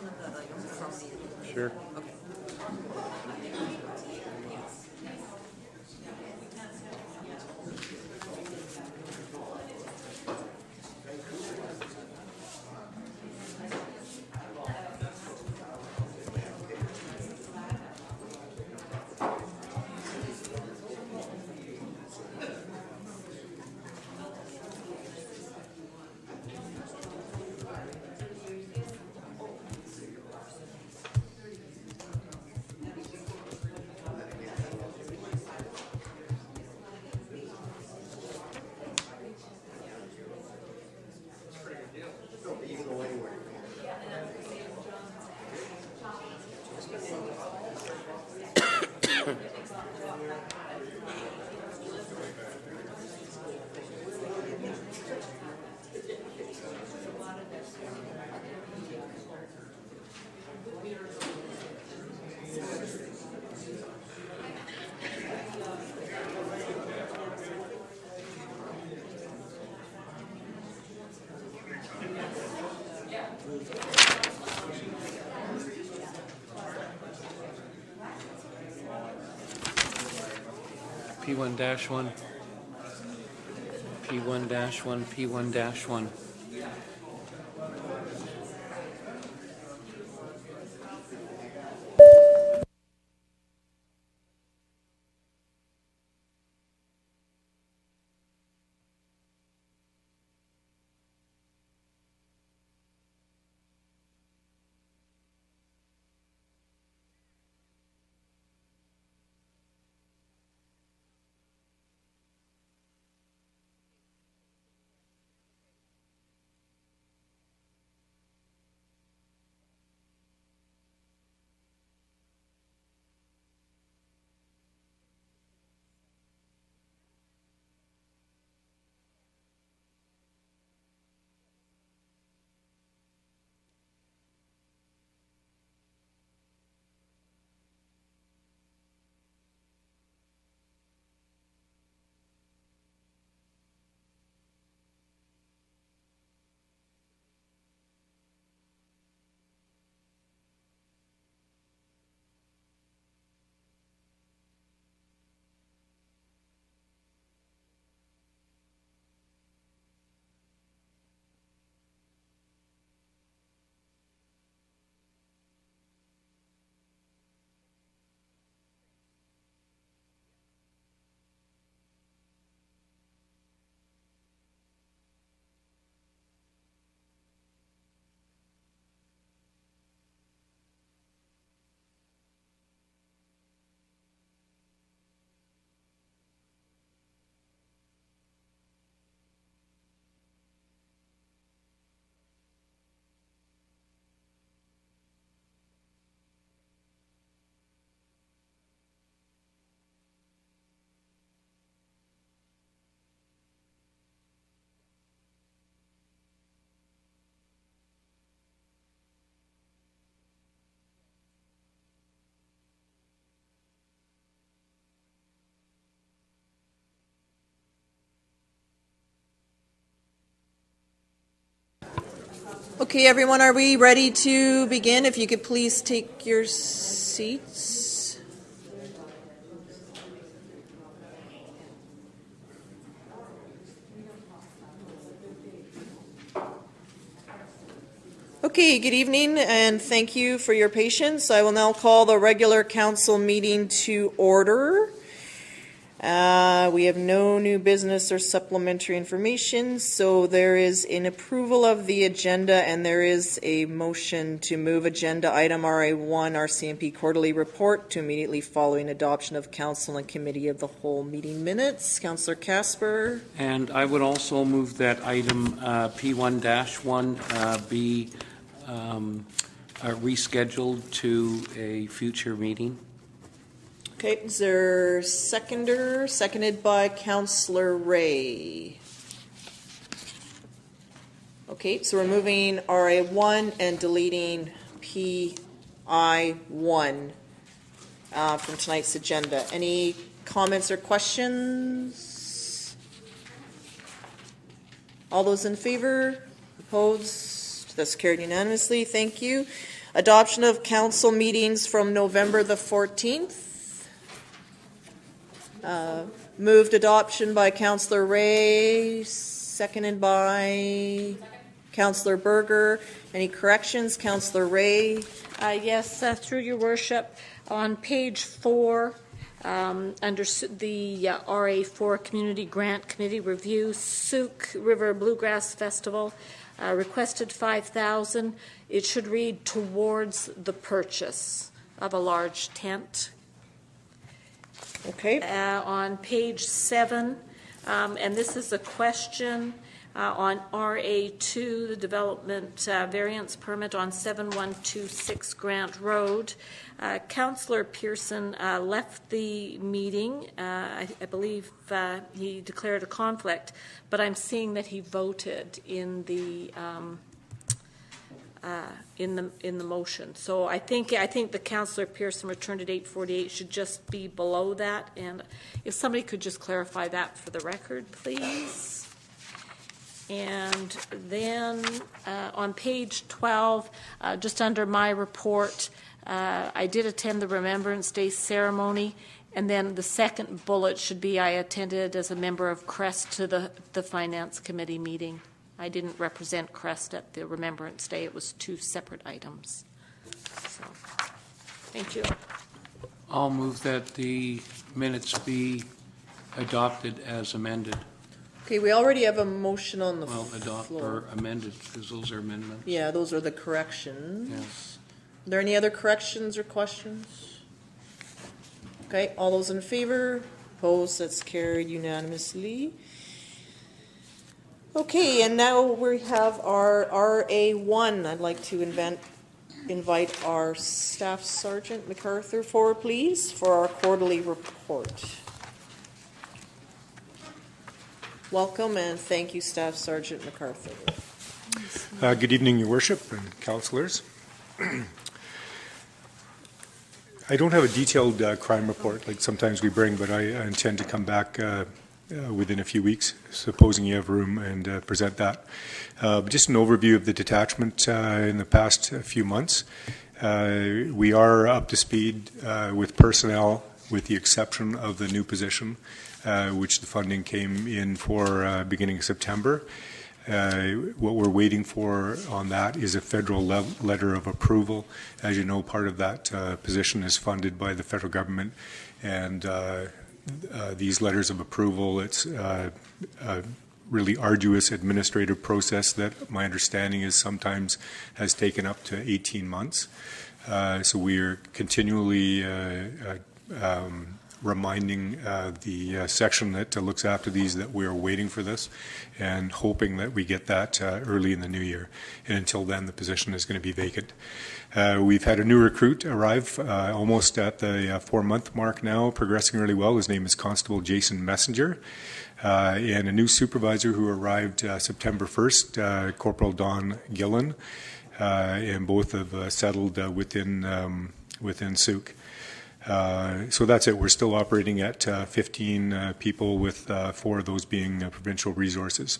discussion of that item from the... Sure. Okay. P1-1, P1-1, P1-1. Okay, everyone, are we ready to begin? If you could please take your seats. Okay, good evening, and thank you for your patience. I will now call the regular council meeting to order. We have no new business or supplementary information, so there is an approval of the agenda, and there is a motion to move agenda item RA1, RCMP quarterly report, to immediately following adoption of council and committee of the whole meeting minutes. Councillor Casper. And I would also move that item P1-1 be rescheduled to a future meeting. Okay, is there a seconder? Seconded by Councillor Ray. Okay, so we're moving RA1 and deleting PI1 from tonight's agenda. Any comments or questions? All those in favor? Opposed? That's carried unanimously. Thank you. Adoption of council meetings from November the 14th. Moved adoption by Councillor Ray, seconded by Councillor Berger. Any corrections? Councillor Ray. Yes, through your worship, on page 4, under the RA4 Community Grant Committee Review, Souk River Bluegrass Festival, requested $5,000. It should read towards the purchase of a large tent. Okay. On page 7, and this is a question on RA2, the development variance permit on 7126 Grant Road. Councillor Pearson left the meeting. I believe he declared a conflict, but I'm seeing that he voted in the motion. So I think the Councillor Pearson returned at 8:48 should just be below that. And if somebody could just clarify that for the record, please. And then on page 12, just under my report, I did attend the Remembrance Day ceremony, and then the second bullet should be I attended as a member of CREST to the Finance Committee meeting. I didn't represent CREST at the Remembrance Day. It was 2 separate items. So, thank you. I'll move that the minutes be adopted as amended. Okay, we already have a motion on the Well, adopt floor. or amended, because those are amendments. Yeah, those are the corrections. Yes. Are there any other corrections or questions? Okay, all those in favor? Opposed? That's carried unanimously. Okay, and now we have our RA1. I'd like to invite our Staff Sergeant MacArthur forward, please, for our quarterly report. Welcome and thank you, Staff Sergeant MacArthur. Good evening, Your Worship and councillors. I don't have a detailed crime report like sometimes we bring, but I intend to come back within a few weeks, supposing you have room, and present that. Just an overview of the detachment in the past few months. We are up to speed with personnel, with the exception of the new position, which the funding came in for beginning of September. What we're waiting for on that is a federal letter of approval. As you know, part of that position is funded by the federal government, and these letters of approval, it's a really arduous administrative process that my understanding is sometimes has taken up to 18 months. So we are continually reminding the section that looks after these that we're waiting for this and hoping that we get that early in the new year. And until then, the position is going to be vacant. We've had a new recruit arrive almost at the 4-month mark now, progressing really well. His name is Constable Jason Messenger. And a new supervisor who arrived September 1st, Corporal Don Gillen, and both have settled within Souk. So that's it. We're still operating at 15 people, with 4 of those being provincial resources.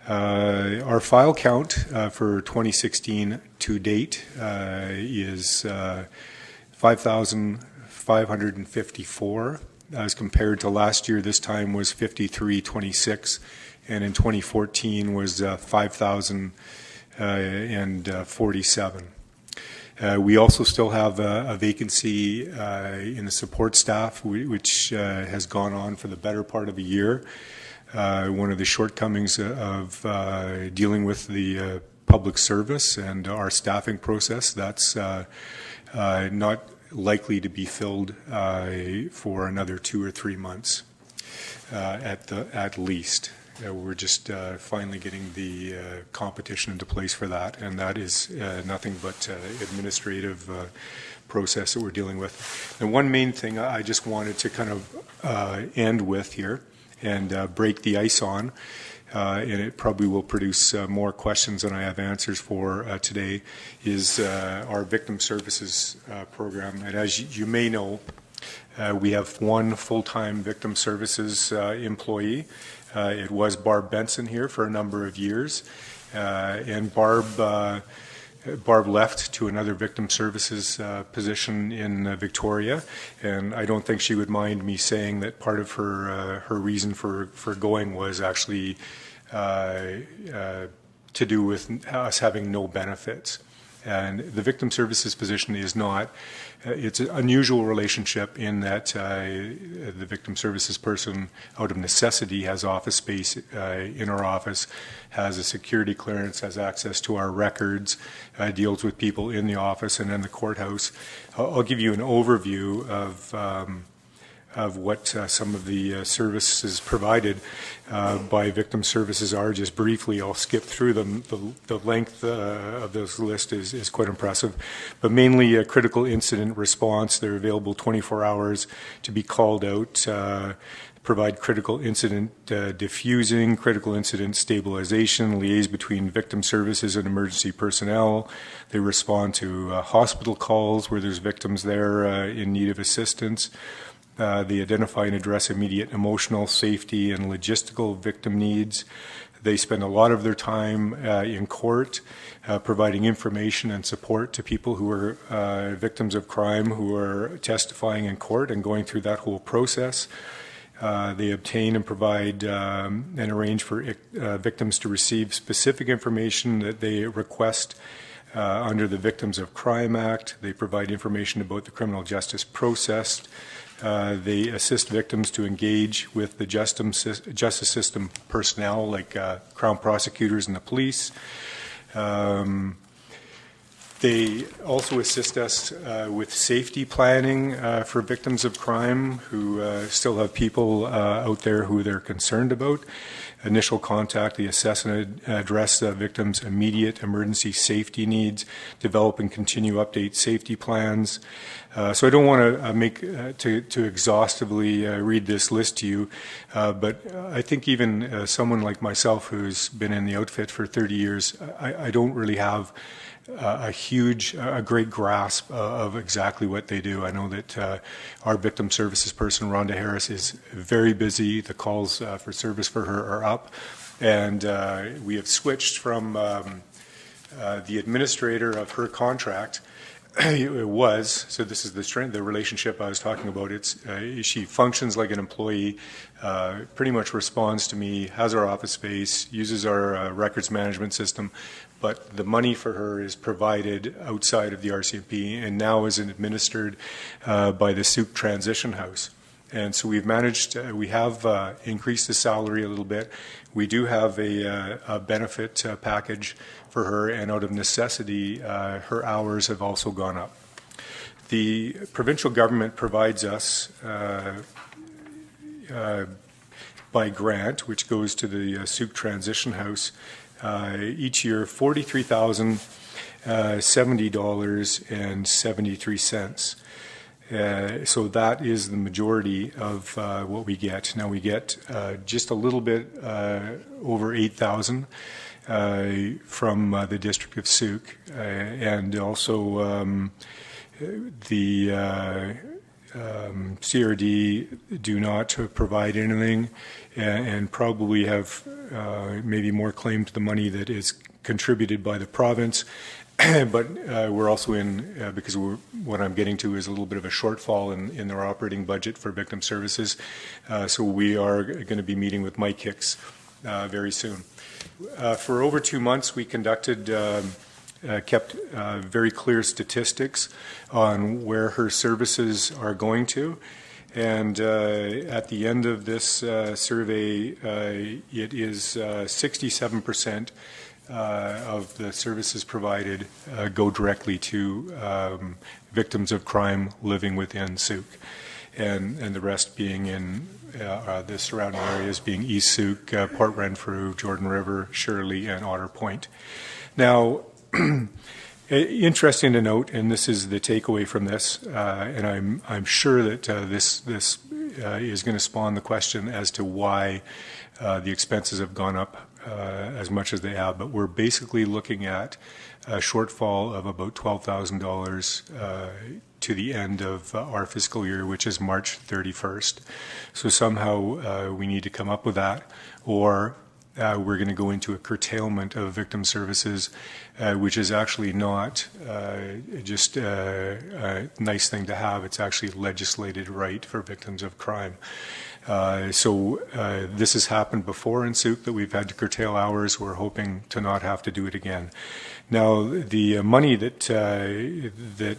Our file count for 2016 to date is 5,554, as compared to last year. This time was 5,326, and in 2014 was 5,047. We also still have a vacancy in the support staff, which has gone on for the better part of a year. One of the shortcomings of dealing with the public service and our staffing process, that's not likely to be filled for another 2 or 3 months at least. We're just finally getting the competition into place for that, and that is nothing but administrative process that we're dealing with. And one main thing I just wanted to kind of end with here and break the ice on, and it probably will produce more questions than I have answers for today, is our victim services program. And as you may know, we have 1 full-time victim services employee. It was Barb Benson here for a number of years, and Barb Barb left to another victim services position in Victoria, and I don't think she would mind me saying that part of her reason for going was actually to do with us having no benefits. And the victim services position is not, it's an unusual relationship in that the victim services person, out of necessity, has office space in our office, has a security clearance, has access to our records, deals with people in the office and in the courthouse. I'll give you an overview of what some of the services provided by victim services are. Just briefly, I'll skip through them. The length of this list is quite impressive, but mainly a critical incident response. They're available 24 hours to be called out, provide critical incident diffusing, critical incident stabilization, liaise between victim services and emergency personnel. They respond to hospital calls where there's victims there in need of assistance. They identify and address immediate emotional, safety, and logistical victim needs. They spend a lot of their time in court providing information and support to people who are victims of crime who are testifying in court and going through that whole process. They obtain and provide and arrange for victims to receive specific information that they request under the Victims of Crime Act. They provide information about the criminal justice process. They assist victims to engage with the justice system personnel like Crown prosecutors and the police. They also assist us with safety planning for victims of crime who still have people out there who they're concerned about. Initial contact, they assess and address the victim's immediate emergency safety needs, develop and continue update safety plans. So I don't want to make to exhaustively read this list to you, but I think even someone like myself who's been in the outfit for 30 years, I don't really have a great grasp of exactly what they do. I know that our victim services person, Rhonda Harris, is very busy. The calls for service for her are up, and we have switched from the administrator of her contract. It was, so this is the relationship I was talking about. It's she functions like an employee, pretty much responds to me, has our office space, uses our records management system, but the money for her is provided outside of the RCMP and now is administered by the Souk Transition House. And so we've managed, we have increased the salary a little bit. We do have a benefit package for her, and out of necessity, her hours have also gone up. The provincial government provides us by grant, which goes to the Souk Transition House, each year $43,070.73. So that is the majority of what we get. Now we get just a little bit over $8,000 from the District of Souk, and also the CRD do not provide anything, and probably have maybe more claim to the money that is contributed by the province. But we're also in, because what I'm getting to is a little bit of a shortfall in their operating budget for victim services. So we are going to be meeting with Mike Hicks very soon. For over 2 months, we conducted, kept very clear statistics on where her services are going to. And at the end of this survey, it is 67% of the services provided go directly to victims of crime living within Souk, and the rest being in the surrounding areas, being East Souk, Port Renfrew, Jordan River, Shirley, and Otter Point. Now, interesting to note, and this is the takeaway from this, and I'm sure that this is going to spawn the question as to why the expenses have gone up as much as they have, but we're basically looking at a shortfall of about $12,000 to the end of our fiscal year, which is March 31st. So somehow we need to come up with that, or we're going to go into a curtailment of victim services, which is actually not just a nice thing to have. It's actually a legislated right for victims of crime. So this has happened before in Souk, that we've had to curtail hours. We're hoping to not have to do it again. Now, the money that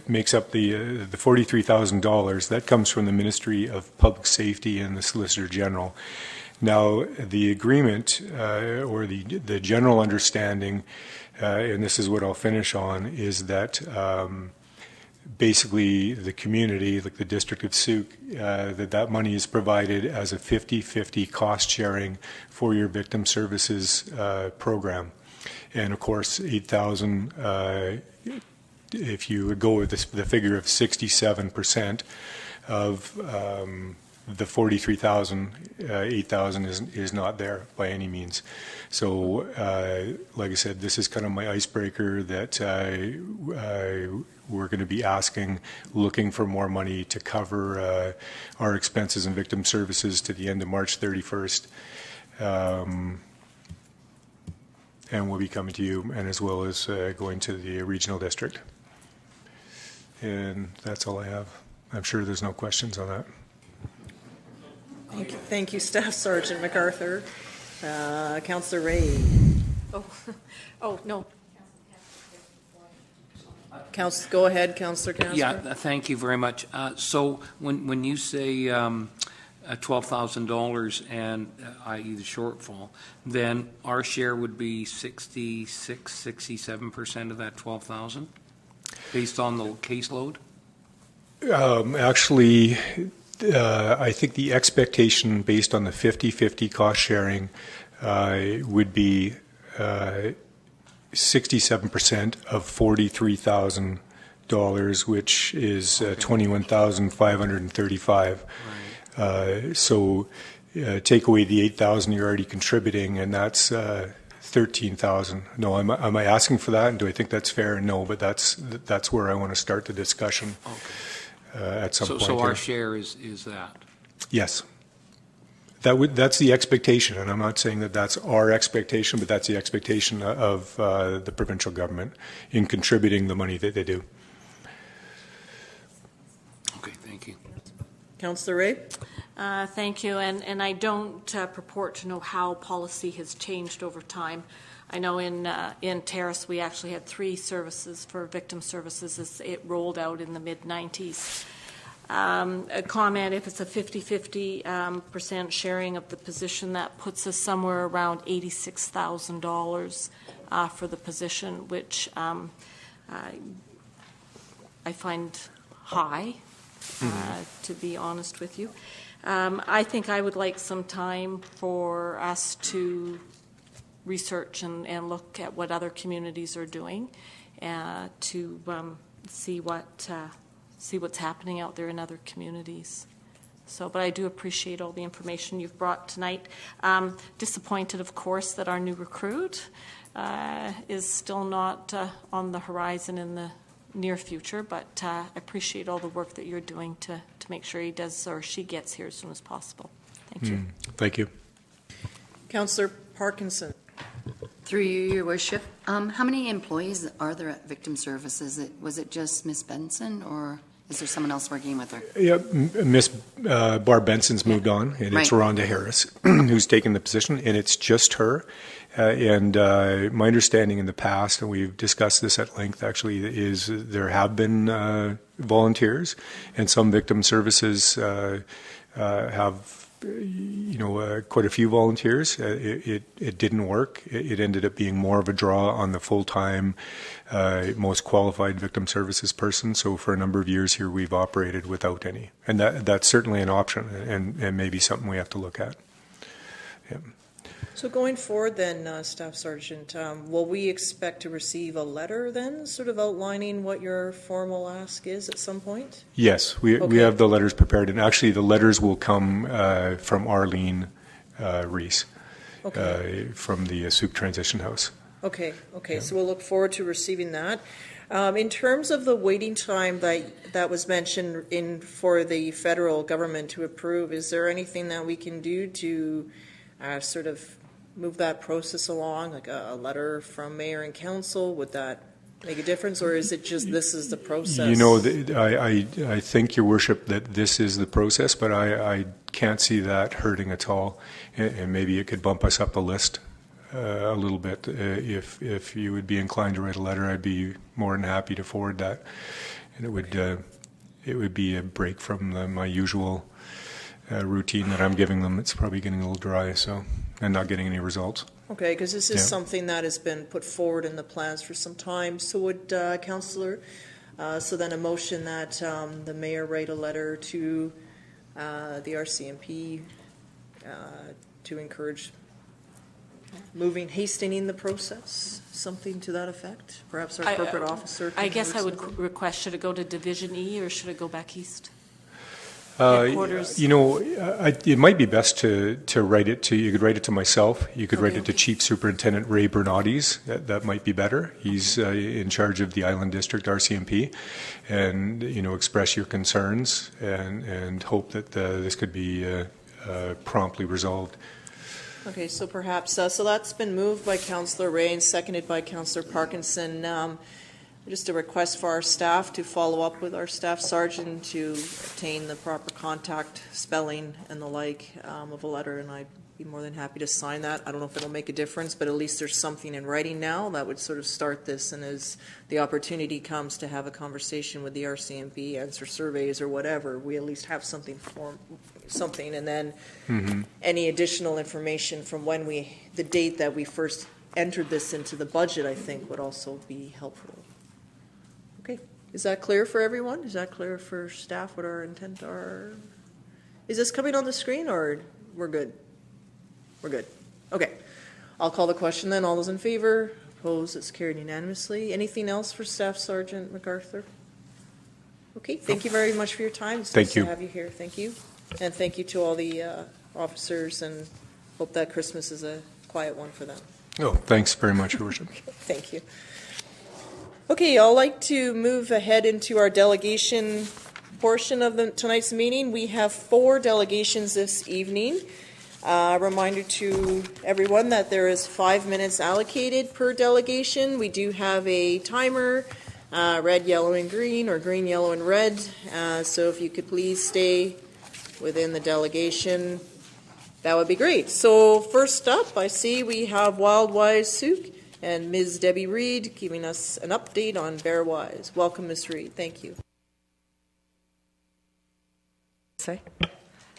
makes up the $43,000, that comes from the Ministry of Public Safety and the Solicitor General. Now, the agreement or the general understanding, and this is what I'll finish on, is that basically the community, like the District of Souk, that money is provided as a 50-50 cost sharing for your victim services program. And of course, 8,000, if you would go with the figure of 67% of the 43,000, 8,000 is not there by any means. So, like I said, this is kind of my icebreaker that we're going to be looking for more money to cover our expenses and victim services to the end of March 31st. And we'll be coming to you, and as well as going to the regional district. And that's all I have. I'm sure there's no questions on that. Thank you, Staff Sergeant MacArthur. Councillor Ray. Oh, no. Go ahead, Councillor Casper. Yeah, thank you very much. So when you say $12,000 and i.e. the shortfall, then our share would be 67% of that 12,000 based on the caseload? Actually, I think the expectation based on the 50-50 cost sharing would be 67% of $43,000, which is $21,535. So take away the 8,000 you're already contributing, and that's 13,000. No, am I asking for that? And do I think that's fair? No, but that's where I want to start the discussion. Okay. At some point. So our share is that? Yes. That's the expectation, and I'm not saying that that's our expectation, but that's the expectation of the provincial government in contributing the money that they do. Okay, thank you. Councillor Ray. Thank you, and I don't purport to know how policy has changed over time. I know in Terrace we actually had 3 services for victim services as it rolled out in the mid-90s. A comment, if it's a 50-50% sharing of the position, that puts us somewhere around $86,000 for the position, which I find high, to be honest with you. I think I would like some time for us to research and look at what other communities are doing to see what's happening out there in other communities. So, but I do appreciate all the information you've brought tonight. Disappointed, of course, that our new recruit is still not on the horizon in the near future, but I appreciate all the work that you're doing to make sure he does or she gets here as soon as possible. Thank you. Thank you. Councillor Parkinson. Through you, Your Worship, how many employees are there at Victim Services? Was it just Miss Benson, or is there someone else working with her? Yeah, Miss Barb Benson's moved on, and it's Rhonda Harris who's taken the position, and it's just her. And my understanding in the past, and we've discussed this at length actually, is there have been volunteers, and some victim services have quite a few volunteers. It didn't work. It ended up being more of a draw on the full-time, most qualified victim services person. So for a number of years here, we've operated without any. And that's certainly an option and maybe something we have to look at. Yeah. So going forward then, Staff Sergeant, will we expect to receive a letter then, sort of outlining what your formal ask is at some point? Yes, we have the letters prepared, and actually the letters will come from Arlene Reese from the Souk Transition House. Okay, Yeah. So we'll look forward to receiving that. In terms of the waiting time that was mentioned for the federal government to approve, is there anything that we can do to sort of move that process along, like a letter from mayor and council? Would that make a difference, or is it just this is the process? You know, I think, Your Worship, that this is the process, but I can't see that hurting at all. And maybe it could bump us up the list a little bit. If you would be inclined to write a letter, I'd be more than happy to forward that. And it would be a break from my usual routine that I'm giving them. It's probably getting a little dry, and not getting any results. Okay, because this is Yeah. something that has been put forward in the plans for some time. So would, Councillor, so then a motion that the mayor write a letter to the RCMP to encourage hastening the process, something to that effect? Perhaps our corporate officer? I can guess I move would something? request, should it go to Division E or should it go back east? Headquarters. You know, it might be best to write it to, you could write it to myself. You could write it to Chief Superintendent Ray Bernardes. That might be better. He's in charge of the Island District RCMP. And, you know, express your concerns and hope that this could be promptly resolved. Okay, so perhaps, so that's been moved by Councillor Ray and seconded by Councillor Parkinson. Just a request for our staff to follow up with our staff sergeant to obtain the proper contact, spelling, and the like of a letter, and I'd be more than happy to sign that. I don't know if it'll make a difference, but at least there's something in writing now that would sort of start this, and as the opportunity comes to have a conversation with the RCMP, answer surveys or whatever, we at least have something, and then any additional information from the date that we first entered this into the budget, I think, would also be helpful. Okay, is that clear for everyone? Is that clear for staff what our intent are? Is this coming on the screen or we're good? We're good. Okay, I'll call the question then. All those in favor? Opposed? It's carried unanimously. Anything else for Staff Sergeant MacArthur? Okay, thank you very much for your time. It's Thank nice you. to have you here. Thank you. And thank you to all the officers, and hope that Christmas is a quiet one for them. Oh, thanks very much, Your Worship. Thank you. Okay, I'd like to move ahead into our delegation portion of tonight's meeting. We have 4 delegations this evening. Reminder to everyone that there is 5 minutes allocated per delegation. We do have a timer, red, yellow, and green, or green, yellow, and red. So if you could please stay within the delegation, that would be great. So first up, I see we have Wildwise Souk and Ms. Debbie Reed giving us an update on Bearwise. Welcome, Ms. Reed. Thank you.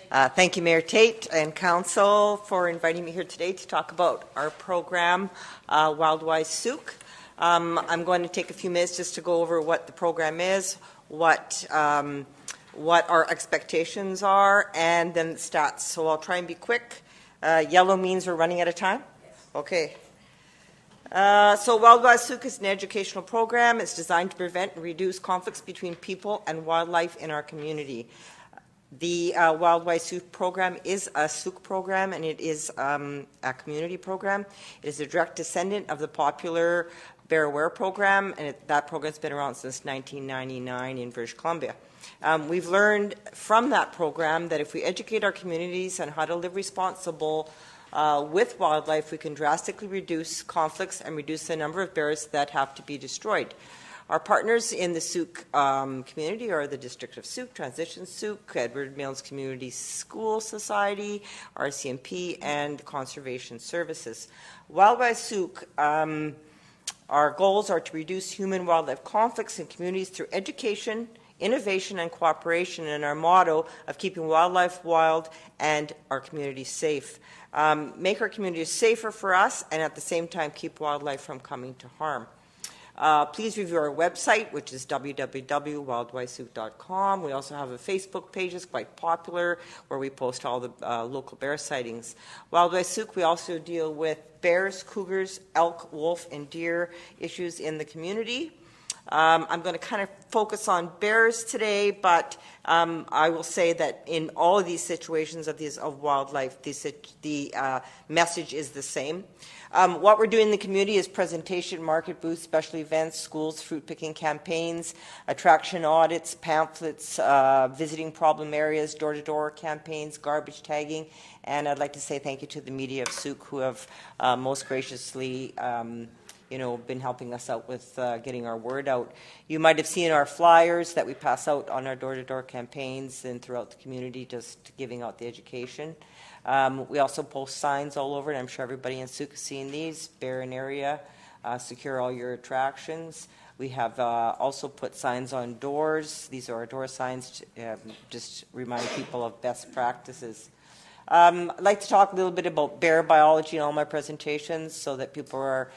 Thank you, Mayor Tate and Council, for inviting me here today to talk about our program, Wildwise Souk. I'm going to take a few minutes just to go over what the program is, what our expectations are, and then the stats. So I'll try and be quick. Yellow means we're running out of time? Okay. So Wildwise Souk is an educational program. It's designed to prevent and reduce conflicts between people and wildlife in our community. The Wildwise Souk program is a Souk program, and it is a community program. It is a direct descendant of the popular Bear Aware program, and that program's been around since 1999 in British Columbia. We've learned from that program that if we educate our communities on how to live responsible with wildlife, we can drastically reduce conflicts and reduce the number of bears that have to be destroyed. Our partners in the Souk community are the District of Souk, Transition Souk, Edward Mills Community School Society, RCMP, and Conservation Services. Wildwise Souk, our goals are to reduce human-wildlife conflicts in communities through education, innovation, and cooperation, and our motto of keeping wildlife wild and our communities safe. Make our communities safer for us, and at the same time keep wildlife from coming to harm. Please review our website, which is www.wildwisesouk.com. We also have a Facebook page that's quite popular, where we post all the local bear sightings. Wildwise Souk, we also deal with bears, cougars, elk, wolf, and deer issues in the community. I'm going to kind of focus on bears today, but I will say that in all of these situations of wildlife, the message is the same. What we're doing in the community is presentation, market booths, special events, schools, fruit picking campaigns, attraction audits, pamphlets, visiting problem areas, door-to-door campaigns, garbage tagging, and I'd like to say thank you to the media of Sooke who have most graciously been helping us out with getting our word out. You might have seen our flyers that we pass out on our door-to-door campaigns and throughout the community, just giving out the education. We also post signs all over, and I'm sure everybody in Sooke has seen these. Bear in area, secure all your attractions. We have also put signs on doors. These are our door signs, just remind people of best practices. I'd like to talk a little bit about bear biology in all my presentations so that people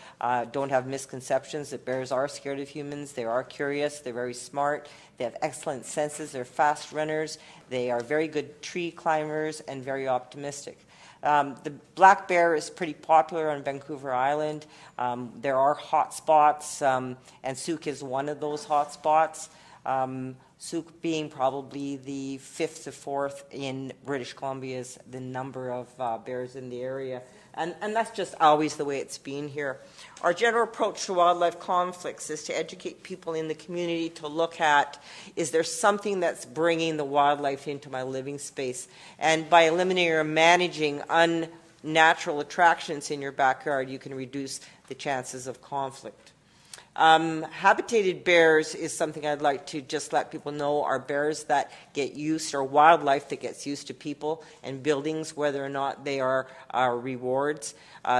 don't have misconceptions that bears are scared of humans. They are curious. They're very smart. They have excellent senses. They're fast runners. They are very good tree climbers and very optimistic. The black bear is pretty popular on Vancouver Island. There are hot spots, and Sooke is one of those hot spots. Sooke being probably the 5th to 4th in British Columbia is the number of bears in the area. And that's just always the way it's been here. Our general approach to wildlife conflicts is to educate people in the community to look at, is there something that's bringing the wildlife into my living space? And by eliminating or managing unnatural attractions in your backyard, you can reduce the chances of conflict. Habitated bears is something I'd like to just let people know are bears that get used, or wildlife that gets used to people and buildings, whether or not they are rewards.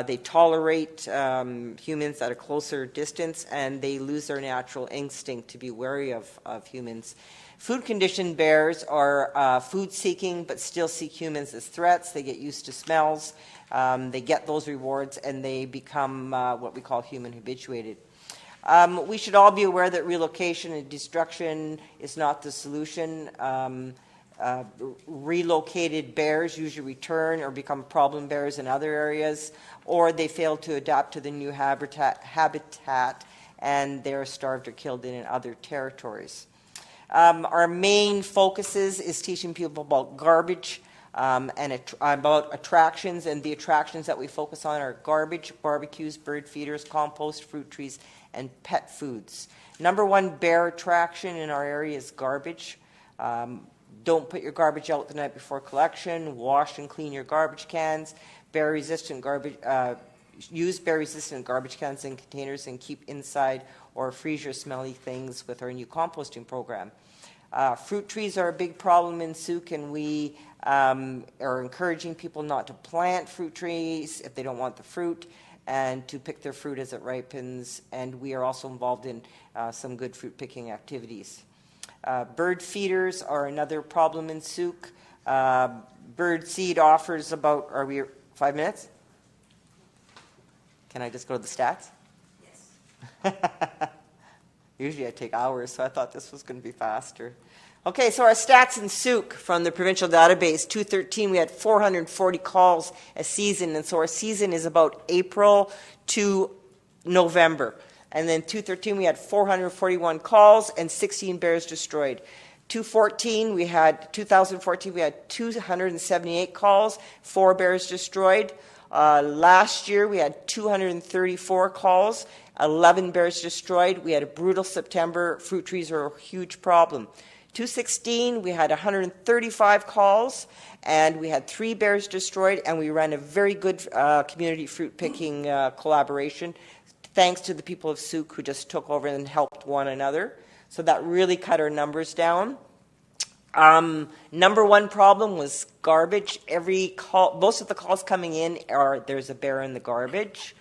They tolerate humans at a closer distance, and they lose their natural instinct to be wary of humans. Food-conditioned bears are food-seeking, but still see humans as threats. They get used to smells. They get those rewards, and they become what we call human-habituated. We should all be aware that relocation and destruction is not the solution. Relocated bears usually return or become problem bears in other areas, or they fail to adapt to the new habitat and they're starved or killed in other territories. Our main focuses is teaching people about garbage and about attractions, and the attractions that we focus on are garbage, barbecues, bird feeders, compost, fruit trees, and pet foods. Number one bear attraction in our area is garbage. Don't put your garbage out the night before collection. Wash and clean your garbage cans. Use bear-resistant garbage cans and containers, and keep inside or freeze your smelly things with our new composting program. Fruit trees are a big problem in Sooke, and we are encouraging people not to plant fruit trees if they don't want the fruit, and to pick their fruit as it ripens. And we are also involved in some good fruit picking activities. Bird feeders are another problem in Sooke. Bird seed offers about, are we 5 minutes? Can I just go to the stats? Yes. Usually I take hours, so I thought this was going to be faster. Okay, so our stats in Sooke from the provincial database, 2013, we had 440 calls a season, and so our season is about April to November. And then 2013, we had 441 calls and 16 bears destroyed. 2014, we had 278 calls, 4 bears destroyed. Last year, we had 234 calls, 11 bears destroyed. We had a brutal September. Fruit trees are a huge problem. 2016, we had 135 calls, and we had 3 bears destroyed, and we ran a very good community fruit picking collaboration, thanks to the people of Sooke who just took over and helped one another. So that really cut our numbers down. Number one problem was garbage. Most of the calls coming in are there's a bear in the garbage.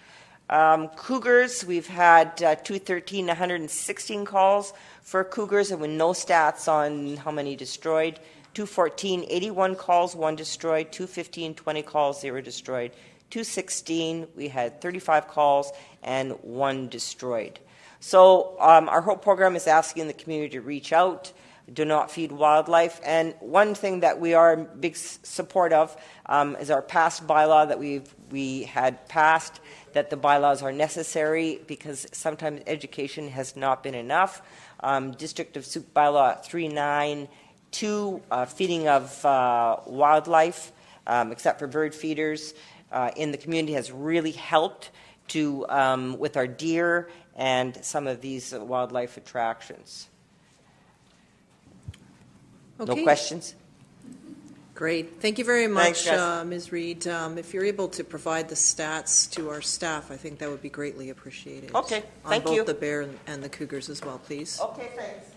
Cougars, we've had 213, 116 calls for cougars, and with no stats on how many destroyed. 214, 81 calls, 1 destroyed. 215, 20 calls, 0 destroyed. 216, we had 35 calls and 1 destroyed. So our whole program is asking the community to reach out. do not feed wildlife. And one thing that we are in big support of is our past bylaw that we had passed, that the bylaws are necessary because sometimes education has not been enough. District of Souk bylaw 392, feeding of wildlife, except for bird feeders, in the community has really helped to with our deer and some of these wildlife attractions. No Okay. questions? Great. Thank you very Thanks, much, Jess. Ms. Reed. If you're able to provide the stats to our staff, I think that would be greatly appreciated. Okay, thank on you. both the bear and the cougars as well, please. Okay, thanks.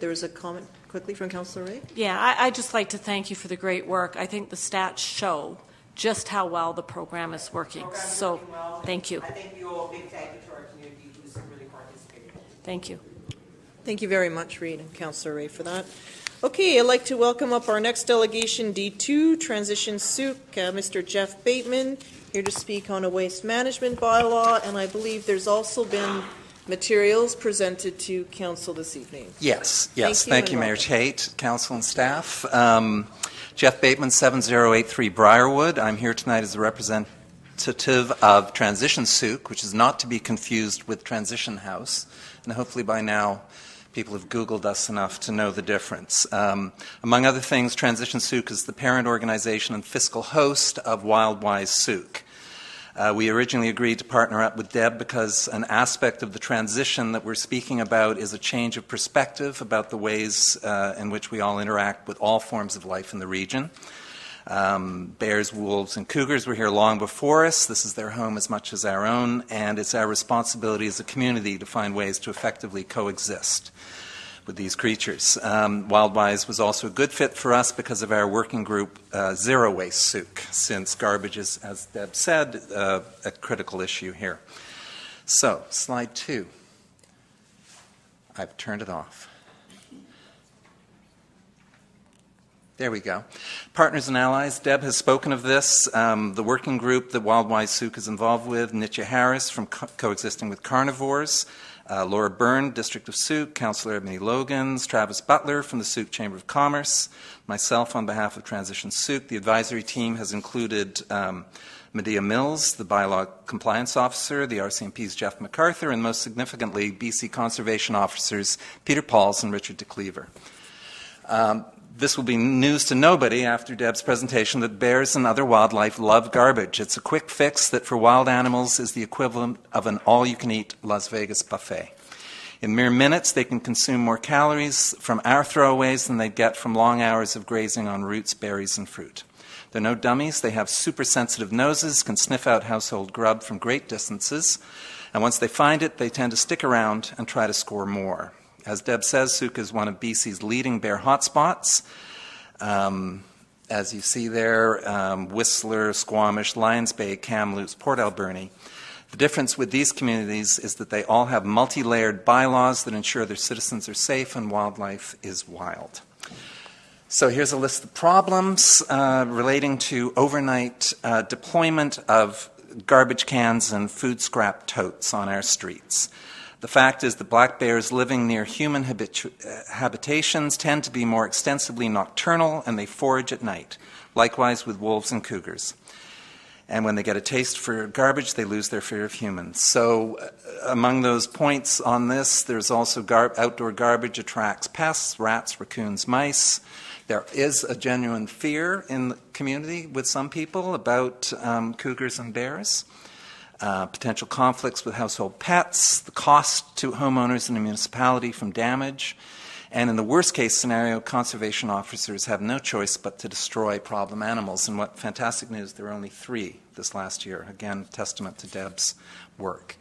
There was a comment quickly from Councillor Ray. Yeah, I'd just like to thank you for the great work. I think the stats show just how well the program is working. So, thank you. I think you owe a big thank you to our community who's really participated. Thank you. Thank you very much, Reed and Councillor Ray, for that. Okay, I'd like to welcome up our next delegation, D2, Transition Souk, Mr. Jeff Bateman, here to speak on a waste management bylaw, and I believe there's also been materials presented to council this evening. Yes. Thank you, and Mayor welcome. Tate, council and staff. Jeff Bateman, 7083 Briarwood. I'm here tonight as a representative of Transition Souk, which is not to be confused with Transition House, and hopefully by now people have Googled us enough to know the difference. Among other things, Transition Souk is the parent organization and fiscal host of Wildwise Souk. We originally agreed to partner up with Deb because an aspect of the transition that we're speaking about is a change of perspective about the ways in which we all interact with all forms of life in the region. Bears, wolves, and cougars were here long before us. This is their home as much as our own, and it's our responsibility as a community to find ways to effectively coexist with these creatures. Wildwise was also a good fit for us because of our working group, Zero Waste Souk, since garbage is, as Deb said, a critical issue here. So, slide 2. I've turned it off. There we go. Partners and allies. Deb has spoken of this. The working group that Wildwise Souk is involved with, Nitya Harris from Coexisting with Carnivores, Laura Byrne, District of Souk, Councillor Ebony Logans, Travis Butler from the Souk Chamber of Commerce, myself on behalf of Transition Souk. The advisory team has included Medea Mills, the bylaw compliance officer, the RCMP's Jeff MacArthur, and most significantly, BC conservation officers Peter Pauls and Richard DeCleaver. This will be news to nobody after Deb's presentation that bears and other wildlife love garbage. It's a quick fix that for wild animals is the equivalent of an all-you-can-eat Las Vegas buffet. In mere minutes, they can consume more calories from our throwaways than they'd get from long hours of grazing on roots, berries, and fruit. They're no dummies. They have super sensitive noses, can sniff out household grub from great distances, and once they find it, they tend to stick around and try to score more. As Deb says, Souk is one of BC's leading bear hotspots. As you see there, Whistler, Squamish, Lions Bay, Kamloops, Port Alberni. The difference with these communities is that they all have multi-layered bylaws that ensure their citizens are safe and wildlife is wild. So here's a list of problems relating to overnight deployment of garbage cans and food scrap totes on our streets. The fact is that black bears living near human habitations tend to be more extensively nocturnal, and they forage at night. Likewise with wolves and cougars. And when they get a taste for garbage, they lose their fear of humans. So among those points on this, there's also outdoor garbage attracts pests, rats, raccoons, mice. There is a genuine fear in the community with some people about cougars and bears. Potential conflicts with household pets, the cost to homeowners in a municipality from damage, and in the worst case scenario, conservation officers have no choice but to destroy problem animals. And what fantastic news, there were only 3 this last year. Again, testament to Deb's work.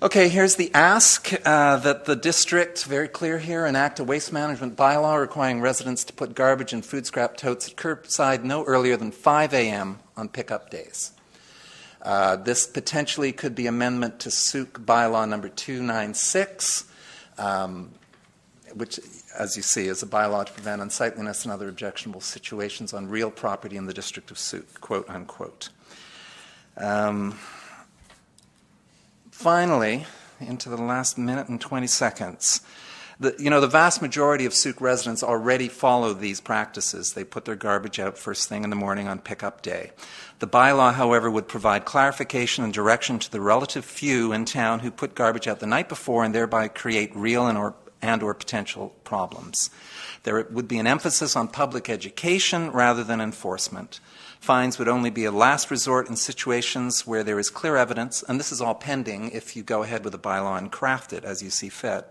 Okay, here's the ask that the district, very clear here, enact a waste management bylaw requiring residents to put garbage and food scrap totes at curbside no earlier than 5 a.m. on pickup days. This potentially could be amendment to Souk bylaw number 296, which, as you see, is a bylaw to prevent unsightliness and other objectionable situations on real property in the district of Souk, quote unquote. Finally, into the last minute and 20 seconds, The vast majority of Souk residents already follow these practices. They put their garbage out first thing in the morning on pickup day. The bylaw, however, would provide clarification and direction to the relative few in town who put garbage out the night before and thereby create real and/or potential problems. There would be an emphasis on public education rather than enforcement. Fines would only be a last resort in situations where there is clear evidence, and this is all pending if you go ahead with a bylaw and craft it as you see fit,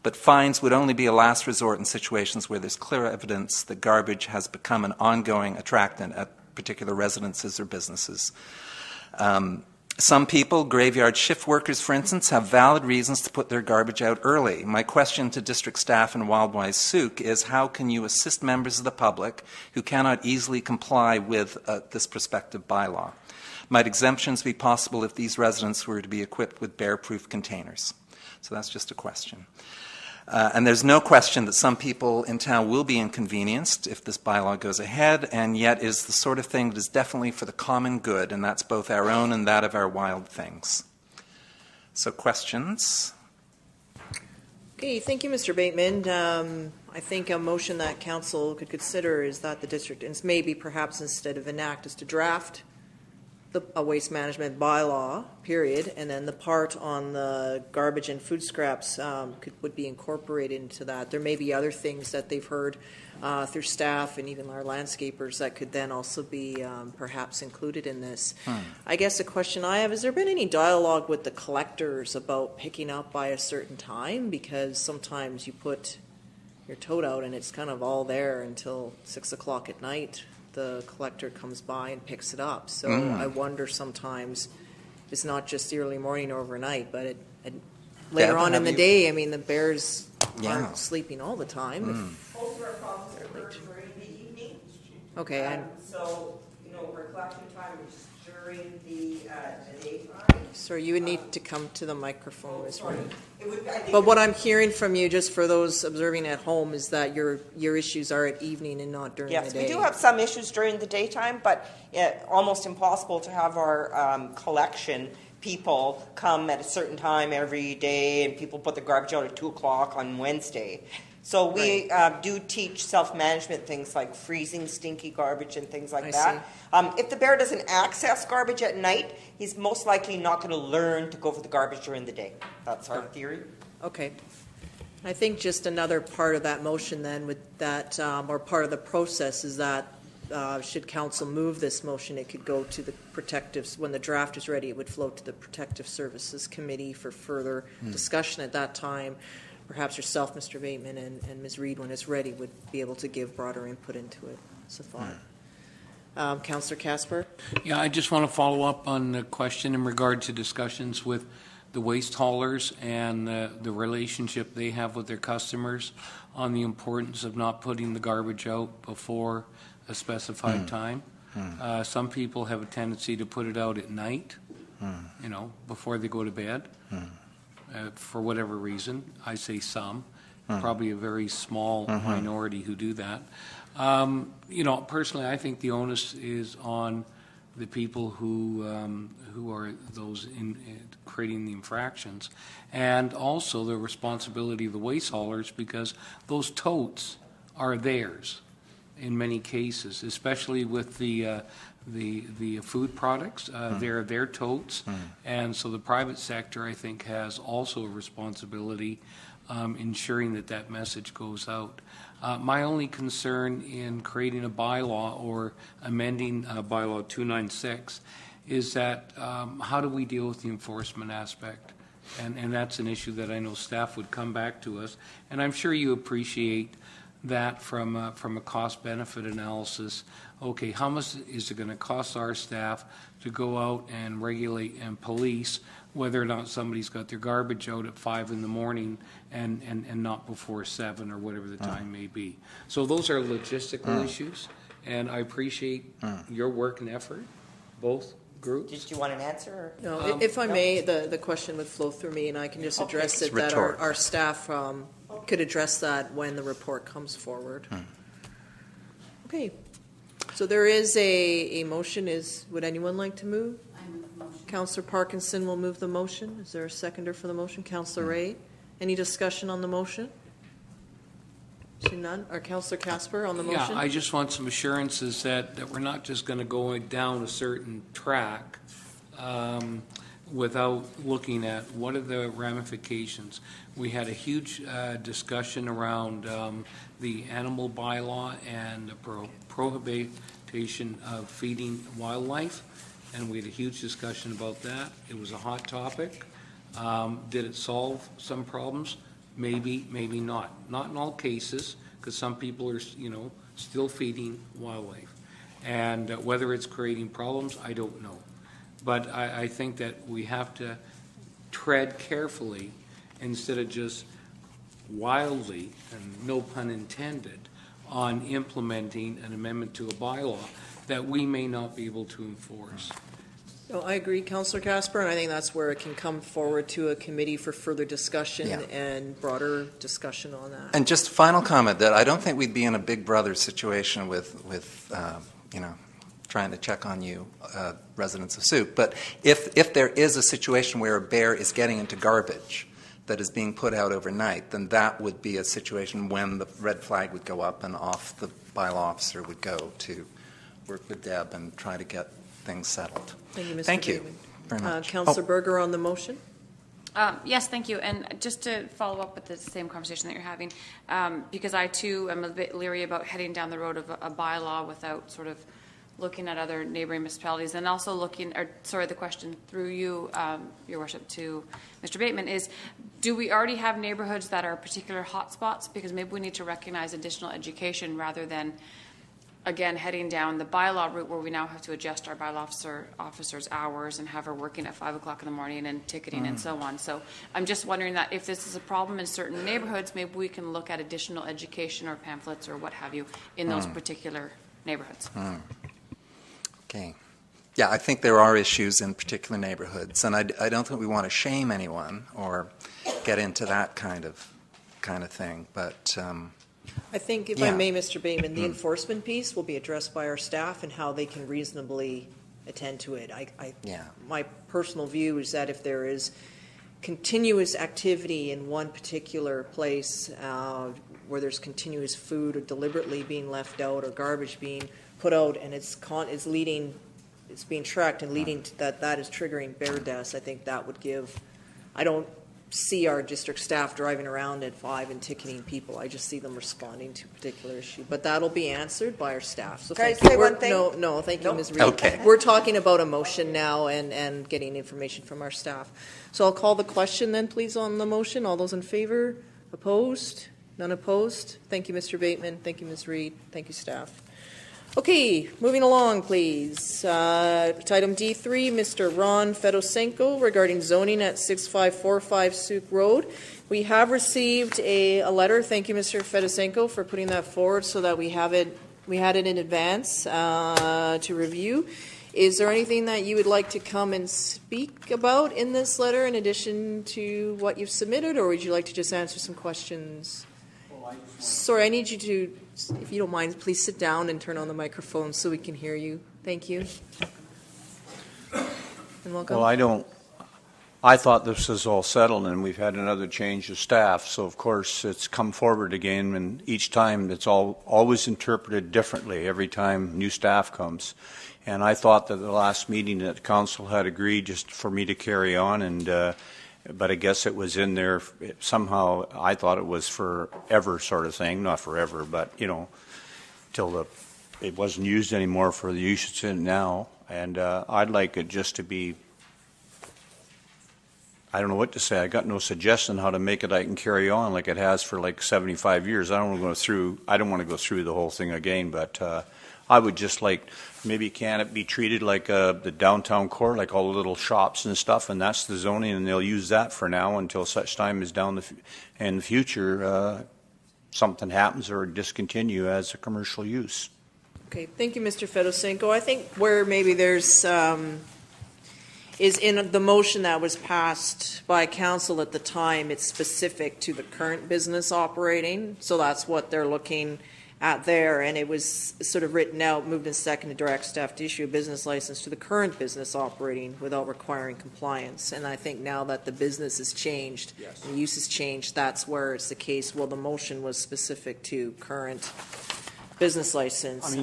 but fines would only be a last resort in situations where there's clear evidence that garbage has become an ongoing attractant at particular residences or businesses. Some people, graveyard shift workers, for instance, have valid reasons to put their garbage out early. My question to district staff in Wildwise Souk is how can you assist members of the public who cannot easily comply with this prospective bylaw? Might exemptions be possible if these residents were to be equipped with bear-proof containers? So that's just a question. And there's no question that some people in town will be inconvenienced if this bylaw goes ahead, and yet is the sort of thing that is definitely for the common good, and that's both our own and that of our wild things. So questions? Okay, thank you, Mr. Bateman. I think a motion that council could consider is that the district, and maybe perhaps instead of enact, is to draft a waste management bylaw, period, and then the part on the garbage and food scraps would be incorporated into that. There may be other things that they've heard through staff and even our landscapers that could then also be perhaps included in this. I guess the question I have, has there been any dialogue with the collectors about picking up by a certain time? Because sometimes you put your tote out and it's kind of all there until 6 o'clock at night. The collector comes by and picks it up. So I wonder sometimes it's not just the early morning or overnight, but later on in the day. I mean, the bears aren't sleeping all the time. Most of our problems occur during the evening. Okay. So, our collection time is during the daytime. So you would need to come to the microphone, Ms. Reed. I think But what I'm hearing from you, just for those observing at home, is that your issues are at evening and not during the Yes, day. we do have some issues during the daytime, but almost impossible to have our collection people come at a certain time every day, and people put the garbage out at 2 o'clock on Wednesday. So we do teach self-management, things like freezing stinky garbage and things like that. If the bear doesn't access garbage at night, he's most likely not going to learn to go for the garbage during the day. That's our theory. Okay. I think just another part of that motion then with that, or part of the process is that should council move this motion, it could go to the protectives. When the draft is ready, it would float to the Protective Services Committee for further discussion at that time. Perhaps yourself, Mr. Bateman, and Ms. Reed, when it's ready, would be able to give broader input into it. It's a thought. Councillor Casper? Yeah, I just want to follow up on the question in regard to discussions with the waste haulers and the relationship they have with their customers on the importance of not putting the garbage out before a specified time. Some people have a tendency to put it out at night, before they go to bed. For whatever reason. I say some, probably a very small minority who do that. Personally, I think the onus is on the people who are those in creating the infractions, and also the responsibility of the waste haulers, because those totes are theirs in many cases, especially with the food products. They're their totes, and so the private sector, I think, has also a responsibility ensuring that message goes out. My only concern in creating a bylaw or amending bylaw 296 is that how do we deal with the enforcement aspect? And that's an issue that I know staff would come back to us, and I'm sure you appreciate that from a cost-benefit analysis. Okay, how much is it going to cost our staff to go out and regulate and police whether or not somebody's got their garbage out at 5 in the morning and not before 7 or whatever the time may be? So those are logistical issues, and I appreciate your work and effort, both groups. Did you want an answer? No, if I may, the question would flow through me, and I can just address it, that our staff could address that when the report comes forward. Okay. So there is a motion. Would anyone like to move? I move the motion. Councillor Parkinson will move the motion. Is there a seconder for the motion? Councillor Ray? Any discussion on the motion? Seeing none, or Councillor Casper on the Yeah, motion? I just want some assurances that we're not just going to go down a certain track without looking at what are the ramifications. We had a huge discussion around the animal bylaw and the prohibition of feeding wildlife, and we had a huge discussion about that. It was a hot topic. Did it solve some problems? Maybe, maybe not. Not in all cases, because some people are, still feeding wildlife. And whether it's creating problems, I don't know. But I think that we have to tread carefully instead of just wildly, and no pun intended, on implementing an amendment to a bylaw that we may not be able to enforce. No, I agree, Councillor Casper, and I think that's where it can come forward to a committee for further discussion Yeah. and broader discussion on that. And just final comment that I don't think we'd be in a Big Brother situation with trying to check on you, residents of Souk. But if there is a situation where a bear is getting into garbage that is being put out overnight, then that would be a situation when the red flag would go up and off the bylaw officer would go to work with Deb and try to get things settled. Thank you, Mr. Thank you Bateman. very much. Councillor Berger on the motion? Yes, thank you. And just to follow up with the same conversation that you're having, because I too am a bit leery about heading down the road of a bylaw without sort of looking at other neighboring municipalities, and also the question through you, Your Worship, to Mr. Bateman is, do we already have neighborhoods that are particular hotspots? Because maybe we need to recognize additional education rather than, again, heading down the bylaw route where we now have to adjust our bylaw officer's hours and have her working at 5 o'clock in the morning and ticketing and so on. So I'm just wondering that if this is a problem in certain neighborhoods, maybe we can look at additional education or pamphlets or what have you in those particular neighborhoods. Okay. Yeah, I think there are issues in particular neighborhoods, and I don't think we want to shame anyone or get into that kind of thing. But I think, if I may, Mr. Bateman, the enforcement piece will be addressed by our staff and how they can reasonably attend to it. My personal view is that if there is continuous activity in one particular place where there's continuous food or deliberately being left out or garbage being put out and it's being tracked and leading to that is triggering bear deaths, I think that would give, I don't see our district staff driving around at 5 and ticketing people. I just see them responding to a particular issue. But that'll be answered by our staff. So Can I thank you. say one thing? No, thank you, Nope. Ms. Reed. Okay. We're talking about a motion now and getting information from our staff. So I'll call the question then, please, on the motion. All those in favor? Opposed? None opposed? Thank you, Mr. Bateman. Thank you, Ms. Reed. Thank you, staff. Okay, moving along, please. To item D3, Mr. Ron Fedosenko regarding zoning at 6545 Souk Road. We have received a letter. Thank you, Mr. Fedosenko, for putting that forward so that we had it in advance to review. Is there anything that you would like to come and speak about in this letter in addition to what you've submitted, or would you like to just answer some questions? Sorry, I need you to, if you don't mind, please sit down and turn on the microphone so we can hear you. Thank you. And welcome. Well, I thought this was all settled, and we've had another change of staff, so of course it's come forward again, and each time it's always interpreted differently every time new staff comes. And I thought that the last meeting that council had agreed just for me to carry on, and but I guess it was in there somehow. I thought it was forever sort of thing, not forever, but till it wasn't used anymore for the use it's in now. And I'd like it just to be, I don't know what to say. I got no suggestion how to make it. I can carry on like it has for like 75 years. I don't want to go through the whole thing again, but I would just like, maybe can it be treated like the downtown core, like all the little shops and stuff, and that's the zoning, and they'll use that for now until such time as in the future something happens or discontinue as a commercial use. Okay, thank you, Mr. Fedosenko. I think where maybe there's is in the motion that was passed by council at the time, it's specific to the current business operating, so that's what they're looking at there, and it was sort of written out, moved and seconded, direct staff to issue a business license to the current business operating without requiring compliance. And I think now that the business has changed, the use has changed, that's where it's the case. Well, the motion was specific to current business license.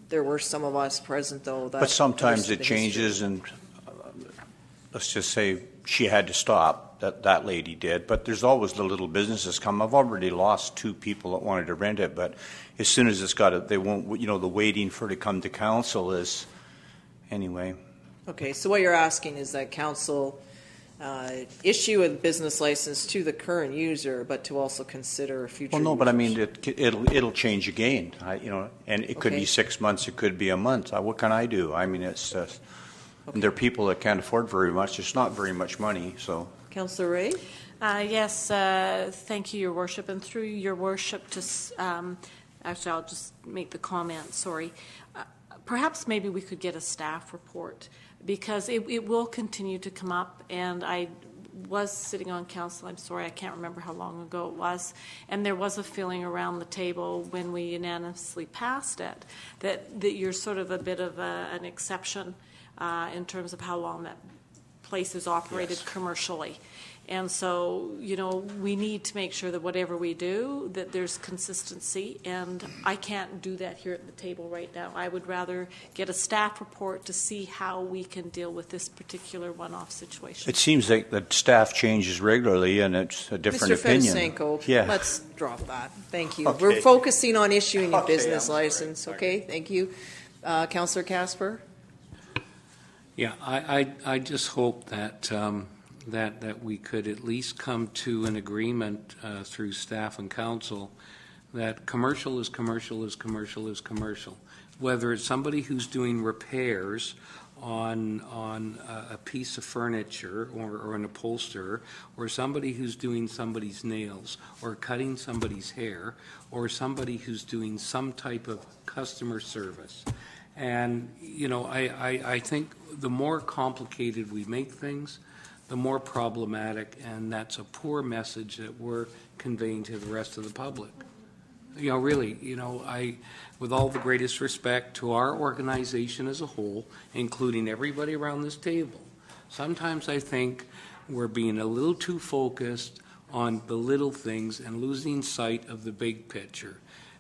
There were some of us present, though. That But sometimes understood it the history. changes, and let's just say she had to stop, that lady did, but there's always the little businesses come. I've already lost 2 people that wanted to rent it, but as soon as it's got it, they won't, the waiting for it to come to council is, anyway. Okay, so what you're asking is that council issue a business license to the current user, but to also consider future Well, no, but I users. mean, it'll change again, and it could Okay. be 6 months, it could be a month. What can I do? I mean, it's, and there are people that can't afford very much. It's not very much money, so. Councillor Ray? Yes, thank you, Your Worship. And through Your Worship, actually, I'll just make the comment, sorry. Perhaps maybe we could get a staff report, because it will continue to come up. And I was sitting on council, I'm sorry, I can't remember how long ago it was, and there was a feeling around the table when we unanimously passed it that you're sort of a bit of an exception in terms of how long that place is operated commercially. And so, we need to make sure that whatever we do, that there's consistency, and I can't do that here at the table right now. I would rather get a staff report to see how we can deal with this particular one-off situation. It seems like the staff changes regularly, and it's a different Mr. opinion. Fedosenko, Yeah. let's drop that. Thank you. Okay. We're focusing on issuing a Okay, business I'm sorry. license, okay? Thank you. Councillor Casper? Yeah, I just hope that that we could at least come to an agreement through staff and council that commercial is commercial is commercial is commercial. Whether it's somebody who's doing repairs on a piece of furniture or an upholsterer, or somebody who's doing somebody's nails or cutting somebody's hair, or somebody who's doing some type of customer service. And, I think the more complicated we make things, the more problematic, and that's a poor message that we're conveying to the rest of the public. Really, with all the greatest respect to our organization as a whole, including everybody around this table, sometimes I think we're being a little too focused on the little things and losing sight of the big picture.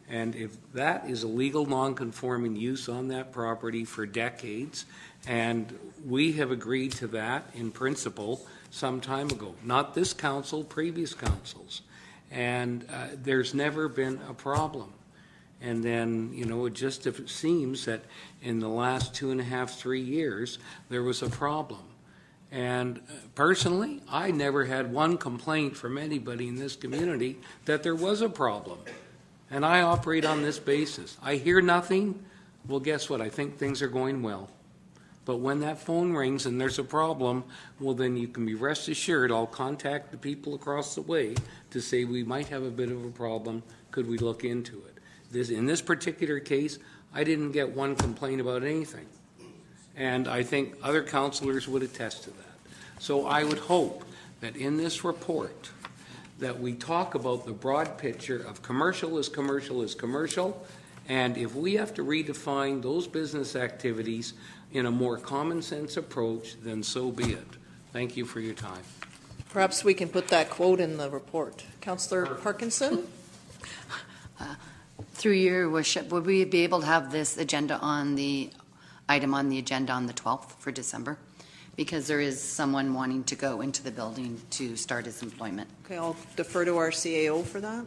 And if that is a legal non-conforming use on that property for decades, and we have agreed to that in principle some time ago, not this council, previous councils, and there's never been a problem. And then, it seems that in the last 2.5, 3 years, there was a problem. And personally, I never had one complaint from anybody in this community that there was a problem. And I operate on this basis. I hear nothing. Well, guess what? I think things are going well. But when that phone rings and there's a problem, well, then you can be rest assured I'll contact the people across the way to say we might have a bit of a problem. Could we look into it? In this particular case, I didn't get one complaint about anything. And I think other councillors would attest to that. So I would hope that in this report, that we talk about the broad picture of commercial is commercial is commercial, and if we have to redefine those business activities in a more common sense approach, then so be it. Thank you for your time. Perhaps we can put that quote in the report. Councillor Parkinson? Through Your Worship, would we be able to have this agenda on the item on the agenda on the 12th for December? Because there is someone wanting to go into the building to start his employment. Okay, I'll defer to our CAO for that.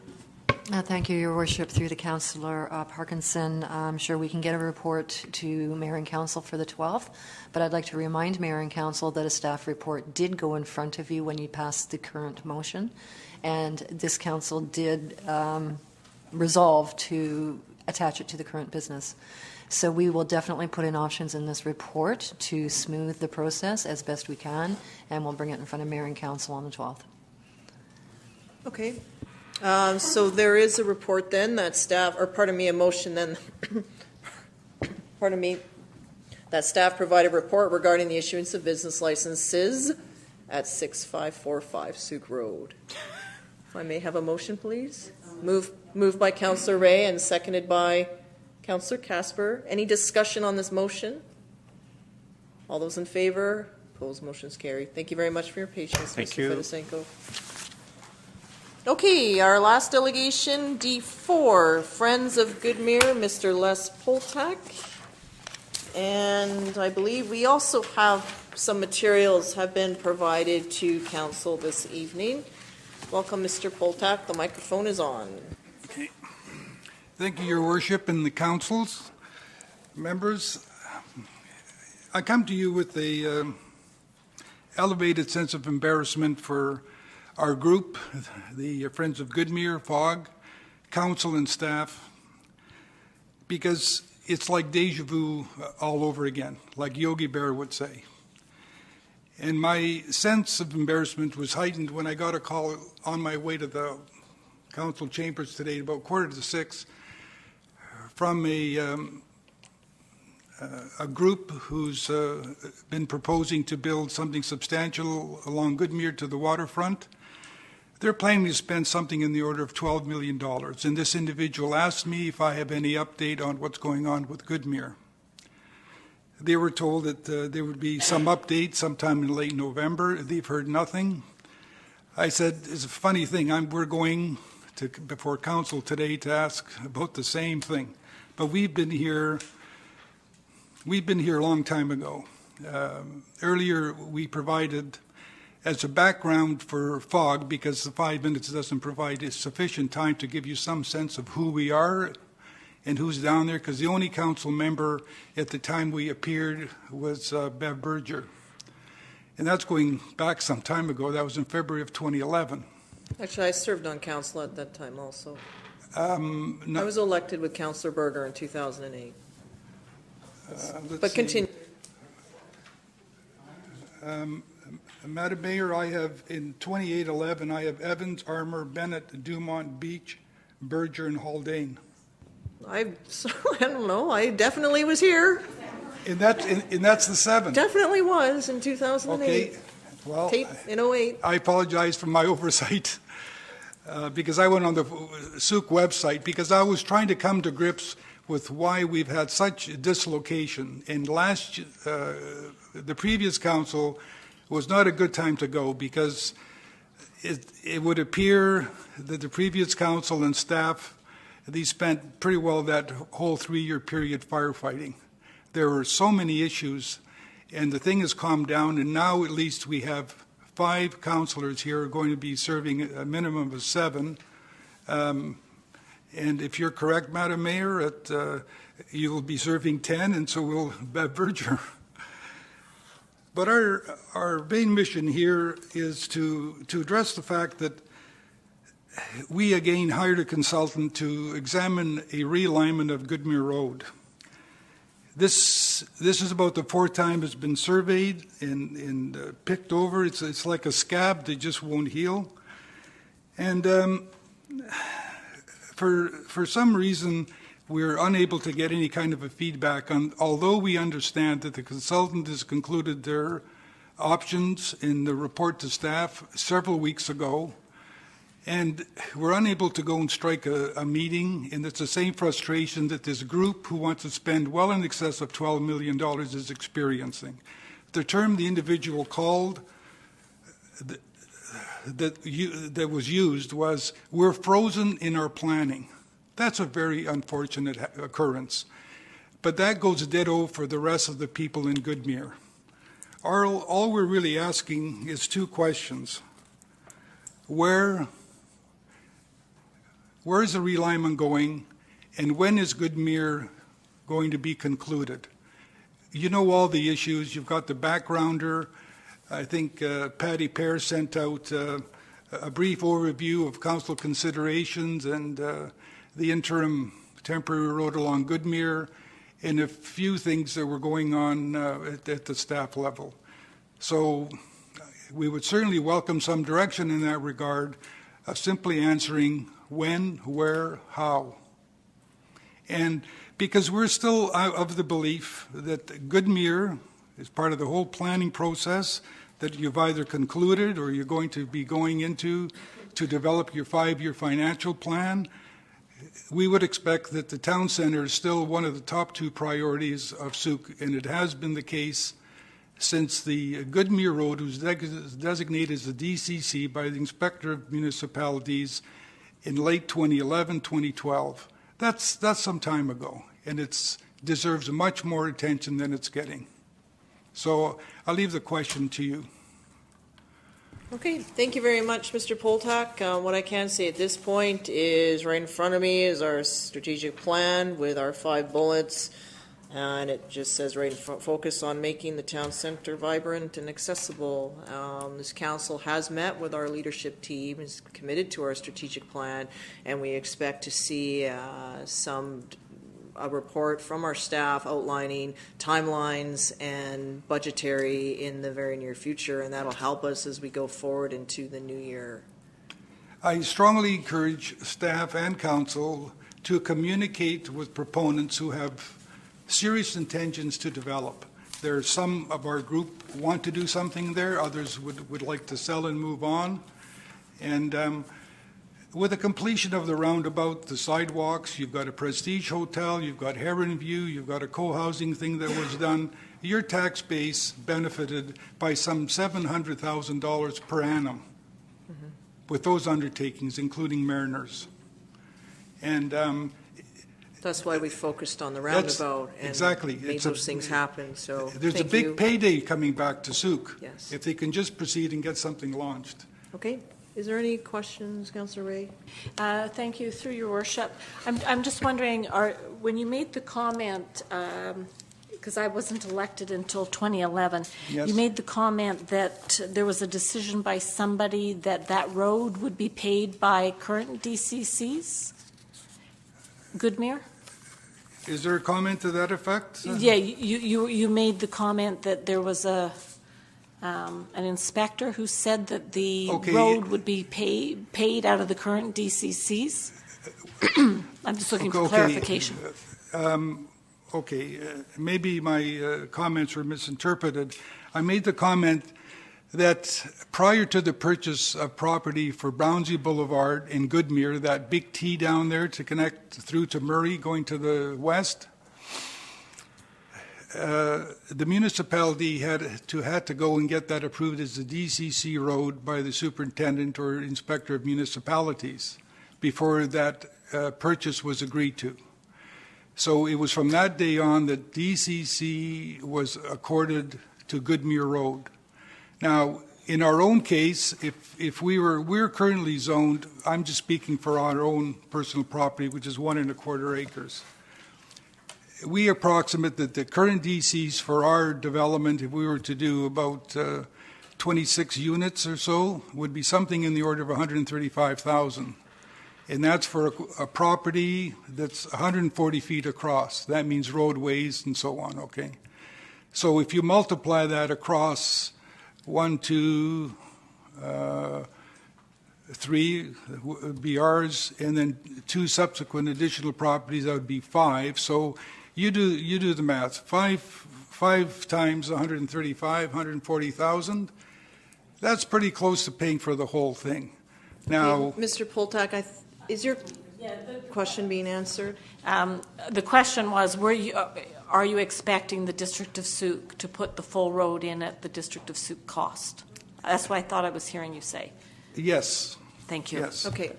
Thank you, Your Worship. Through the Councillor Parkinson, I'm sure we can get a report to Mayor and Council for the 12th, but I'd like to remind Mayor and Council that a staff report did go in front of you when you passed the current motion, and this Council did resolve to attach it to the current business. So we will definitely put in options in this report to smooth the process as best we can, and we'll bring it in front of Mayor and Council on the 12th. Okay. So there is a report then that a motion then, that staff provide a report regarding the issuance of business licenses at 6545 Souk Road. If I may have a motion, please. Moved by Councillor Ray and seconded by Councillor Casper. Any discussion on this motion? All those in favor? Opposed? Motion's carried. Thank you very much for your patience, Thank Mr. you. Fedosenko. Okay, our last delegation, D4, Friends of Goodmere, Mr. Les Poltak. And I believe we also have some materials have been provided to council this evening. Welcome, Mr. Poltak. The microphone is on. Okay. Thank you, Your Worship, and the councils, members. I come to you with a elevated sense of embarrassment for our group, the Friends of Goodmere, FOG, council and staff, because it's like deja vu all over again, like Yogi Berra would say. And my sense of embarrassment was heightened when I got a call on my way to the council chambers today, about 5:45, from a group who's been proposing to build something substantial along Goodmere to the waterfront. They're planning to spend something in the order of $12 million. And this individual asked me if I have any update on what's going on with Goodmere. They were told that there would be some update sometime in late November. They've heard nothing. I said, it's a funny thing. We're going to before council today to ask about the same thing. But we've been here a long time ago. Earlier, we provided as a background for FOG, because the 5 minutes doesn't provide sufficient time to give you some sense of who we are and who's down there, because the only council member at the time we appeared was Bev Berger. And that's going back some time ago. That was in February of 2011. Actually, I served on council at that time also. I was elected with Councillor Berger in 2008. But continue. Madam Mayor, I have, in 2811, I have Evans, Armour, Bennett, Dumont, Beach, Berger, and Haldane. I don't know. I definitely was here. And that's the 7. Definitely was in 2008. Okay. Well, Tape in 08. I apologize for my oversight because I went on the Souk website because I was trying to come to grips with why we've had such dislocation. And the previous council was not a good time to go because it would appear that the previous council and staff, they spent pretty well that whole 3-year period firefighting. There were so many issues, and the thing has calmed down, and now at least we have 5 councillors here going to be serving a minimum of 7. And if you're correct, Madam Mayor, you will be serving 10, and so will Bev Berger. But our main mission here is to address the fact that we again hired a consultant to examine a realignment of Goodmere Road. This is about the 4th time it's been surveyed and picked over. It's like a scab that just won't heal. And for some reason, we're unable to get any kind of a feedback on, although we understand that the consultant has concluded their options in the report to staff several weeks ago, and we're unable to go and strike a meeting, and it's the same frustration that this group who wants to spend well in excess of $12 million is experiencing. The term the individual called that was used was, we're frozen in our planning. That's a very unfortunate occurrence. But that goes ditto for the rest of the people in Goodmere. All we're really asking is 2 questions. Where is the realignment going, and when is Goodmere going to be concluded? You know all the issues. You've got the backgrounder. I think Patty Pear sent out a brief overview of council considerations and the interim temporary road along Goodmere, and a few things that were going on at the staff level. So we would certainly welcome some direction in that regard of simply answering when, where, how. And because we're still of the belief that Goodmere is part of the whole planning process that you've either concluded or you're going to be going into to develop your 5-year financial plan, we would expect that the town center is still one of the top 2 priorities of Sooke, and it has been the case since the Goodmere Road was designated as a DCC by the Inspector of Municipalities in late 2011, 2012. That's some time ago, and it deserves much more attention than it's getting. So I'll leave the question to you. Okay, thank you very much, Mr. Poltak. What I can say at this point is right in front of me is our strategic plan with our 5 bullets, and it just says right in front, focus on making the town center vibrant and accessible. This council has met with our leadership team, is committed to our strategic plan, and we expect to see a report from our staff outlining timelines and budgetary in the very near future, and that'll help us as we go forward into the new year. I strongly encourage staff and council to communicate with proponents who have serious intentions to develop. There are some of our group who want to do something there, others would like to sell and move on. And with the completion of the roundabout, the sidewalks, you've got a Prestige Hotel, you've got Heron View, you've got a co-housing thing that was done. Your tax base benefited by some $700,000 per annum with those undertakings, including Mariners. And that's why we focused on the roundabout and made those things happen. So there's a big payday coming back to Sooke if they can just proceed and get something launched. Okay. Is there any questions, Councillor Ray? Thank you, through your worship. I'm just wondering, when you made the comment, because I wasn't elected until 2011, you made the comment that there was a decision by somebody that road would be paid by current DCCs? Goodmere? Is there a comment to that effect? Yeah, you made the comment that there was an inspector who said that the road would be paid out of the current DCCs. I'm just looking for clarification. Maybe my comments were misinterpreted. I made the comment that prior to the purchase of property for Brownsview Boulevard in Goodmere, that big T down there to connect through to Murray going to the west, the municipality had to go and get that approved as a DCC road by the superintendent or inspector of municipalities before that purchase was agreed to. So it was from that day on that DCC was accorded to Goodmere Road. Now, in our own case, if we're currently zoned, I'm just speaking for our own personal property, which is 1 1/4 acres. We approximate that the current DCs for our development, if we were to do about 26 units or so, would be something in the order of $135,000. And that's for a property that's 140 feet across. That means roadways and so on, okay? So if you multiply that across 1, 2, 3 would be ours, and then 2 subsequent additional properties, that would be 5. So you do the math. 5 times 135, 140,000. That's pretty close to paying for the whole thing. Now, Mr. Poltak, is your question being answered? The question was, are you expecting the District of Sooke to put the full road in at the District of Sooke cost? That's what I thought I was hearing you say. Yes. Thank you. Yes. Okay.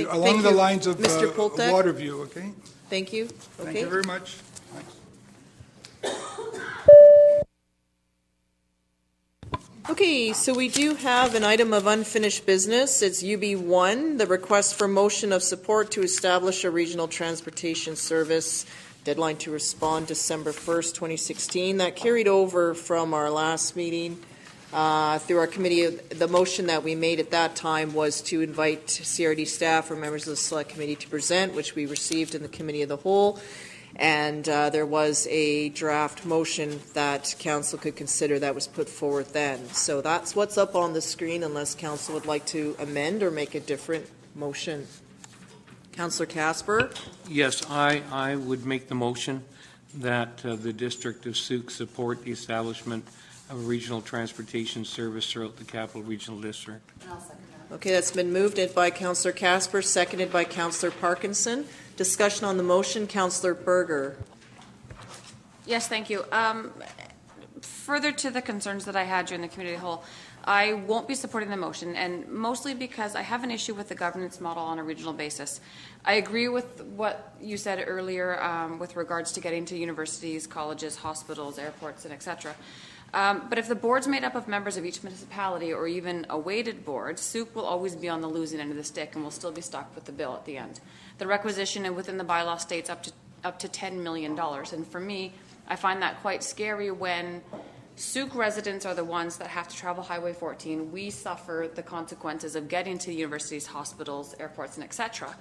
Along the lines of Mr. Poltak? Waterview, okay? Thank you. Thank you very much. Okay, so we do have an item of unfinished business. It's UB1, the request for motion of support to establish a regional transportation service. Deadline to respond December 1st, 2016. That carried over from our last meeting through our committee. The motion that we made at that time was to invite CRD staff or members of the select committee to present, which we received in the committee of the whole. And there was a draft motion that council could consider that was put forward then. So that's what's up on the screen, unless council would like to amend or make a different motion. Councillor Casper? Yes, I would make the motion that the District of Sooke support the establishment of a regional transportation service throughout the Capital Regional District. And I'll second that. Okay, that's been moved by Councillor Casper, seconded by Councillor Parkinson. Discussion on the motion, Councillor Berger. Yes, thank you. Further to the concerns that I had during the committee of the whole, I won't be supporting the motion, and mostly because I have an issue with the governance model on a regional basis. I agree with what you said earlier with regards to getting to universities, colleges, hospitals, airports, and etc. But if the board's made up of members of each municipality or even a weighted board, Souk will always be on the losing end of the stick and will still be stuck with the bill at the end. The requisition within the bylaw states up to $10 million, and for me, I find that quite scary when Souk residents are the ones that have to travel Highway 14. We suffer the consequences of getting to universities, hospitals, airports, and etc.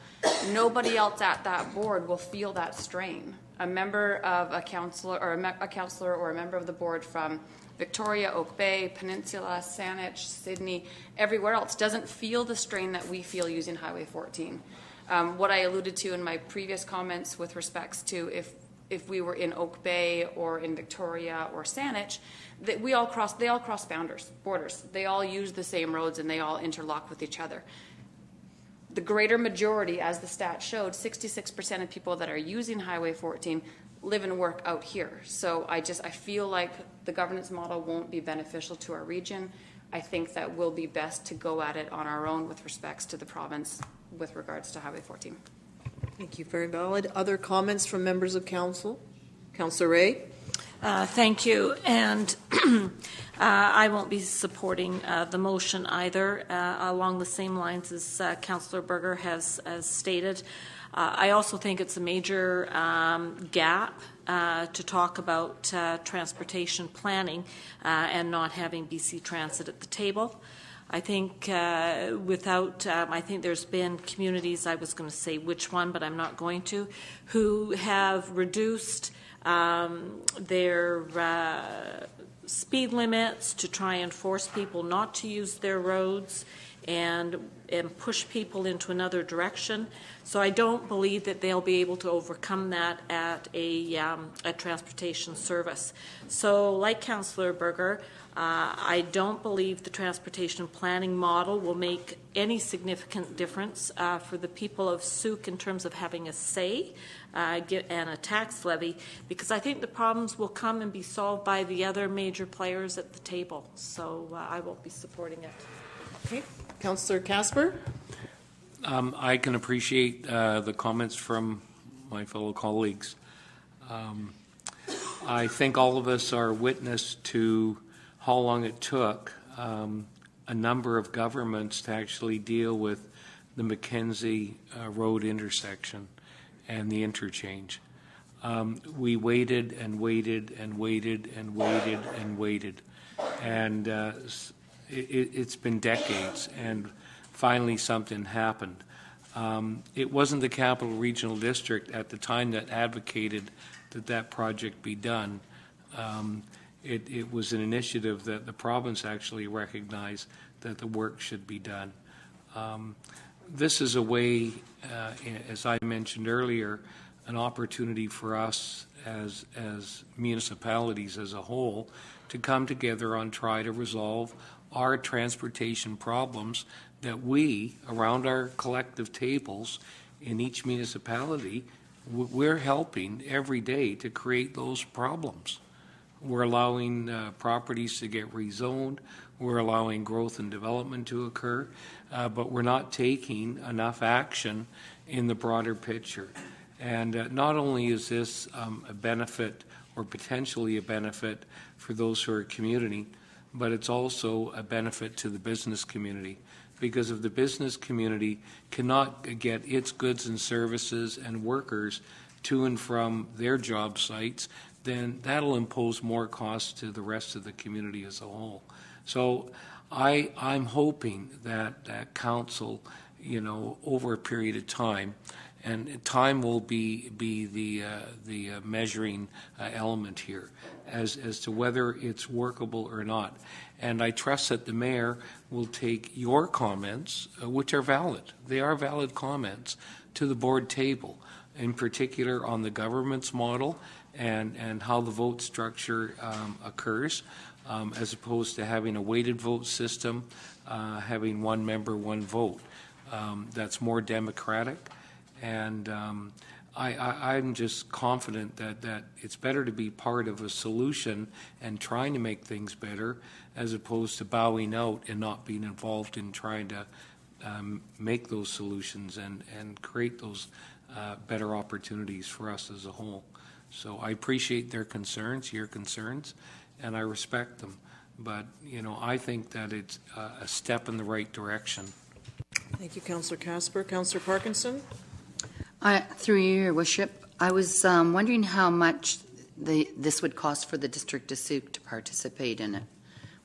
Nobody else at that board will feel that strain. A member of a councillor or a councillor or a member of the board from Victoria, Oak Bay, Peninsula, Saanich, Sydney, everywhere else doesn't feel the strain that we feel using Highway 14. What I alluded to in my previous comments with respects to if we were in Oak Bay or in Victoria or Saanich, that they all cross borders. They all use the same roads and they all interlock with each other. The greater majority, as the stat showed, 66% of people that are using Highway 14 live and work out here. So I feel like the governance model won't be beneficial to our region. I think that we'll be best to go at it on our own with respects to the province with regards to Highway 14. Thank you. Very valid. Other comments from members of council? Councillor Ray? Thank you. And I won't be supporting the motion either, along the same lines as Councillor Berger has stated. I also think it's a major gap to talk about transportation planning and not having BC Transit at the table. I think I think there's been communities, I was going to say which one, but I'm not going to, who have reduced their speed limits to try and force people not to use their roads and push people into another direction. So I don't believe that they'll be able to overcome that at a transportation service. So like Councillor Berger, I don't believe the transportation planning model will make any significant difference for the people of Souk in terms of having a say and a tax levy, because I think the problems will come and be solved by the other major players at the table. So I won't be supporting it. Okay. Councillor Casper? I can appreciate the comments from my fellow colleagues. I think all of us are witness to how long it took a number of governments to actually deal with the Mackenzie Road intersection and the interchange. We waited and waited and waited and waited and waited, and it's been decades, and finally something happened. It wasn't the Capital Regional District at the time that advocated that project be done. It was an initiative that the province actually recognized that the work should be done. This is a way, as I mentioned earlier, an opportunity for us as municipalities as a whole to come together and try to resolve our transportation problems that we, around our collective tables in each municipality, we're helping every day to create those problems. We're allowing properties to get rezoned. We're allowing growth and development to occur, but we're not taking enough action in the broader picture. And not only is this a benefit or potentially a benefit for those who are commuting, but it's also a benefit to the business community. Because if the business community cannot get its goods and services and workers to and from their job sites, then that'll impose more costs to the rest of the community as a whole. So I'm hoping that council, over a period of time, and time will be the measuring element here as to whether it's workable or not. And I trust that the mayor will take your comments, which are valid. They are valid comments, to the board table, in particular on the government's model and how the vote structure occurs. as opposed to having a weighted vote system, having one member, one vote. That's more democratic, and I'm just confident that it's better to be part of a solution and trying to make things better as opposed to bowing out and not being involved in trying to make those solutions and create those better opportunities for us as a whole. So I appreciate their concerns, your concerns, and I respect them. But, you know, I think that it's a step in the right direction. Thank you, Councillor Casper. Councillor Parkinson? Through your worship, I was wondering how much this would cost for the District of Sooke to participate in it.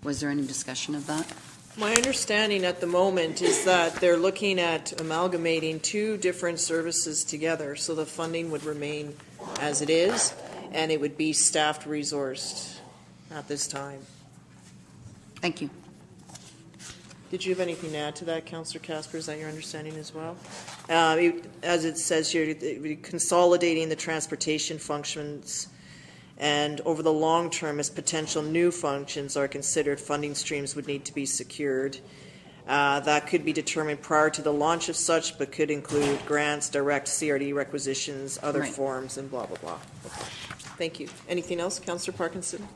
Was there any discussion of that? My understanding at the moment is that they're looking at amalgamating two different services together, so the funding would remain as it is, and it would be staffed resourced at this time. Thank you. Did you have anything to add to that, Councillor Casper? Is that your understanding as well? As it says here, consolidating the transportation functions, and over the long term, as potential new functions are considered, funding streams would need to be secured. That could be determined prior to the launch of such, but could include grants, direct CRD requisitions, other forms, and blah, blah, blah. Okay. Thank you. Anything else, Councillor Parkinson?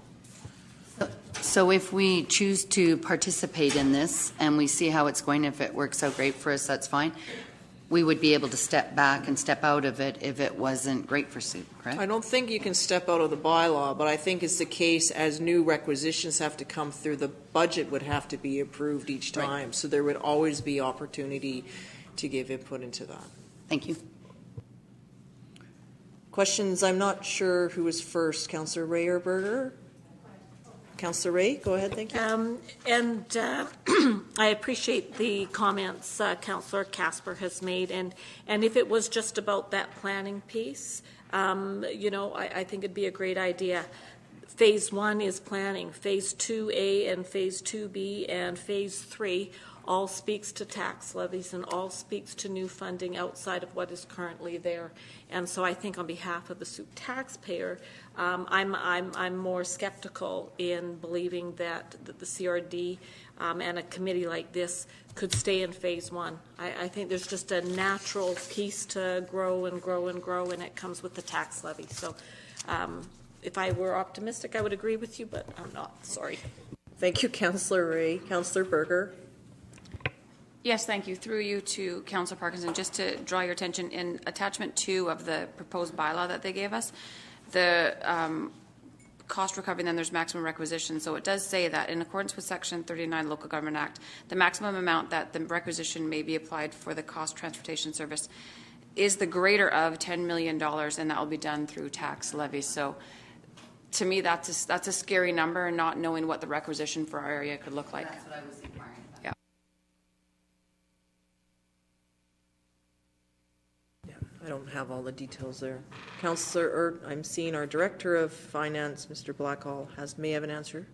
So if we choose to participate in this and we see how it's going, if it works out great for us, that's fine. We would be able to step back and step out of it if it wasn't great for Sooke, correct? I don't think you can step out of the bylaw, but I think it's the case as new requisitions have to come through, the budget would have to be approved each time. Right. So there would always be opportunity to give input into that. Thank you. Questions? I'm not sure who was first, Councillor Ray or Berger? Councillor Ray, go ahead, thank you. I appreciate the comments Councillor Casper has made, and if it was just about that planning piece, you know, I think it'd be a great idea. Phase 1 is planning. Phase 2A and Phase 2B and Phase 3 all speaks to tax levies and all speaks to new funding outside of what is currently there. And so I think on behalf of the Sooke taxpayer, I'm more skeptical in believing that the CRD and a committee like this could stay in Phase 1. I think there's just a natural piece to grow and grow and grow, and it comes with the tax levy. So if I were optimistic, I would agree with you, but I'm not. Sorry. Thank you, Councillor Ray. Councillor Berger? Yes, thank you. Through you to Councillor Parkinson, just to draw your attention, in attachment 2 of the proposed bylaw that they gave us, the cost recovery, and then there's maximum requisition. So it does say that in accordance with Section 39 Local Government Act, the maximum amount that the requisition may be applied for the cost transportation service is the greater of $10 million, and that will be done through tax levies. So to me, that's a scary number, and not knowing what the requisition for our area could look like. That's what I was inquiring about. I don't have all the details there. Councillor, I'm seeing our Director of Finance, Mr. Blackhall, may have an answer.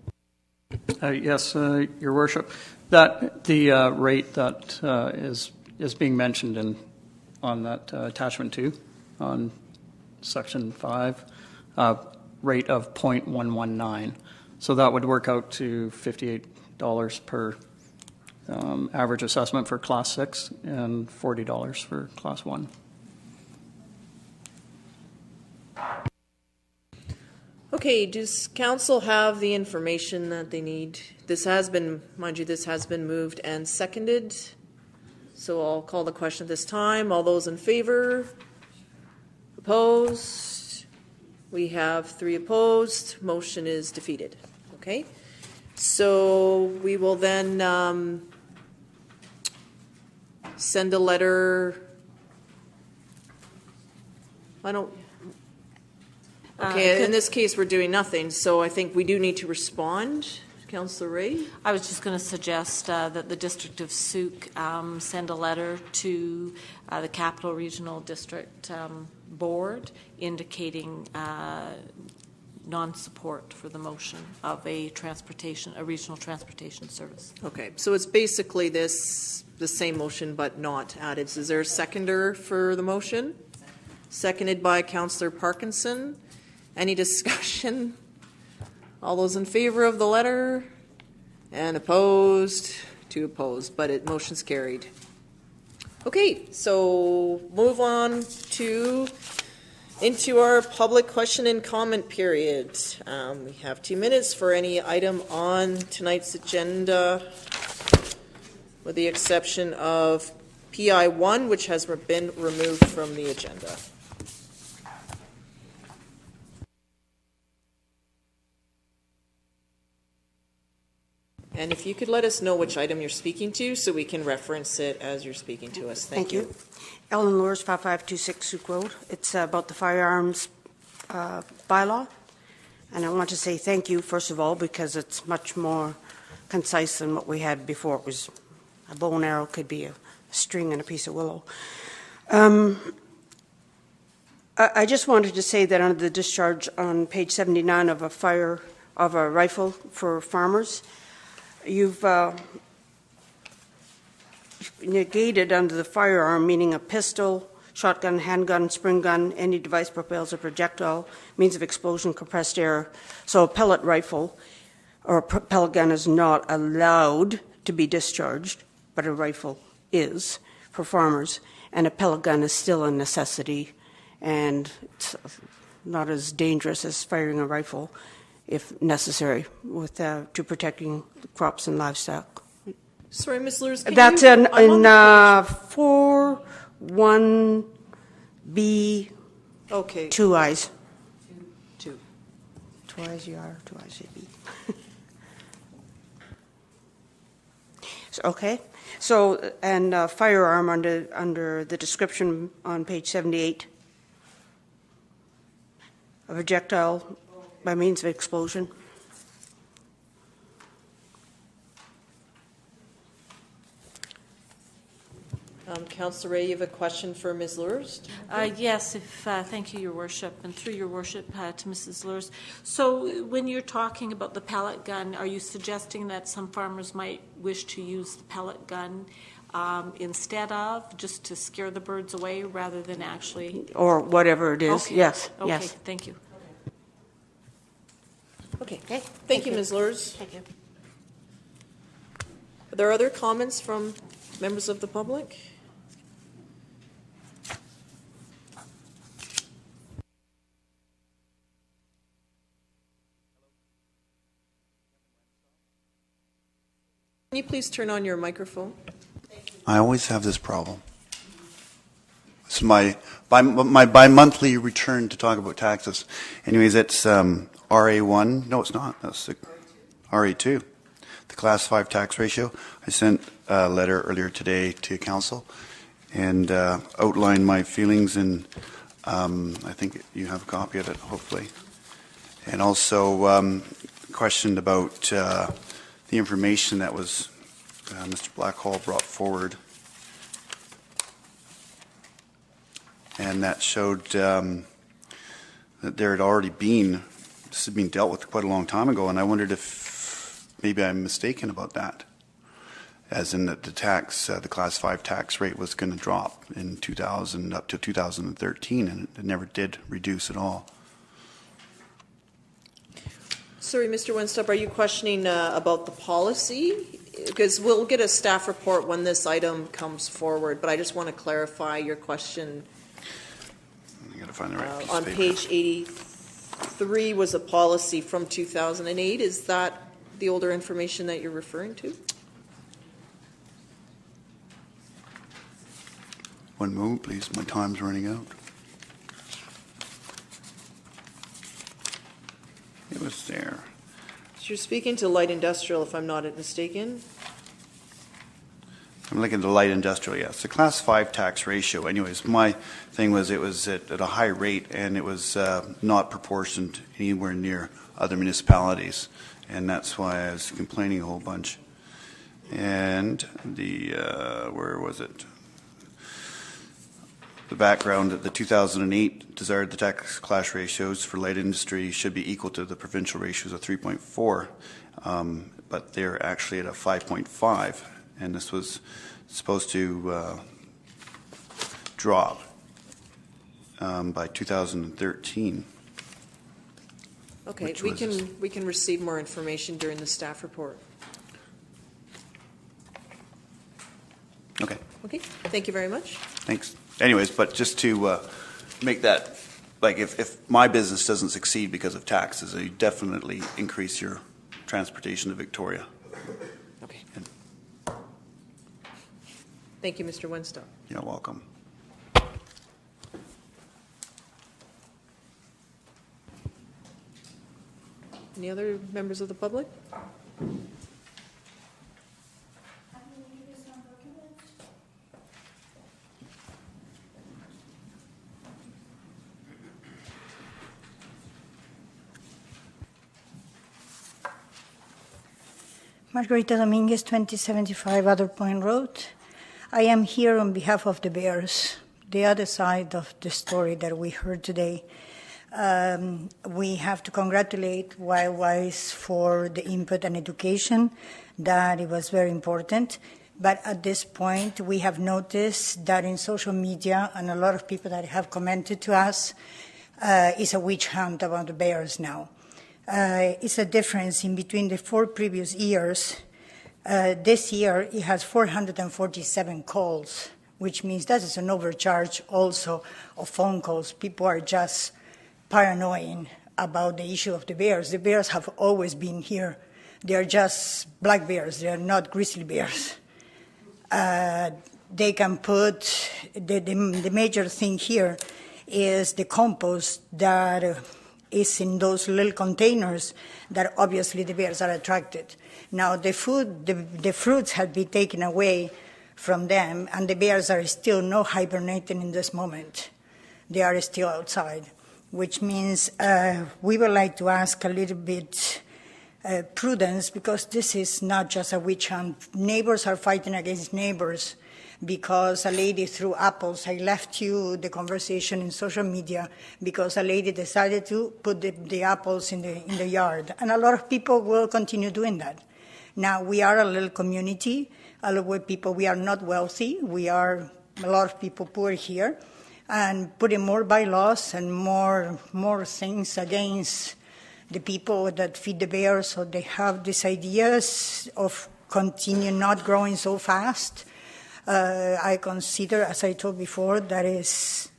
Yes, Your Worship. That the rate that is being mentioned on that attachment 2 on Section 5, rate of 0.119. So that would work out to $58 per average assessment for Class 6 and $40 for Class 1. Okay, does council have the information that they need? This has been, mind you, this has been moved and seconded. So I'll call the question at this time. All those in favor? Opposed? We have 3 opposed. Motion is defeated. Okay. So we will then send a letter. Okay, in this case, we're doing nothing, so I think we do need to respond. Councillor Ray? I was just going to suggest that the District of Sooke send a letter to the Capital Regional District Board indicating non-support for the motion of a regional transportation service. Okay, so it's basically the same motion but not added. So is there a seconder for the motion? Seconded by Councillor Parkinson. Any discussion? All those in favor of the letter? And opposed? 2 opposed, but motion's carried. Okay, so move on into our public question and comment period. We have 2 minutes for any item on tonight's agenda, with the exception of PI 1, which has been removed from the agenda. And if you could let us know which item you're speaking to so we can reference it as you're speaking to us. Thank you. Ellen Lures, 5526 Souk Road. It's about the firearms bylaw. And I want to say thank you, first of all, because it's much more concise than what we had before. It was a bow and arrow could be a string and a piece of willow. I just wanted to say that under the discharge on page 79 of a rifle for farmers, you've negated under the firearm, meaning a pistol, shotgun, handgun, spring gun, any device propels a projectile, means of explosion, compressed air. So a pellet rifle or a pellet gun is not allowed to be discharged, but a rifle is for farmers. And a pellet gun is still a necessity, and it's not as dangerous as firing a rifle, if necessary, to protecting crops and livestock. Sorry, Ms. Lures. That's in 4(1)B. Okay. 2 eyes. 2. 2 eyes you are, 2 eyes you be. So, okay. So, and firearm under the description on page 78. A projectile by means of explosion. Councillor Ray, you have a question for Ms. Lures? Yes, thank you, Your Worship, and through Your Worship to Mrs. Lures. So when you're talking about the pellet gun, are you suggesting that some farmers might wish to use the pellet gun instead of, just to scare the birds away rather than actually? Or whatever it is, okay. yes, okay. yes. Thank you. Okay, thank you, Ms. Lures. Thank you. Are there other comments from members of the public? Can you please turn on your microphone? I always have this problem. It's my bi-monthly return to talk about taxes. Anyways, it's RA1. No, it's not. That's the RA2, the Class 5 tax ratio. I sent a letter earlier today to Council and outlined my feelings, and I think you have a copy of it, hopefully. And also questioned about the information that was Mr. Blackhall brought forward, and that showed that there had already been, this had been dealt with quite a long time ago, and I wondered if maybe I'm mistaken about that, as in that the tax, the Class 5 tax rate was going to drop in 2000 up to 2013, and it never did reduce at all. Sorry, Mr. Winstup, are you questioning about the policy? Because we'll get a staff report when this item comes forward, but I just want to clarify your question. I got to find the right piece on of paper. page 83 was a policy from 2008. Is that the older information that you're referring to? One moment, please. My time's running out. It was there. So you're speaking to light industrial, if I'm not mistaken. I'm looking at the light industrial, yes. The Class 5 tax ratio, anyways, my thing was it was at a high rate, and it was not proportioned anywhere near other municipalities, and that's why I was complaining a whole bunch. And the, where was it? The background that the 2008 desired the tax class ratios for light industry should be equal to the provincial ratios of 3.4, but they're actually at a 5.5, and this was supposed to drop by 2013. Okay, Which we was- we can receive more information during the staff report. Okay, Okay, thank you very much. thanks. Anyways, but just to make that, like, if my business doesn't succeed because of taxes, you definitely increase your transportation to Victoria. Okay. And- Thank you, Mr. Wenstock. You're welcome. Any other members of the public? Margarita Dominguez, 2075 Other Point Road. I am here on behalf of the Bears, the other side of the story that we heard today. We have to congratulate Wildwise for the input and education, that it was very important. But at this point, we have noticed that in social media, and a lot of people that have commented to us, is a witch hunt about the Bears now. It's a difference in between the 4 previous years. This year, it has 447 calls, which means that is an overcharge also of phone calls. People are just paranoid about the issue of the bears. The bears have always been here. They are just black bears. They are not grizzly bears. They can put, the major thing here is the compost that is in those little containers that obviously the bears are attracted. Now the food, the fruits have been taken away from them, and the bears are still not hibernating in this moment. They are still outside, which means we would like to ask a little bit prudence, because this is not just a witch hunt. Neighbors are fighting against neighbors because a lady threw apples. I left you the conversation in social media because a lady decided to put the apples in the yard. And a lot of people will continue doing that. Now, we are a little community, a lot of people, we are not wealthy. We are a lot of people poor here. And putting more bylaws and more things against the people that feed the bears, so they have these ideas of continue not growing so fast. I consider, as I told before, that it's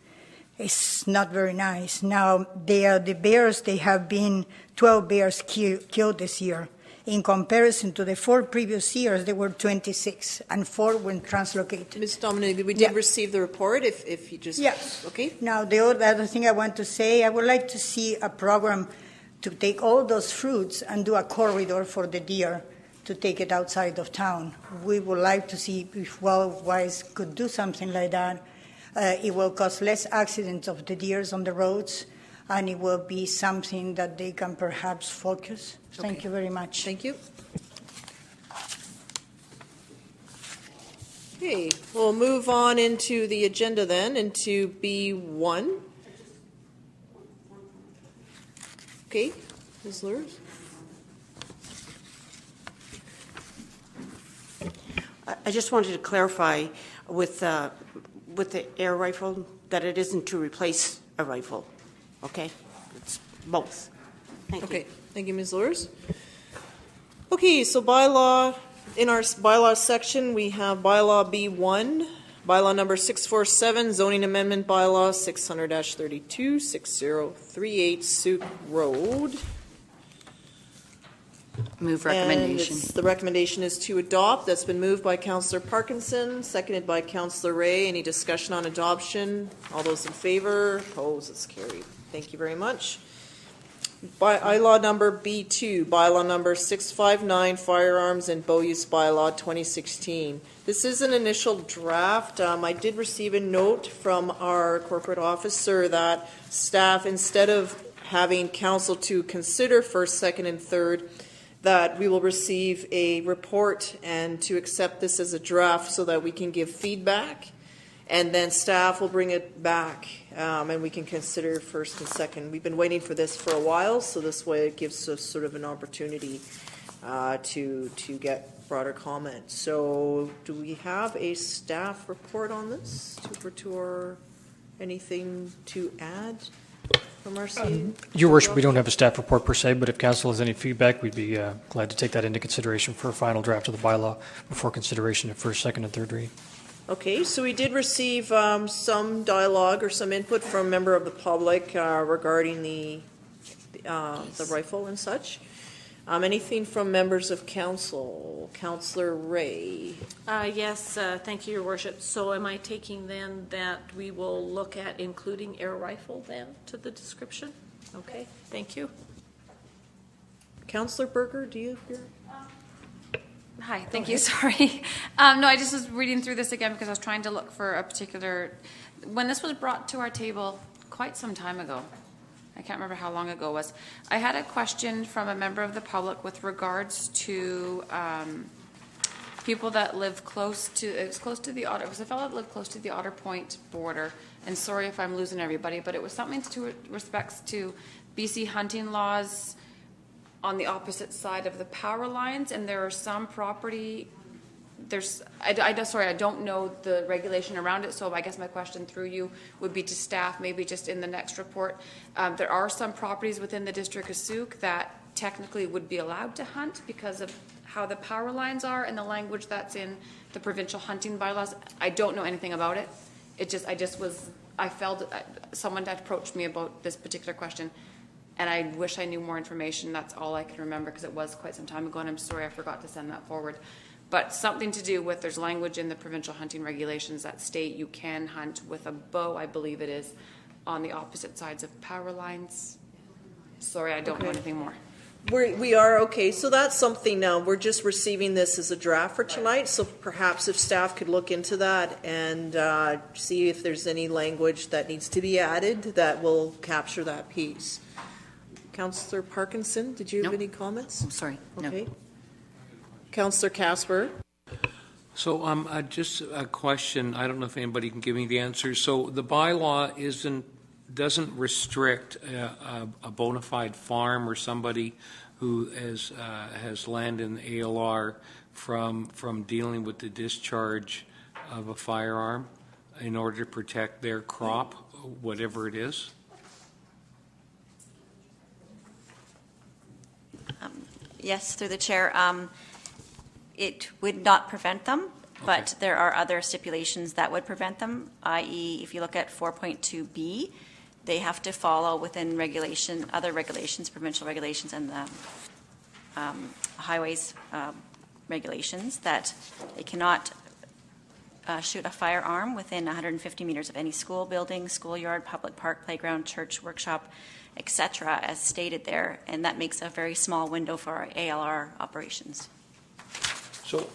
not very nice. Now, the bears, they have been 12 bears killed this year. In comparison to the 4 previous years, there were 26, and 4 were translocated. Ms. Dominic, we did receive the report, if you just... Yes. Okay. Now, the other thing I want to say, I would like to see a program to take all those fruits and do a corridor for the deer to take it outside of town. We would like to see if Wildwise could do something like that. It will cause less accidents of the deers on the roads, and it will be something that they can perhaps focus. Thank you very much. Thank you. Okay, we'll move on into the agenda then, into B1. Okay, Ms. Lurs? I just wanted to clarify with the air rifle that it isn't to replace a rifle, okay? It's both. Thank you. Okay, thank you, Ms. Lurs. Okay, so bylaw, in our bylaw section, we have bylaw B1, bylaw number 647, zoning amendment bylaw 600-32, 6038 Souk Road. Move recommendation. And the recommendation is to adopt. That's been moved by Councillor Parkinson, seconded by Councillor Ray. Any discussion on adoption? All those in favor? Opposed? It's carried. Thank you very much. Bylaw number B2, bylaw number 659, firearms and bow use bylaw 2016. This is an initial draft. I did receive a note from our corporate officer that staff, instead of having council to consider first, second, and third, that we will receive a report and to accept this as a draft so that we can give feedback, and then staff will bring it back and we can consider first and second. We've been waiting for this for a while, so this way it gives us sort of an opportunity to get broader comment. So do we have a staff report on this, or anything to add? from RC? Your Worship, we don't have a staff report per se, but if council has any feedback, we'd be glad to take that into consideration for a final draft of the bylaw before consideration at first, second, and third reading. Okay, so we did receive some dialogue or some input from a member of the public regarding the rifle and such. Anything from members of council? Councillor Ray. Yes, thank you, Your Worship. So am I taking then that we will look at including air rifle then to the description? Okay, thank you. Councillor Berger, do you hear? Hi, thank you, sorry. No, I just was reading through this again because I was trying to look for a particular, when this was brought to our table quite some time ago, I can't remember how long ago it was, I had a question from a member of the public with regards to people that live close to, it was close to the Otter, it was a fellow that lived close to the Otter Point border, and sorry if I'm losing everybody, but it was something to respects to BC hunting laws on the opposite side of the power lines, and there are some property, I don't know the regulation around it, so I guess my question through you would be to staff, maybe just in the next report. There are some properties within the District of Sauk that technically would be allowed to hunt because of how the power lines are and the language that's in the provincial hunting bylaws. I don't know anything about it. I felt someone had approached me about this particular question, and I wish I knew more information. That's all I can remember because it was quite some time ago, and I'm sorry I forgot to send that forward. But something to do with, there's language in the provincial hunting regulations that state you can hunt with a bow, I believe it is, on the opposite sides of power lines. Sorry, I don't know anything more. We are, okay, so that's something now. We're just receiving this as a draft for tonight, so perhaps if staff could look into that and see if there's any language that needs to be added that will capture that piece. Councillor Parkinson, did you have any comments? I'm sorry. Okay. No. Councillor Casper. So just a question. I don't know if anybody can give me the answer. So the bylaw doesn't restrict a bona fide farm or somebody who has land in the ALR from dealing with the discharge of a firearm in order to protect their crop, whatever it is? Yes, through the chair. It would not prevent them, but there are other stipulations that would prevent them, i.e. if you look at 4.2b, they have to follow within other regulations, provincial regulations, and the highways regulations that they cannot shoot a firearm within 150 meters of any school building, schoolyard, public park, playground, church, workshop, etc., as stated there, and that makes a very small window for our ALR operations. So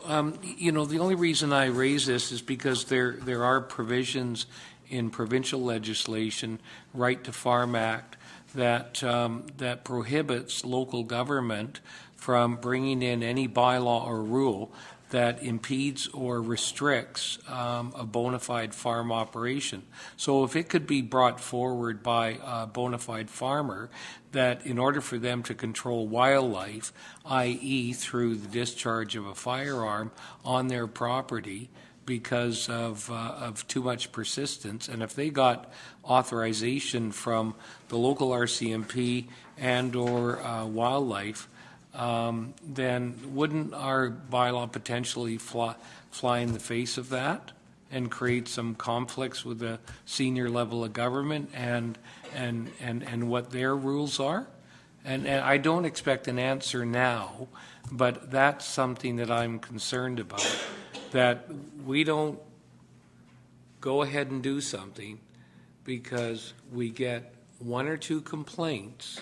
the only reason I raise this is because there are provisions in provincial legislation, Right to Farm Act, that prohibits local government from bringing in any bylaw or rule that impedes or restricts a bona fide farm operation. So if it could be brought forward by a bona fide farmer that in order for them to control wildlife, i.e. through the discharge of a firearm on their property because of too much persistence, and if they got authorization from the local RCMP and or wildlife, then wouldn't our bylaw potentially fly in the face of that and create some conflicts with the senior level of government and what their rules are? And I don't expect an answer now, but that's something that I'm concerned about, that we don't go ahead and do something because we get one or two complaints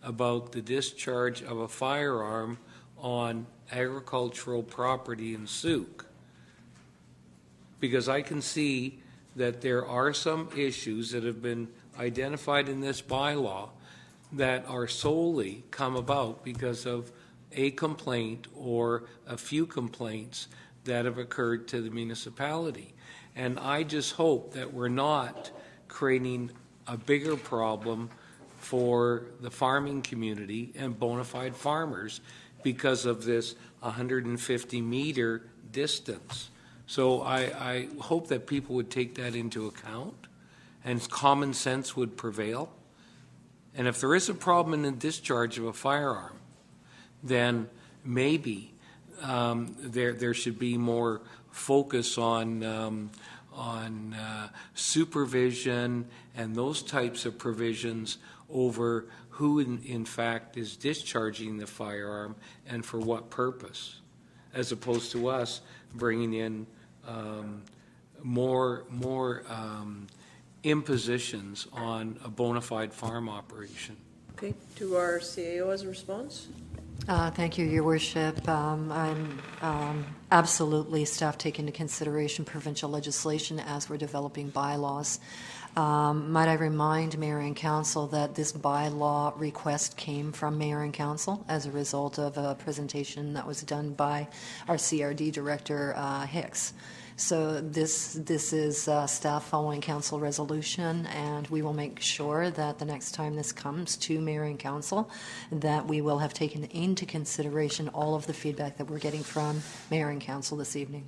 about the discharge of a firearm on agricultural property in Sauk. Because I can see that there are some issues that have been identified in this bylaw that are solely come about because of a complaint or a few complaints that have occurred to the municipality. And I just hope that we're not creating a bigger problem for the farming community and bona fide farmers because of this 150-meter distance. So I hope that people would take that into account and common sense would prevail. And if there is a problem in the discharge of a firearm, then maybe there should be more focus on supervision and those types of provisions over who in fact is discharging the firearm and for what purpose, as opposed to us bringing in more impositions on a bona fide farm operation. Okay, to our CAO as a response. Thank you, Your Worship. I'm absolutely staff take into consideration provincial legislation as we're developing bylaws. Might I remind Mayor and Council that this bylaw request came from Mayor and Council as a result of a presentation that was done by our CRD Director, Hicks. So this is staff following council resolution, and we will make sure that the next time this comes to Mayor and Council that we will have taken into consideration all of the feedback that we're getting from Mayor and Council this evening.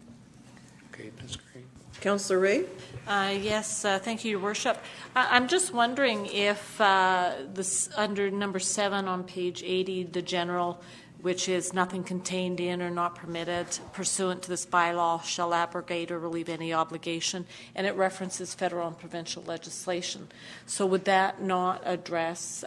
Okay, that's great. Councillor Ray? Yes, thank you, Your Worship. I'm just wondering if this under number 7 on page 80, the general, which is nothing contained in or not permitted pursuant to this bylaw shall abrogate or relieve any obligation, and it references federal and provincial legislation. So would that not address,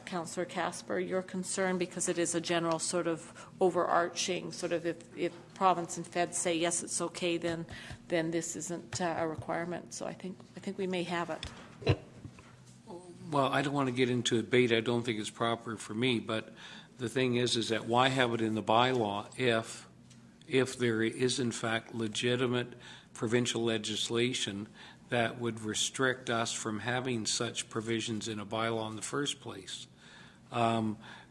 Councillor Casper, your concern, because it is a general sort of overarching sort of if province and feds say yes, it's okay, then this isn't a requirement. So I think we may have it. Well, I don't want to get into a debate. I don't think it's proper for me, but the thing is that why have it in the bylaw if there is in fact legitimate provincial legislation that would restrict us from having such provisions in a bylaw in the first place?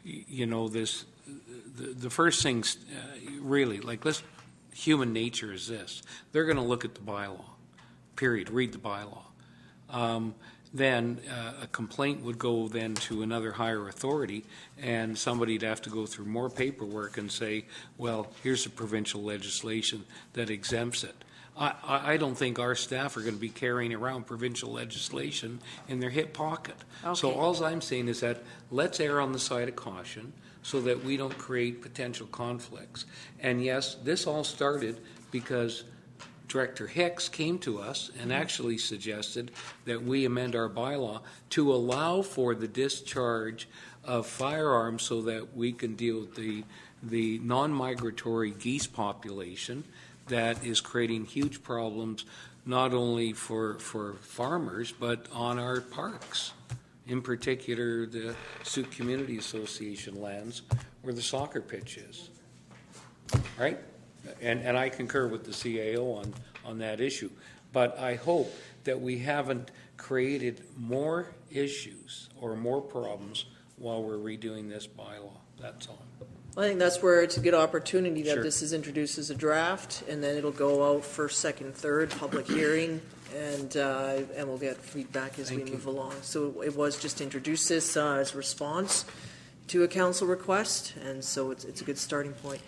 You know, the first things really, like human nature is this. They're going to look at the bylaw, period, read the bylaw. Then a complaint would go then to another higher authority, and somebody'd have to go through more paperwork and say, well, here's the provincial legislation that exempts it. I don't think our staff are going to be carrying around provincial legislation in their hip pocket. Okay. So all I'm saying is that let's err on the side of caution so that we don't create potential conflicts. And yes, this all started because Director Hicks came to us and actually suggested that we amend our bylaw to allow for the discharge of firearms so that we can deal with the non-migratory geese population that is creating huge problems not only for farmers but on our parks, in particular the Sioux Community Association lands where the soccer pitch is. Right? And I concur with the CAO on that issue. But I hope that we haven't created more issues or more problems while we're redoing this bylaw. That's all. I think that's where it's a good opportunity that Sure. this is introduced as a draft, and then it'll go out for second, third public hearing, and we'll get feedback as we move along. So it was just introduced this as a response to a council request, and so it's a good starting point.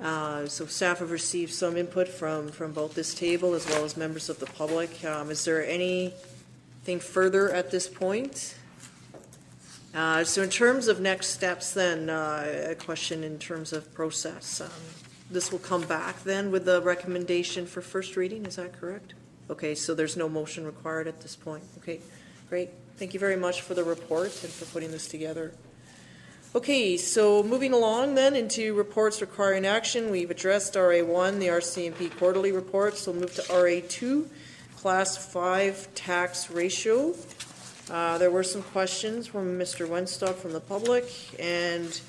So staff have received some input from both this table as well as members of the public. Is there anything further at this point? So in terms of next steps then, a question in terms of process. This will come back then with the recommendation for first reading, is that correct? Okay, so there's no motion required at this point. Okay, great. Thank you very much for the report and for putting this together. Okay, so moving along then into reports requiring action, we've addressed RA1, the RCMP quarterly report, so we'll move to RA2, Class 5 tax ratio. There were some questions from Mr. Wenstock from the public, and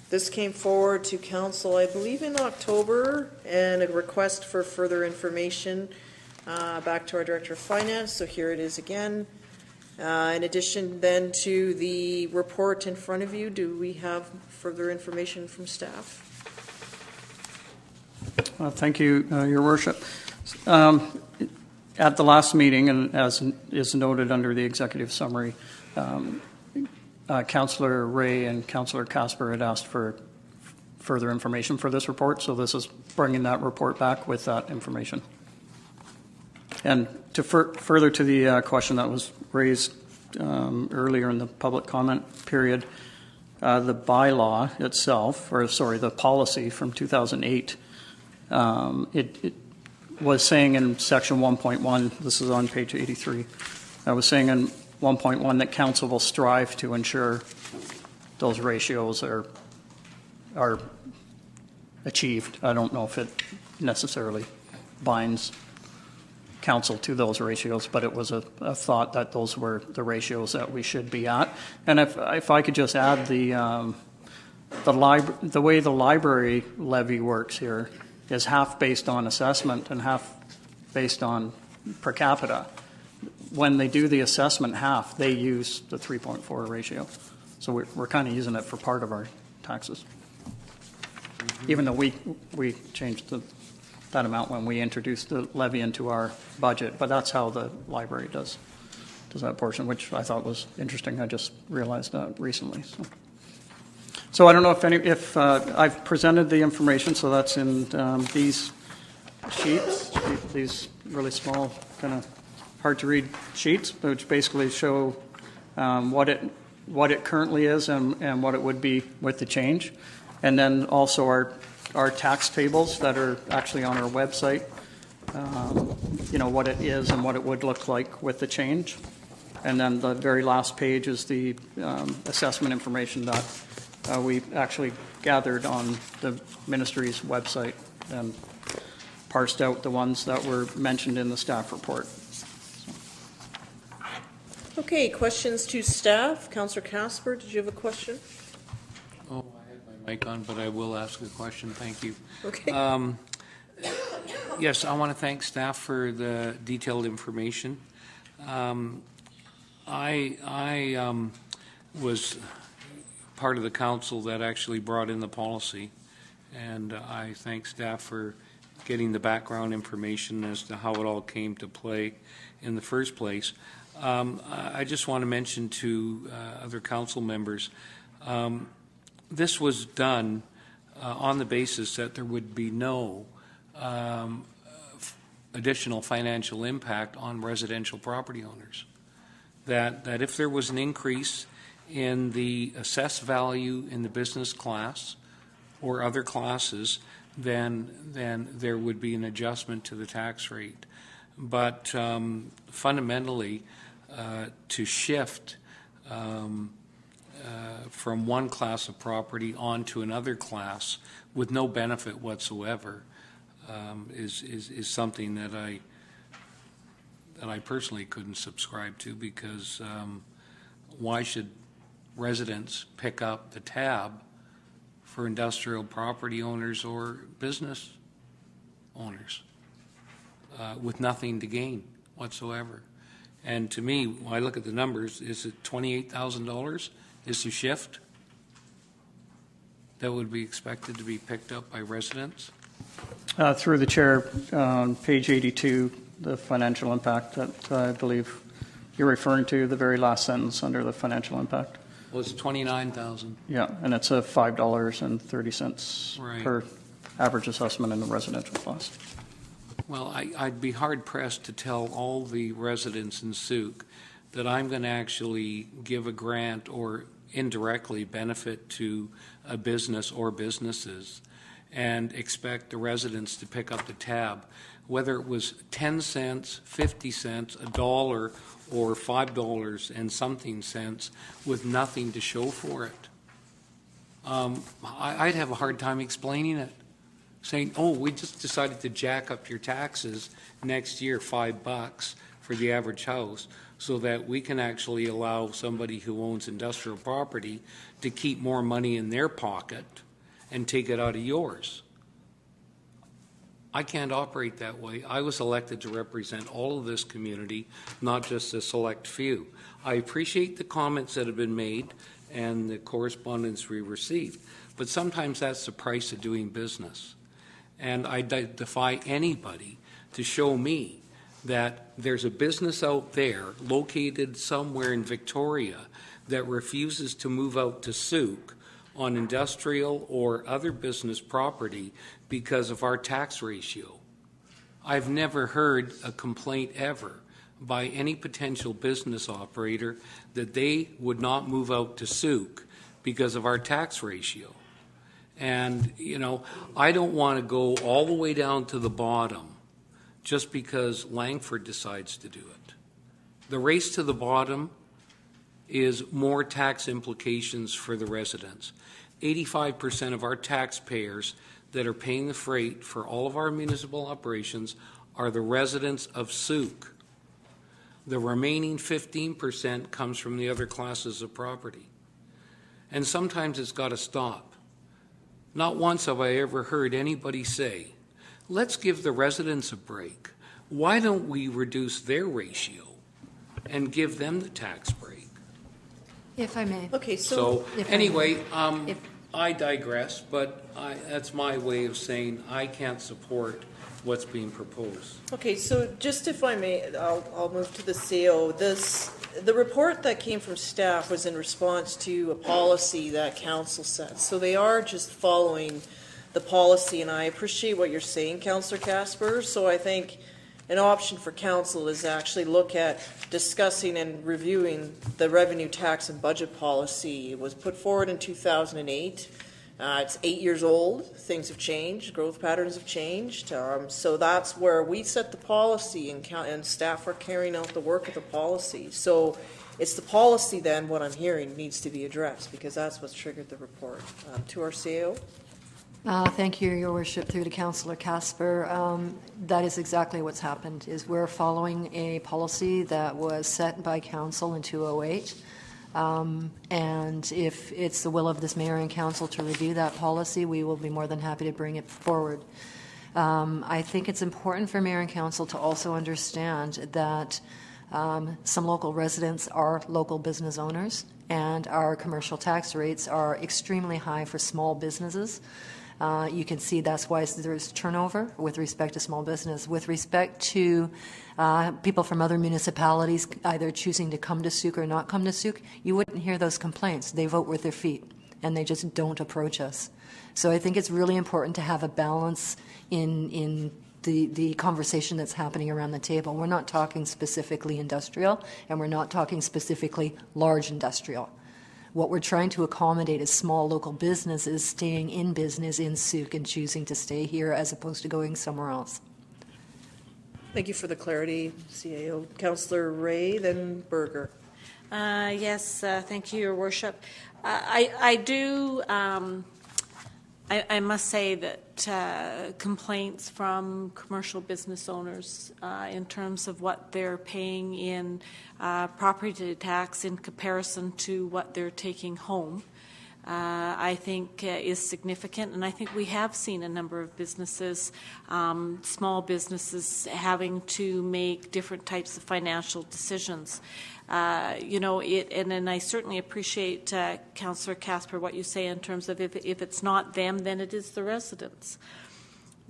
this came forward to Council, I believe, in October, and a request for further information back to our Director of Finance, so here it is again. In addition then to the report in front of you, do we have further information from staff? Thank you, Your Worship. At the last meeting, and as is noted under the executive summary, Councillor Ray and Councillor Casper had asked for further information for this report, so this is bringing that report back with that information. And to further to the question that was raised earlier in the public comment period, the bylaw itself, or sorry, the policy from 2008, it was saying in section 1.1, this is on page 83, I was saying in 1.1 that council will strive to ensure those ratios are achieved. I don't know if it necessarily binds council to those ratios, but it was a thought that those were the ratios that we should be at. And if I could just add the way the library levy works here is half based on assessment and half based on per capita. When they do the assessment half, they use the 3.4 ratio. So we're kind of using it for part of our taxes. Even though we changed that amount when we introduced the levy into our budget, but that's how the library does that portion, which I thought was interesting. I just realized that recently. So I don't know if I've presented the information, so that's in these sheets, these really small, kind of hard to read sheets, which basically show what it currently is and what it would be with the change. And then also our tax tables that are actually on our website, what it is and what it would look like with the change. And then the very last page is the assessment information that we actually gathered on the ministry's website and parsed out the ones that were mentioned in the staff report. Okay, questions to staff. Councillor Casper, did you have a question? Oh, I had my mic on, but I will ask a question. Thank you. Okay. Yes, I want to thank staff for the detailed information. I was part of the council that actually brought in the policy, and I thank staff for getting the background information as to how it all came to play in the first place. I just want to mention to other council members, this was done on the basis that there would be no additional financial impact on residential property owners. That if there was an increase in the assessed value in the business class or other classes, then there would be an adjustment to the tax rate. But fundamentally, to shift from one class of property onto another class with no benefit whatsoever is something that I personally couldn't subscribe to, because why should residents pick up the tab for industrial property owners or business owners with nothing to gain whatsoever? And to me, when I look at the numbers, is it $28,000 is the shift that would be expected to be picked up by residents? Through the chair, on page 82, the financial impact that I believe you're referring to, the very last sentence under the financial impact. Well, it's $29,000. Yeah, and it's a $5.30 Right. per average assessment in the residential class. Well, I'd be hard-pressed to tell all the residents in Souk that I'm going to actually give a grant or indirectly benefit to a business or businesses and expect the residents to pick up the tab, whether it was 10 cents, 50 cents, $1, or $5 and something cents, with nothing to show for it. I'd have a hard time explaining it, saying, oh, we just decided to jack up your taxes next year $5 for the average house so that we can actually allow somebody who owns industrial property to keep more money in their pocket and take it out of yours. I can't operate that way. I was elected to represent all of this community, not just a select few. I appreciate the comments that have been made and the correspondence we received, but sometimes that's the price of doing business. And I defy anybody to show me that there's a business out there located somewhere in Victoria that refuses to move out to Souk on industrial or other business property because of our tax ratio. I've never heard a complaint ever by any potential business operator that they would not move out to Souk because of our tax ratio. And, you know, I don't want to go all the way down to the bottom just because Langford decides to do it. The race to the bottom is more tax implications for the residents. 85% of our taxpayers that are paying the freight for all of our municipal operations are the residents of Souk. The remaining 15% comes from the other classes of property. And sometimes it's got to stop. Not once have I ever heard anybody say, let's give the residents a break. Why don't we reduce their ratio and give them the tax break? If I may. Okay, So If I anyway, may. I digress, but that's my way of saying I can't support what's being proposed. Okay, so just if I may, I'll move to the CO. The report that came from staff was in response to a policy that council set. So they are just following the policy, and I appreciate what you're saying, Councillor Casper. So I think an option for council is to actually look at discussing and reviewing the revenue tax and budget policy. It was put forward in 2008. It's 8 years old. Things have changed. Growth patterns have changed. So that's where we set the policy, and staff are carrying out the work of the policy. So it's the policy then, what I'm hearing, needs to be addressed, because that's what's triggered the report. To our CEO. Thank you, Your Worship, through to Councillor Casper. That is exactly what's happened, is we're following a policy that was set by Council in 2008. And if it's the will of this Mayor and Council to review that policy, we will be more than happy to bring it forward. I think it's important for Mayor and Council to also understand that some local residents are local business owners, and our commercial tax rates are extremely high for small businesses. You can see that's why there's turnover with respect to small business. With respect to people from other municipalities either choosing to come to Souk or not come to Souk, you wouldn't hear those complaints. They vote with their feet, and they just don't approach us. So I think it's really important to have a balance in the conversation that's happening around the table. We're not talking specifically industrial, and we're not talking specifically large industrial. What we're trying to accommodate is small local businesses staying in business in Souk and choosing to stay here as opposed to going somewhere else. Thank you for the clarity, CAO. Councillor Ray, then Berger. Yes, thank you, Your Worship. I must say that complaints from commercial business owners in terms of what they're paying in property tax in comparison to what they're taking home, I think is significant. And I think we have seen a number of businesses, small businesses, having to make different types of financial decisions. And I certainly appreciate, Councillor Casper, what you say in terms of if it's not them, then it is the residents.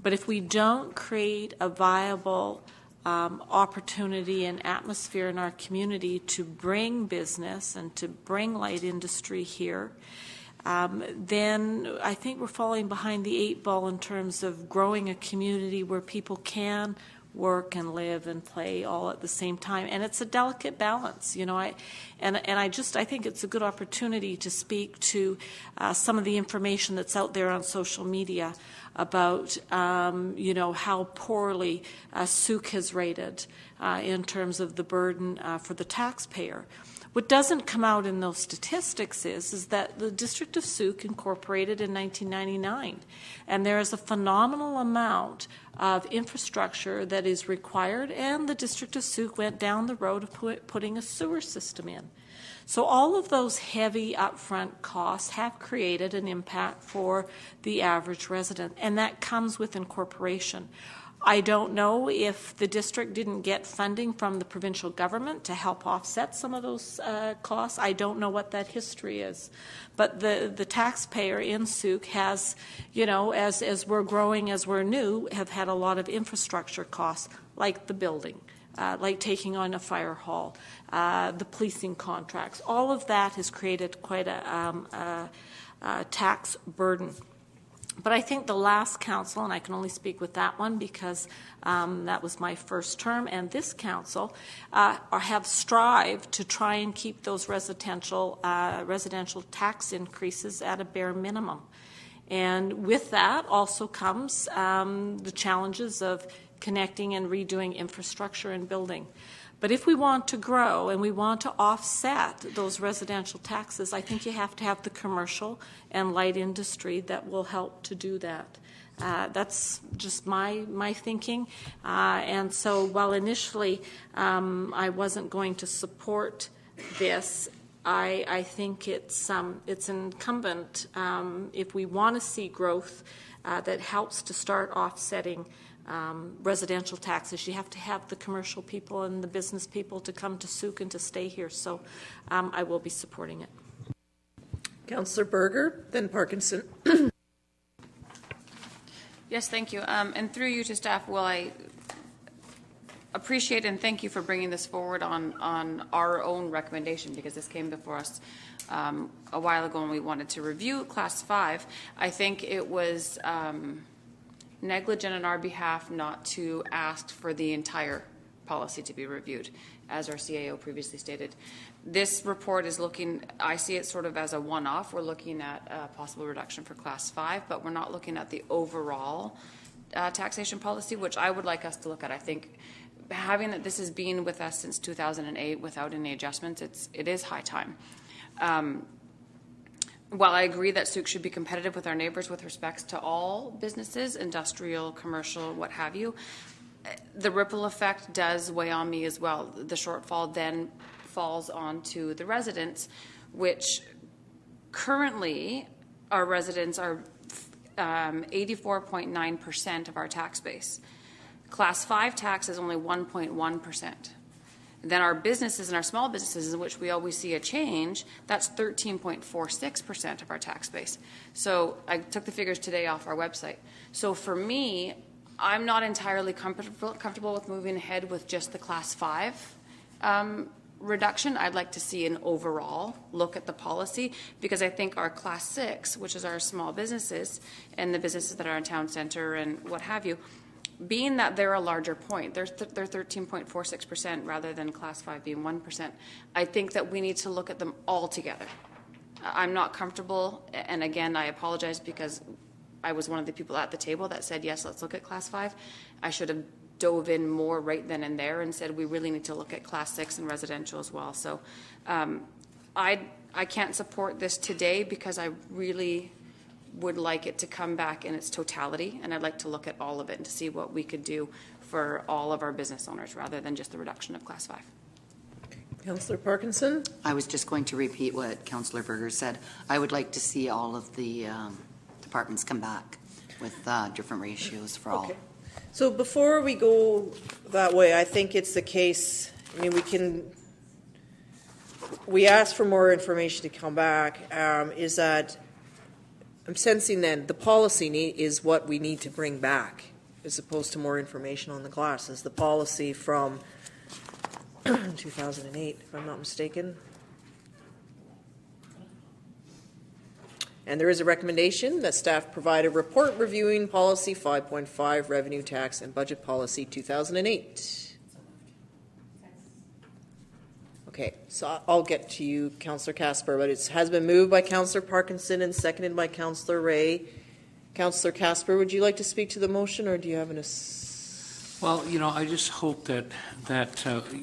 But if we don't create a viable opportunity and atmosphere in our community to bring business and to bring light industry here, then I think we're falling behind the 8 ball in terms of growing a community where people can work and live and play all at the same time, and it's a delicate balance, I think it's a good opportunity to speak to some of the information that's out there on social media about how poorly Souk has rated in terms of the burden for the taxpayer. What doesn't come out in those statistics is that the District of Souk incorporated in 1999, and there is a phenomenal amount of infrastructure that is required, and the District of Souk went down the road of putting a sewer system in. So all of those heavy upfront costs have created an impact for the average resident, and that comes with incorporation. I don't know if the district didn't get funding from the provincial government to help offset some of those costs. I don't know what that history is. But the taxpayer in Souk has, as we're growing, as we're new, have had a lot of infrastructure costs, like the building, like taking on a fire hall, the policing contracts. All of that has created quite a tax burden. But I think the last council, and I can only speak with that one because that was my first term, and this council have strived to try and keep those residential tax increases at a bare minimum. And with that also comes the challenges of connecting and redoing infrastructure and building. But if we want to grow and we want to offset those residential taxes, I think you have to have the commercial and light industry that will help to do that. That's just my thinking. And so while initially I wasn't going to support this, I think it's incumbent if we want to see growth that helps to start offsetting residential taxes. You have to have the commercial people and the business people to come to Sooke and to stay here. So I will be supporting it. Councillor Berger, then Parkinson. Yes, thank you. And through you to staff, will I appreciate and thank you for bringing this forward on our own recommendation, because this came before us a while ago and we wanted to review Class 5. I think it was negligent on our behalf not to ask for the entire policy to be reviewed, as our CAO previously stated. This report is looking, I see it sort of as a one-off. We're looking at a possible reduction for Class 5, but we're not looking at the overall taxation policy, which I would like us to look at. I think having that this has been with us since 2008 without any adjustments, it is high time. While I agree that Sooke should be competitive with our neighbors with respects to all businesses, industrial, commercial, what have you, the ripple effect does weigh on me as well. The shortfall then falls onto the residents, which currently our residents are 84.9% of our tax base. Class 5 tax is only 1.1%. Then our businesses and our small businesses, in which we always see a change, that's 13.46% of our tax base. So I took the figures today off our website. So for me, I'm not entirely comfortable with moving ahead with just the Class 5 reduction. I'd like to see an overall look at the policy, because I think our Class 6, which is our small businesses and the businesses that are in town center and what have you, being that they're a larger point, they're 13.46% rather than Class 5 being 1%, I think that we need to look at them all together. I'm not comfortable, and again, I apologize because I was one of the people at the table that said, yes, let's look at Class 5. I should have dove in more right then and there and said we really need to look at Class 6 and residential as well. So I can't support this today because I really would like it to come back in its totality, and I'd like to look at all of it and to see what we could do for all of our business owners rather than just the reduction of Class 5. Councillor Parkinson? I was just going to repeat what Councillor Berger said. I would like to see all of the departments come back with different ratios for all. Okay. So before we go that way, I think it's the case, I mean, we ask for more information to come back, is that I'm sensing then the policy is what we need to bring back as opposed to more information on the classes. The policy from 2008, if I'm not mistaken. And there is a recommendation that staff provide a report reviewing policy 5.5, revenue tax and budget policy 2008. Okay, so I'll get to you, Councillor Casper, but it has been moved by Councillor Parkinson and seconded by Councillor Ray. Councillor Casper, would you like to speak to the motion, or do you have an... Well, you know, I just hope that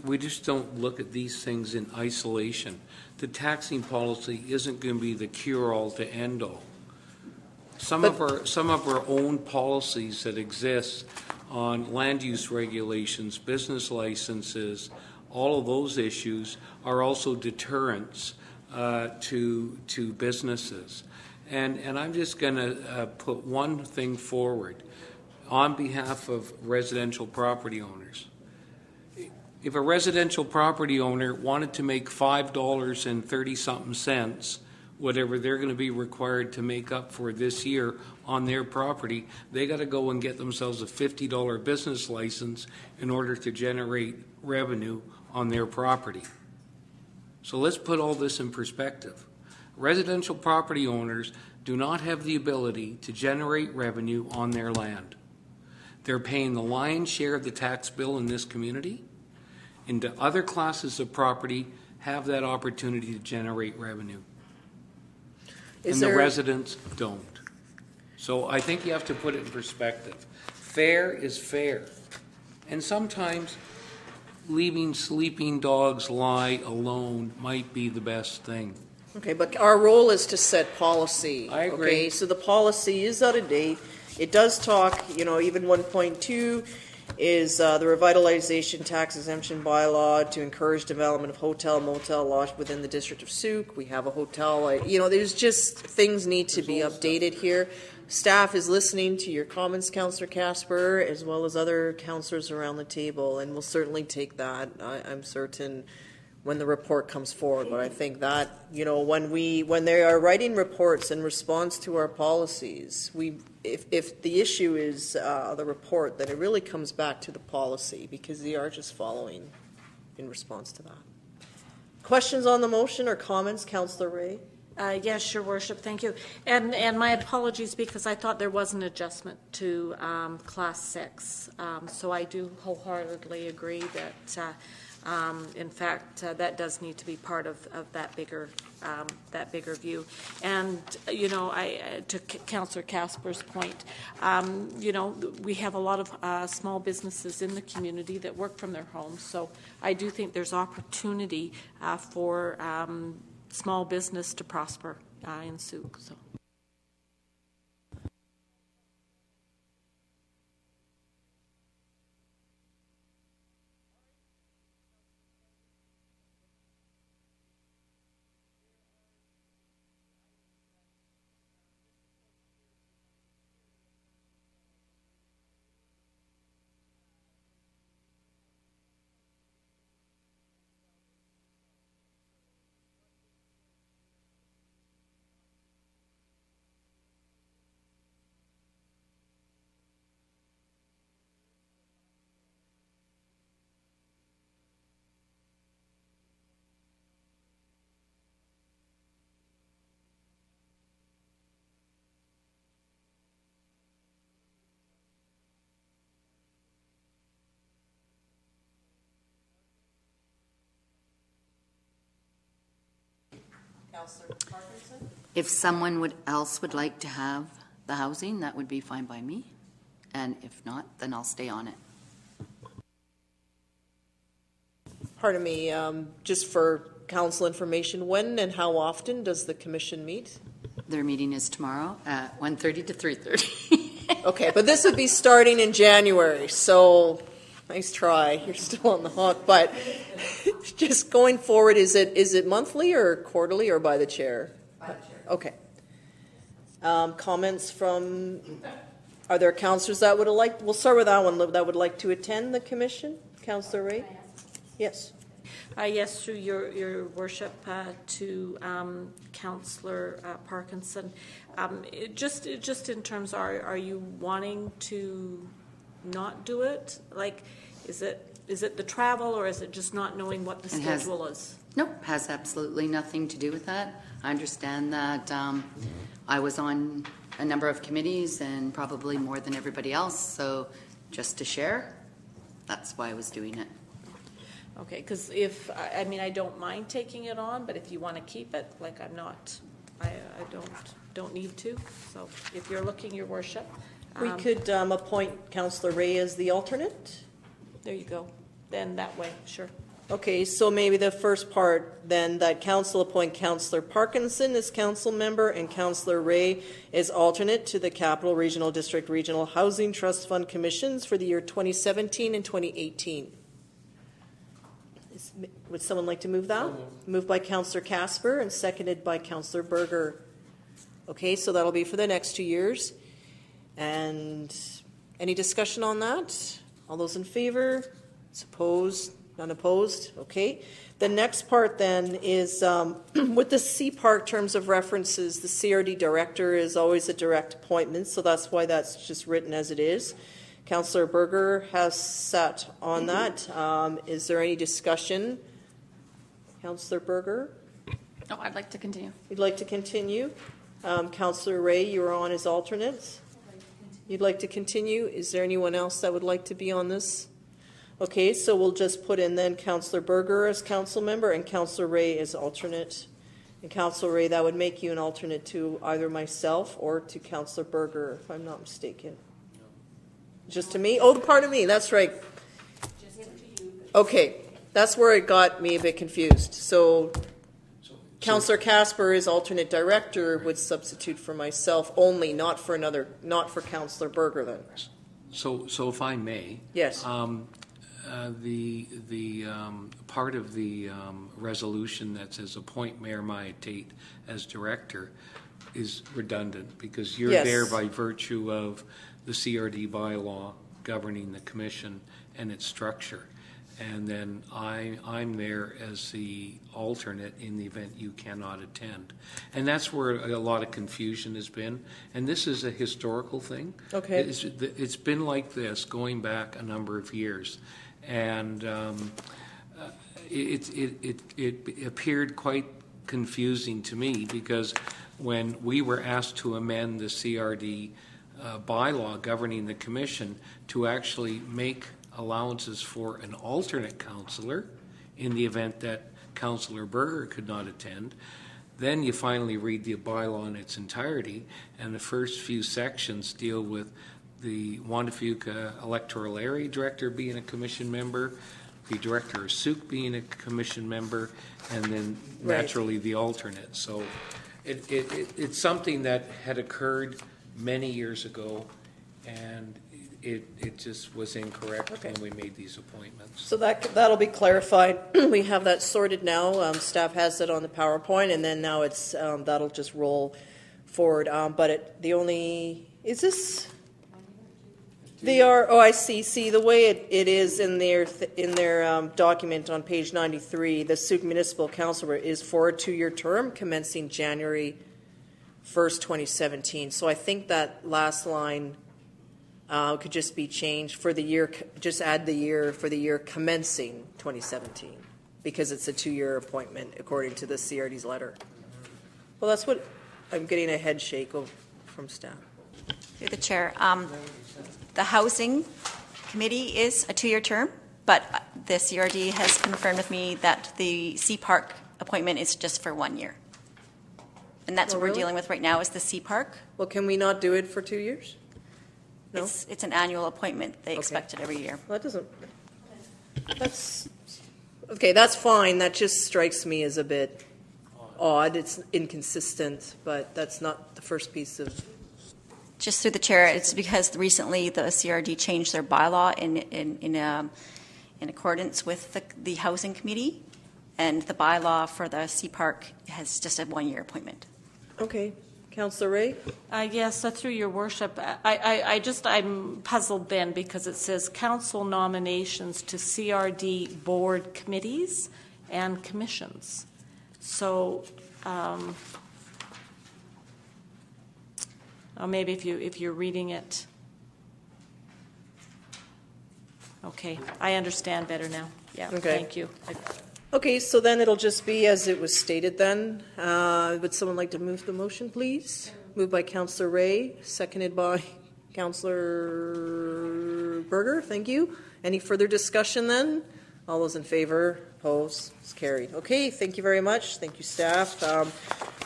we just don't look at these things in isolation. The taxing policy isn't going to be the cure-all to end-all. Some of our own policies that exist on land use regulations, business licenses, all of those issues are also deterrents to businesses. And I'm just going to put one thing forward on behalf of residential property owners. If a residential property owner wanted to make $5.30-something, whatever they're going to be required to make up for this year on their property, they got to go and get themselves a $50 business license in order to generate revenue on their property. So let's put all this in perspective. Residential property owners do not have the ability to generate revenue on their land. They're paying the lion's share of the tax bill in this community, and the other classes of property have that opportunity to generate revenue. And the residents don't. So I think you have to put it in perspective. Fair is fair. And sometimes leaving sleeping dogs lie alone might be the best thing. Okay, but our role is to set policy. I agree. Okay, so the policy is out of date. It does talk, even 1.2 is the revitalization tax exemption bylaw to encourage development of hotel, motel, lodge within the district of Souk. We have a hotel. There's just things need to be updated here. Staff is listening to your comments, Councillor Casper, as well as other councillors around the table, and we'll certainly take that. I'm certain when the report comes forward. But I think that when they are writing reports in response to our policies, if the issue is the report, then it really comes back to the policy because they are just following in response to that. Questions on the motion or comments, Councillor Ray? Yes, Your Worship, thank you. And my apologies because I thought there was an adjustment to Class 6. So I do wholeheartedly agree that, in fact, that does need to be part of that bigger view. And, to Councillor Casper's point, we have a lot of small businesses in the community that work from their homes. So I do think there's opportunity for small business to prosper in Souk. So. If someone else would like to have the housing, that would be fine by me. And if not, then I'll stay on it. Pardon me, just for council information, when and how often does the commission meet? Their meeting is tomorrow at 1:30 to 3:30. Okay, but this would be starting in January, so nice try. You're still on the hook, but just going forward, is it monthly or quarterly or by the chair? By the chair. Okay. Comments from, are there councillors that would like, we'll start with that one, that would like to attend the commission? Councillor Ray? Yes. Yes, through your worship, to Councillor Parkinson. Just in terms, are you wanting to not do it? Like, is it the travel, or is it just not knowing what the schedule is? Nope, has absolutely nothing to do with that. I understand that I was on a number of committees and probably more than everybody else, so just to share, that's why I was doing it. Okay, because I don't mind taking it on, but if you want to keep it, like I don't need to. So if you're looking, your worship. We could appoint Councillor Ray as the alternate. There you go. Then that way, sure. Okay, so maybe the first part then, that council appoint Councillor Parkinson as council member and Councillor Ray as alternate to the Capital Regional District Regional Housing Trust Fund Commissions for the year 2017 and 2018. Would someone like to move that? Moved by Councillor Casper and seconded by Councillor Berger. Okay, so that'll be for the next 2 years. And any discussion on that? All those in favor? Opposed? None opposed? Okay. The next part then is with the CPARC terms of references, the CRD director is always a direct appointment, so that's why that's just written as it is. Councillor Berger has sat on that. Is there any discussion? Councillor Berger? Oh, I'd like to continue. You'd like to continue? Councillor Ray, you are on as alternates. You'd like to continue? Is there anyone else that would like to be on this? Okay, so we'll just put in then Councillor Berger as council member and Councillor Ray as alternate. And Councillor Ray, that would make you an alternate to either myself or to Councillor Berger, if I'm not mistaken. Just to me? Oh, pardon me, that's right. Okay, that's where it got me a bit confused. So Councillor Casper as alternate director would substitute for myself only, not for Councillor Berger then. So if I may. Yes. The part of the resolution that says appoint Mayor Maya Tate as director is redundant because you're there by virtue of the CRD bylaw governing the commission and its structure. And then I'm there as the alternate in the event you cannot attend. And that's where a lot of confusion has been. And this is a historical thing. Okay. It's been like this going back a number of years. And it appeared quite confusing to me because when we were asked to amend the CRD bylaw governing the commission to actually make allowances for an alternate councillor in the event that Councillor Berger could not attend, then you finally read the bylaw in its entirety, and the first few sections deal with the Juan de Fuca electoral area director being a commission member, the director of SUC being a commission member, and then naturally the alternate. So it's something that had occurred many years ago, and it just was incorrect when we made these appointments. So that'll be clarified. We have that sorted now. Staff has it on the PowerPoint, and then now it's that'll just roll forward. But is this? They are. Oh, I see. See the way it is in their document on page 93. The SUC Municipal Council is for a 2-year term commencing January 1st, 2017. So I think that last line could just be changed for the year. Just add the year for the year commencing 2017, because it's a 2-year appointment according to the CRD's letter. Well, that's what I'm getting a head shake from staff. Through the chair, the Housing Committee is a 2-year term, but the CRD has confirmed with me that the CPark appointment is just for 1 year. And that's what we're dealing with right now is the CPark. Well, can we not do it for 2 years? No? It's an annual appointment. They expect it every year. Well, that doesn't. That's okay. That's fine. That just strikes me as a bit odd. It's inconsistent, but that's not the first piece of. Just through the chair, it's because recently the CRD changed their bylaw in accordance with the Housing Committee, and the bylaw for the CPark has just a 1-year appointment. Okay. Councillor Ray? Yes, through your worship. I'm puzzled then because it says council nominations to CRD board committees and commissions. So maybe if you're reading it. Okay, I understand better now. Yeah, okay. Thank you. Okay, so then it'll just be as it was stated then. Would someone like to move the motion, please? Moved by Councillor Ray, seconded by Councillor Berger. Thank you. Any further discussion then? All those in favor? Opposed? It's carried. Okay, thank you very much. Thank you, staff.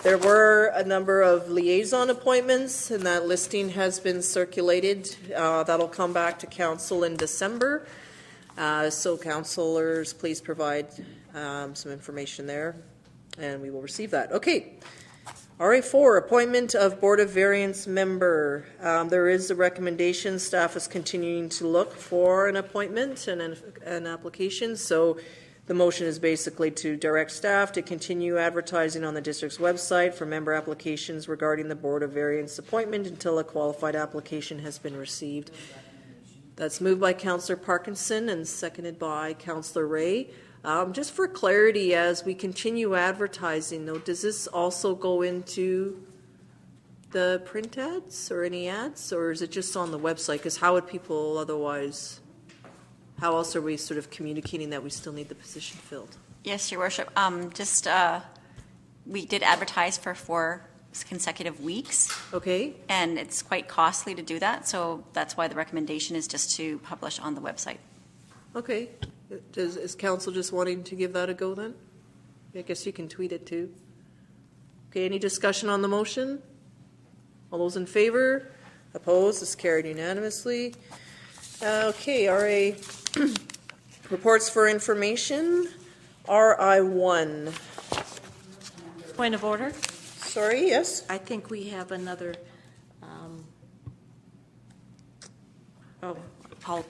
There were a number of liaison appointments, and that listing has been circulated. That'll come back to council in December. So councillors, please provide some information there, and we will receive that. Okay. RA4, appointment of Board of Variance member. There is a recommendation. Staff is continuing to look for an appointment and an application. So the motion is basically to direct staff to continue advertising on the district's website for member applications regarding the Board of Variance appointment until a qualified application has been received. That's moved by Councillor Parkinson and seconded by Councillor Ray. Just for clarity, as we continue advertising, though, does this also go into the print ads or any ads, or is it just on the website? Because how would people otherwise, how else are we sort of communicating that we still need the position filled? Yes, Your Worship. Just we did advertise for 4 consecutive weeks. Okay. And it's quite costly to do that, so that's why the recommendation is just to publish on the website. Okay. Is council just wanting to give that a go then? I guess you can tweet it too. Okay, any discussion on the motion? All those in favor? Opposed? Is carried unanimously. Okay, RA reports for information. RI1. Point of order? Sorry, yes? I think we have another, Paul.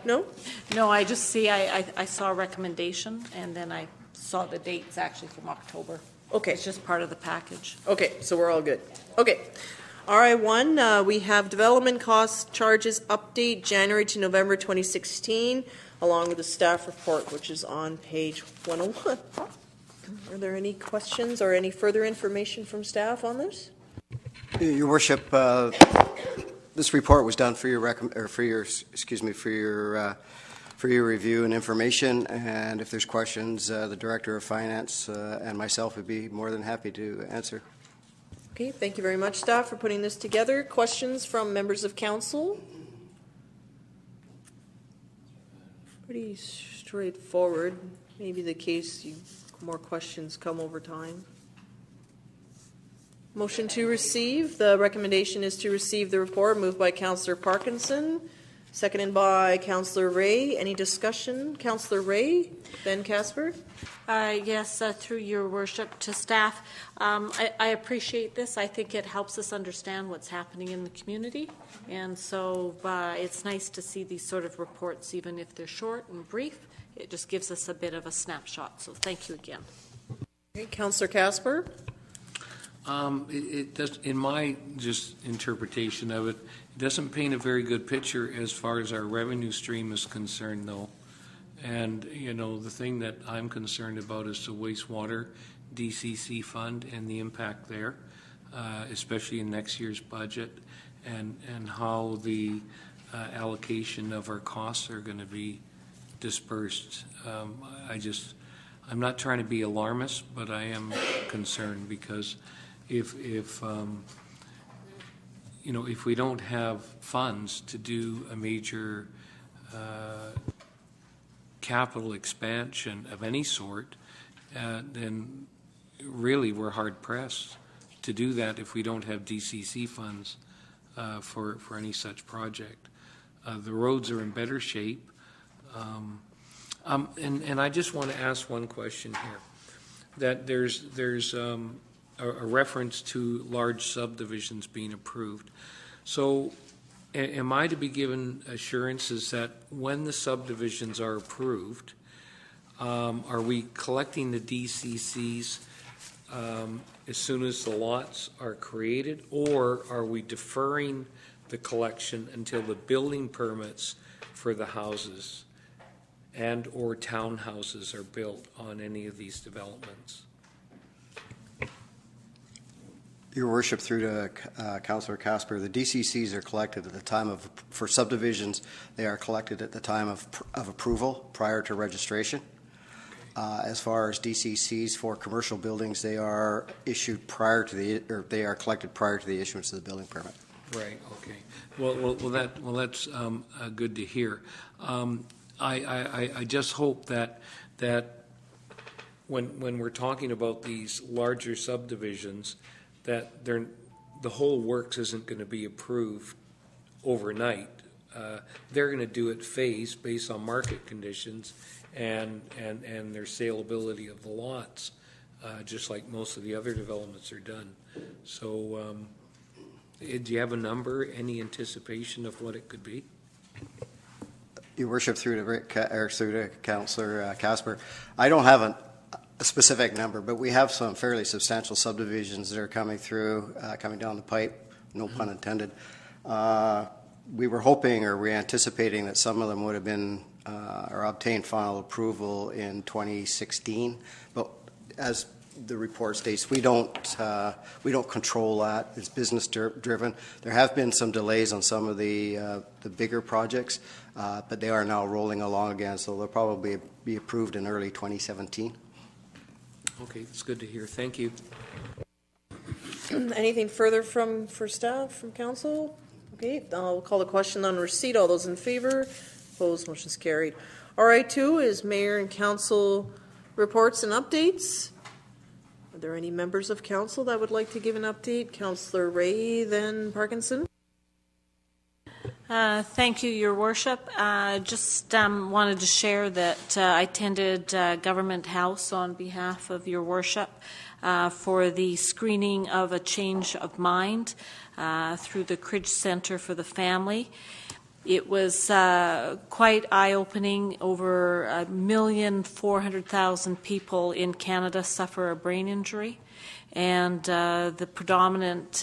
No? No, I just see, I saw a recommendation, and then I saw the dates actually from October. Okay. It's just part of the package. Okay, so we're all good. Okay. RI1, we have development cost charges update January to November 2016, along with the staff report, which is on page 101. Are there any questions or any further information from staff on this? Your Worship, this report was done for your review and information. And if there's questions, the Director of Finance and myself would be more than happy to answer. Okay, thank you very much, staff, for putting this together. Questions from members of council? Pretty straightforward. Maybe the case more questions come over time. Motion to receive. The recommendation is to receive the report, moved by Councillor Parkinson, seconded by Councillor Ray. Any discussion? Councillor Ray, then Casper. Yes, through your worship to staff. I appreciate this. I think it helps us understand what's happening in the community. And so it's nice to see these sort of reports, even if they're short and brief. It just gives us a bit of a snapshot. So thank you again. Okay, Councillor Casper. It does, in my just interpretation of it, it doesn't paint a very good picture as far as our revenue stream is concerned, though. And, you know, the thing that I'm concerned about is the wastewater DCC fund and the impact there, especially in next year's budget, and how the allocation of our costs are going to be dispersed. I'm not trying to be alarmist, but I am concerned because if we don't have funds to do a major capital expansion of any sort, then really we're hard pressed to do that if we don't have DCC funds for any such project. The roads are in better shape. And I just want to ask one question here. That there's a reference to large subdivisions being approved. So am I to be given assurances that when the subdivisions are approved, are we collecting the DCCs as soon as the lots are created, or are we deferring the collection until the building permits for the houses and or townhouses are built on any of these developments? Your Worship, through to Councillor Casper, the DCCs are collected at the time of, for subdivisions, they are collected at the time of approval prior to registration. As far as DCCs for commercial buildings, they are issued prior to they are collected prior to the issuance of the building permit. Right. Okay. Well, that's good to hear. I just hope that when we're talking about these larger subdivisions, that the whole works isn't going to be approved overnight. They're going to do it phased based on market conditions and their saleability of the lots, just like most of the other developments are done. So do you have a number, any anticipation of what it could be? Your Worship, through to Councillor Casper, I don't have a specific number, but we have some fairly substantial subdivisions that are coming through, coming down the pipe, no pun intended. We were hoping, or we're anticipating, that some of them would have been or obtained final approval in 2016, but as the report states, we don't control that. It's business driven. There have been some delays on some of the bigger projects, but they are now rolling along again, so they'll probably be approved in early 2017. Okay, that's good to hear. Thank you. Anything further for staff, from council? Okay, I'll call the question on receipt. All those in favor? Opposed? Motion's carried. RI2 is mayor and council reports and updates. Are there any members of council that would like to give an update? Councillor Ray, then Parkinson. Thank you, Your Worship. Just wanted to share that I attended Government House on behalf of Your Worship for the screening of A Change of Mind through the Cridge Centre for the Family. It was quite eye-opening. Over 1,400,000 people in Canada suffer a brain injury, and the predominant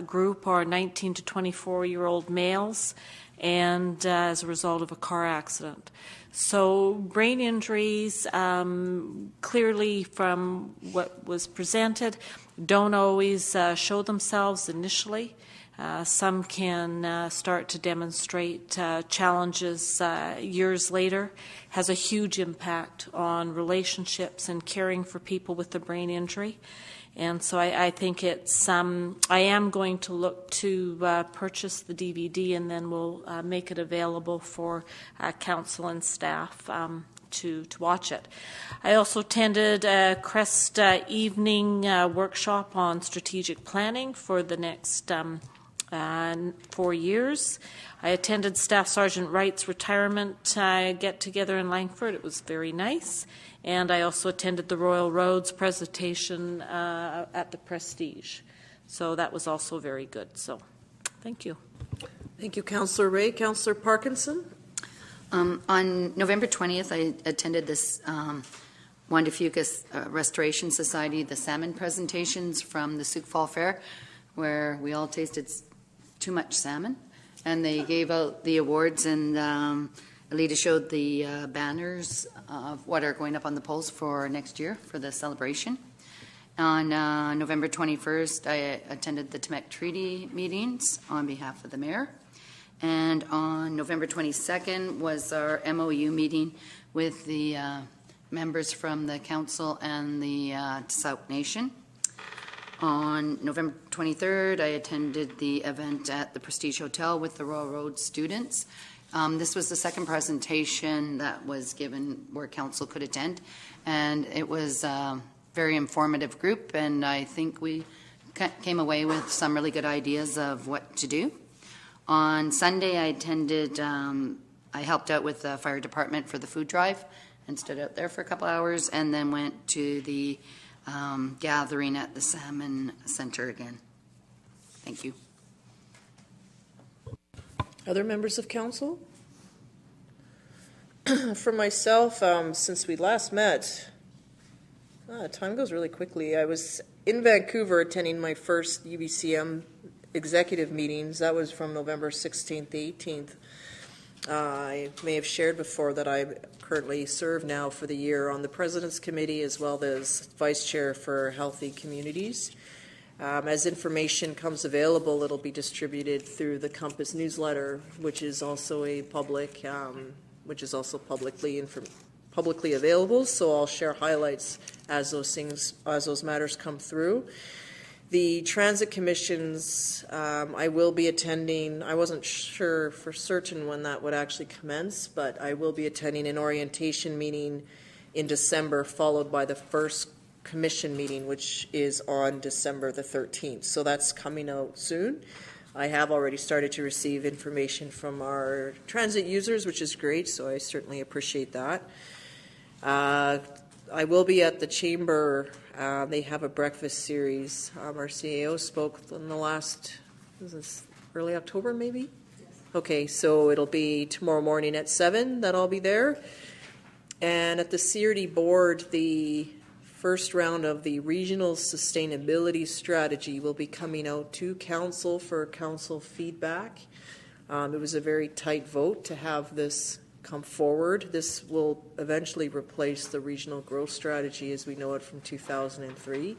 group are 19 to 24-year-old males, and as a result of a car accident. So brain injuries, clearly from what was presented, don't always show themselves initially. Some can start to demonstrate challenges years later. Has a huge impact on relationships and caring for people with a brain injury. And so I think it's, I am going to look to purchase the DVD, and then we'll make it available for council and staff to watch it. I also attended a CREST evening workshop on strategic planning for the next 4 years. I attended Staff Sergeant Wright's retirement get-together in Langford. It was very nice. And I also attended the Royal Roads presentation at the Prestige. So that was also very good. So thank you. Thank you, Councillor Ray. Councillor Parkinson. On November 20th, I attended this Juan de Fucas Restoration Society, the salmon presentations from the Sioux Fall Fair, where we all tasted too much salmon. And they gave out the awards, and Alita showed the banners of what are going up on the poles for next year for the celebration. On November 21st, I attended the Temec Treaty meetings on behalf of the mayor. And on November 22nd was our MOU meeting with the members from the council and the Sauk Nation. On November 23rd, I attended the event at the Prestige Hotel with the Royal Road students. This was the second presentation that was given where council could attend, and it was a very informative group, and I think we came away with some really good ideas of what to do. On Sunday, I attended, I helped out with the fire department for the food drive and stood out there for a couple hours, and then went to the gathering at the Salmon Center again. Thank you. Other members of council? For myself, since we last met, time goes really quickly. I was in Vancouver attending my first UBCM executive meetings. That was from November 16th to 18th. I may have shared before that I currently serve now for the year on the President's Committee as well as Vice Chair for Healthy Communities. As information comes available, it'll be distributed through the Compass newsletter, which is also a public, publicly available. So I'll share highlights as those matters come through. The Transit Commissions, I will be attending. I wasn't sure for certain when that would actually commence, but I will be attending an orientation meeting in December, followed by the first commission meeting, which is on December the 13th. So that's coming out soon. I have already started to receive information from our transit users, which is great, so I certainly appreciate that. I will be at the Chamber. They have a breakfast series. Our CAO spoke in the last, was this early October maybe? Yes. Okay, so it'll be tomorrow morning at 7 that I'll be there. And at the CRD board, the first round of the Regional Sustainability Strategy will be coming out to Council for Council feedback. It was a very tight vote to have this come forward. This will eventually replace the regional growth strategy as we know it from 2003.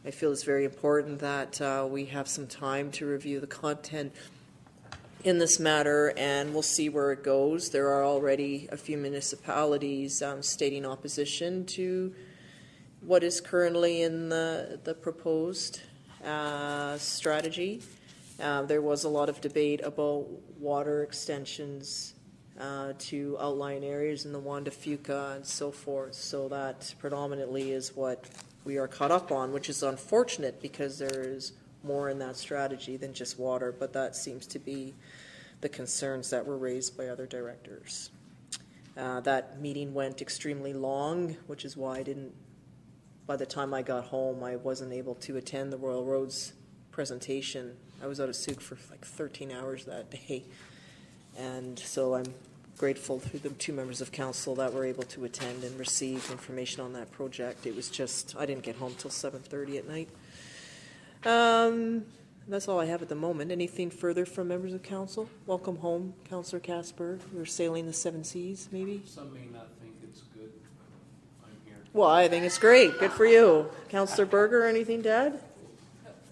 I feel it's very important that we have some time to review the content in this matter, and we'll see where it goes. There are already a few municipalities stating opposition to what is currently in the proposed strategy. There was a lot of debate about water extensions to outlying areas in the Juan de Fuca and so forth. So that predominantly is what we are caught up on, which is unfortunate because there is more in that strategy than just water, but that seems to be the concerns that were raised by other directors. That meeting went extremely long, which is why by the time I got home, I wasn't able to attend the Royal Roads presentation. I was out of Souk for like 13 hours that day. And so I'm grateful to the two members of council that were able to attend and receive information on that project. It was just, I didn't get home till 7:30 at night. That's all I have at the moment. Anything further from members of council? Welcome home, Councillor Casper. You're sailing the seven seas, maybe? Some may not think it's good. I'm here. Well, I think it's great. Good for you. Councillor Berger, anything to add?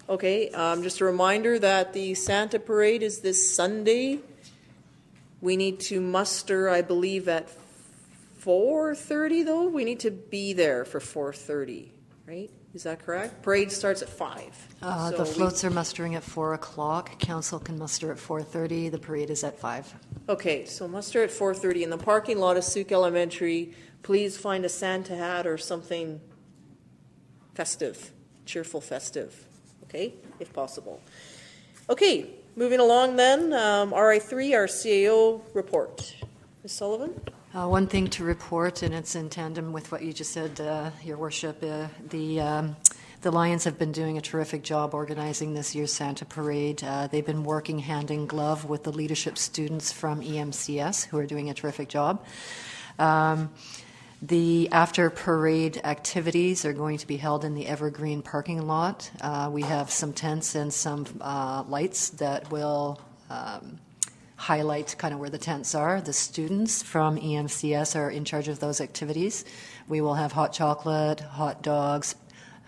Okay, just a reminder that the Santa Parade is this Sunday. We need to muster, I believe, at 4:30, though. We need to be there for 4:30, right? Is that correct? Parade starts at 5. The floats are mustering at 4 o'clock. Council can muster at 4:30. The parade is at 5. Okay, so muster at 4:30 in the parking lot of Souk Elementary. Please find a Santa hat or something festive, cheerful festive, okay, if possible. Okay, moving along then, RI3, our CAO report. Ms. Sullivan? One thing to report, and it's in tandem with what you just said, Your Worship, the Lions have been doing a terrific job organizing this year's Santa Parade. They've been working hand in glove with the leadership students from EMCS, who are doing a terrific job. The after-parade activities are going to be held in the Evergreen parking lot. We have some tents and some lights that will highlight kind of where the tents are. The students from EMCS are in charge of those activities. We will have hot chocolate, hot dogs,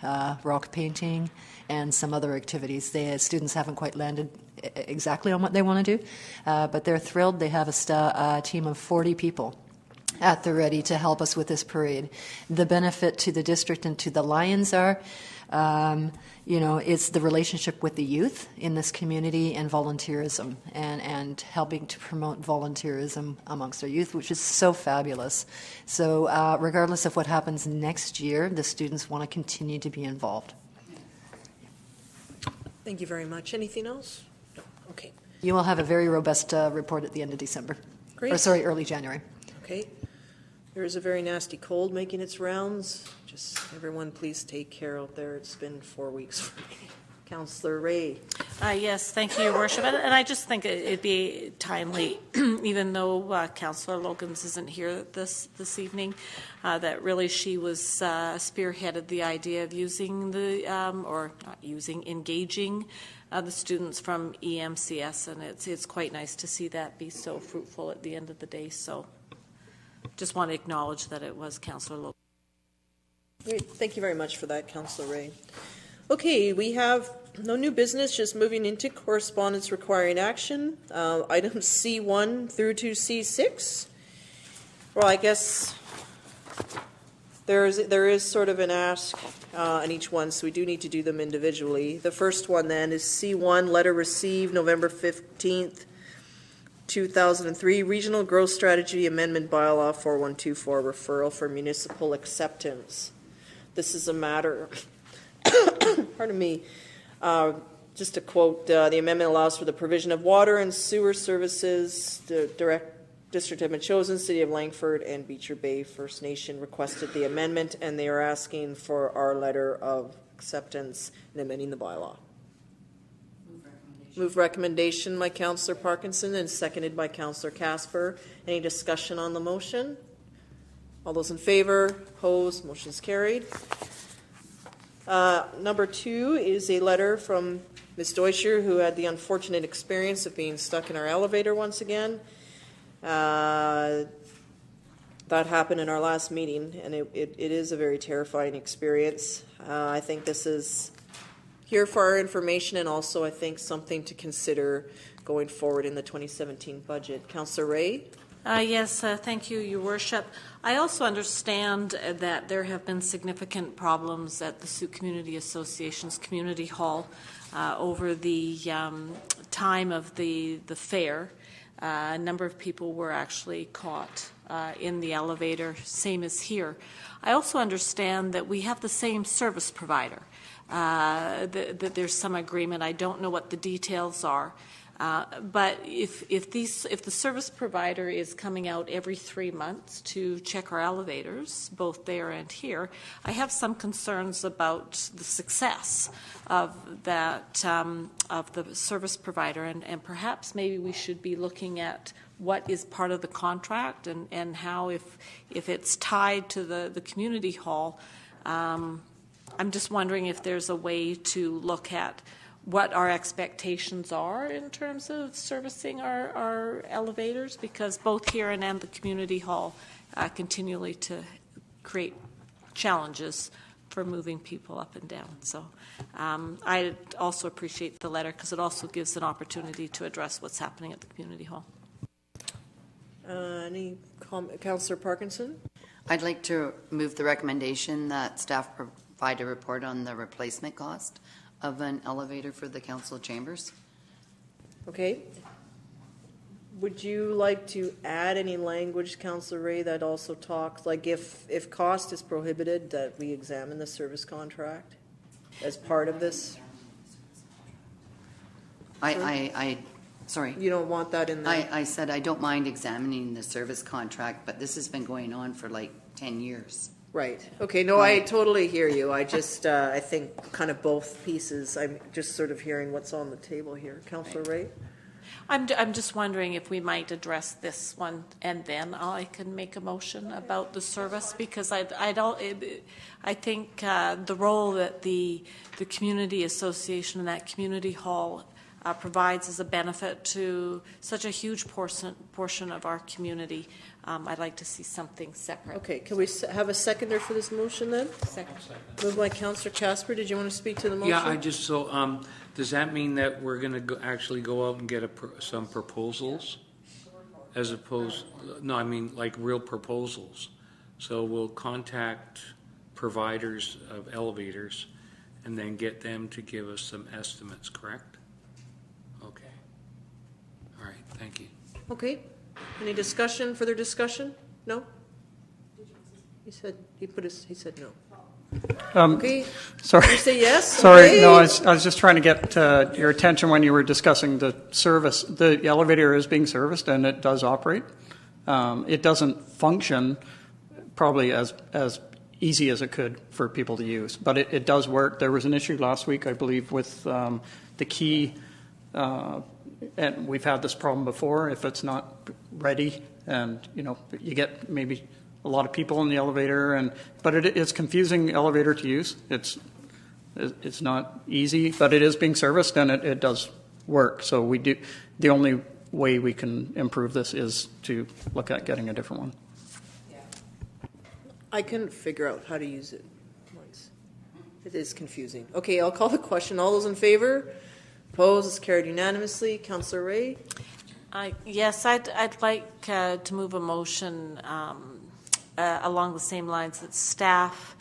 rock painting, and some other activities. The students haven't quite landed exactly on what they want to do, but they're thrilled. They have a team of 40 people at the ready to help us with this parade. The benefit to the district and to the Lions are, it's the relationship with the youth in this community and volunteerism and helping to promote volunteerism amongst our youth, which is so fabulous. So regardless of what happens next year, the students want to continue to be involved. Thank you very much. Anything else? No. Okay. You will have a very robust report at the end of December. Great. Early January. Okay. There is a very nasty cold making its rounds. Just everyone please take care out there. It's been 4 weeks for me. Councillor Ray. Yes, thank you, Your Worship. And I just think it'd be timely, even though Councillor Logans isn't here this evening, that really she was spearheaded the idea of using engaging the students from EMCS, and it's quite nice to see that be so fruitful at the end of the day. So just want to acknowledge that it was Councillor Logan. Great. Thank you very much for that, Councillor Ray. Okay, we have no new business, just moving into correspondence requiring action. Items C1 through to C6. Well, I guess there is sort of an ask on each one, so we do need to do them individually. The first one then is C1, letter received November 15th, 2003, Regional Growth Strategy Amendment Bylaw 4124, referral for municipal acceptance. This is a matter, pardon me, just to quote, the amendment allows for the provision of water and sewer services. The district have been chosen. City of Langford and Beecher Bay First Nation requested the amendment, and they are asking for our letter of acceptance in amending the bylaw. Move recommendation by Councillor Parkinson and seconded by Councillor Casper. Any discussion on the motion? All those in favor? Opposed? Motion is carried. Number 2 is a letter from Ms. Deutscher, who had the unfortunate experience of being stuck in our elevator once again. that happened in our last meeting, and it is a very terrifying experience. I think this is here for our information, and also I think something to consider going forward in the 2017 budget. Councillor Ray? Yes, thank you, Your Worship. I also understand that there have been significant problems at the Sioux Community Association's Community Hall over the time of the fair. A number of people were actually caught in the elevator, same as here. I also understand that we have the same service provider, that there's some agreement. I don't know what the details are. But if the service provider is coming out every 3 months to check our elevators, both there and here, I have some concerns about the success of that of the service provider, and perhaps maybe we should be looking at what is part of the contract and how if it's tied to the community hall. I'm just wondering if there's a way to look at what our expectations are in terms of servicing our elevators, because both here and at the community hall continually to create challenges for moving people up and down. So I also appreciate the letter because it also gives an opportunity to address what's happening at the community hall. Any comment? Councillor Parkinson? I'd like to move the recommendation that staff provide a report on the replacement cost of an elevator for the council chambers. Okay. Would you like to add any language, Councillor Ray, that also talks, like if cost is prohibited, that we examine the service contract as part of this? Sorry. You don't want that in there? I said I don't mind examining the service contract, but this has been going on for like 10 years. Right. Okay. No, I totally hear you. I just, I think kind of both pieces. I'm just sort of hearing what's on the table here. Councillor Ray? I'm just wondering if we might address this one and then I can make a motion about the service, because I think the role that the community association and that community hall provides as a benefit to such a huge portion of our community. I'd like to see something separate. Okay, can we have a seconder for this motion then? Second. Moved by Councillor Casper. Did you want to speak to the motion? Yeah, does that mean that we're going to actually go out and get some proposals? As opposed, no, I mean like real proposals. So we'll contact providers of elevators and then get them to give us some estimates, correct? Okay. All right, thank you. Okay. Any discussion, further discussion? No? He said no. Okay. Sorry. You say yes? Sorry, okay. no, I was just trying to get your attention when you were discussing the service. The elevator is being serviced and it does operate. It doesn't function probably as easy as it could for people to use, but it does work. There was an issue last week, I believe, with the key. And we've had this problem before. If it's not ready, and you get maybe a lot of people in the elevator, but it's confusing elevator to use. It's not easy, but it is being serviced and it does work. So we do. The only way we can improve this is to look at getting a different one. I couldn't figure out how to use it once. It is confusing. Okay, I'll call the question. All those in favor? Opposed? Is carried unanimously. Councillor Ray? Yes, I'd like to move a motion along the same lines that staff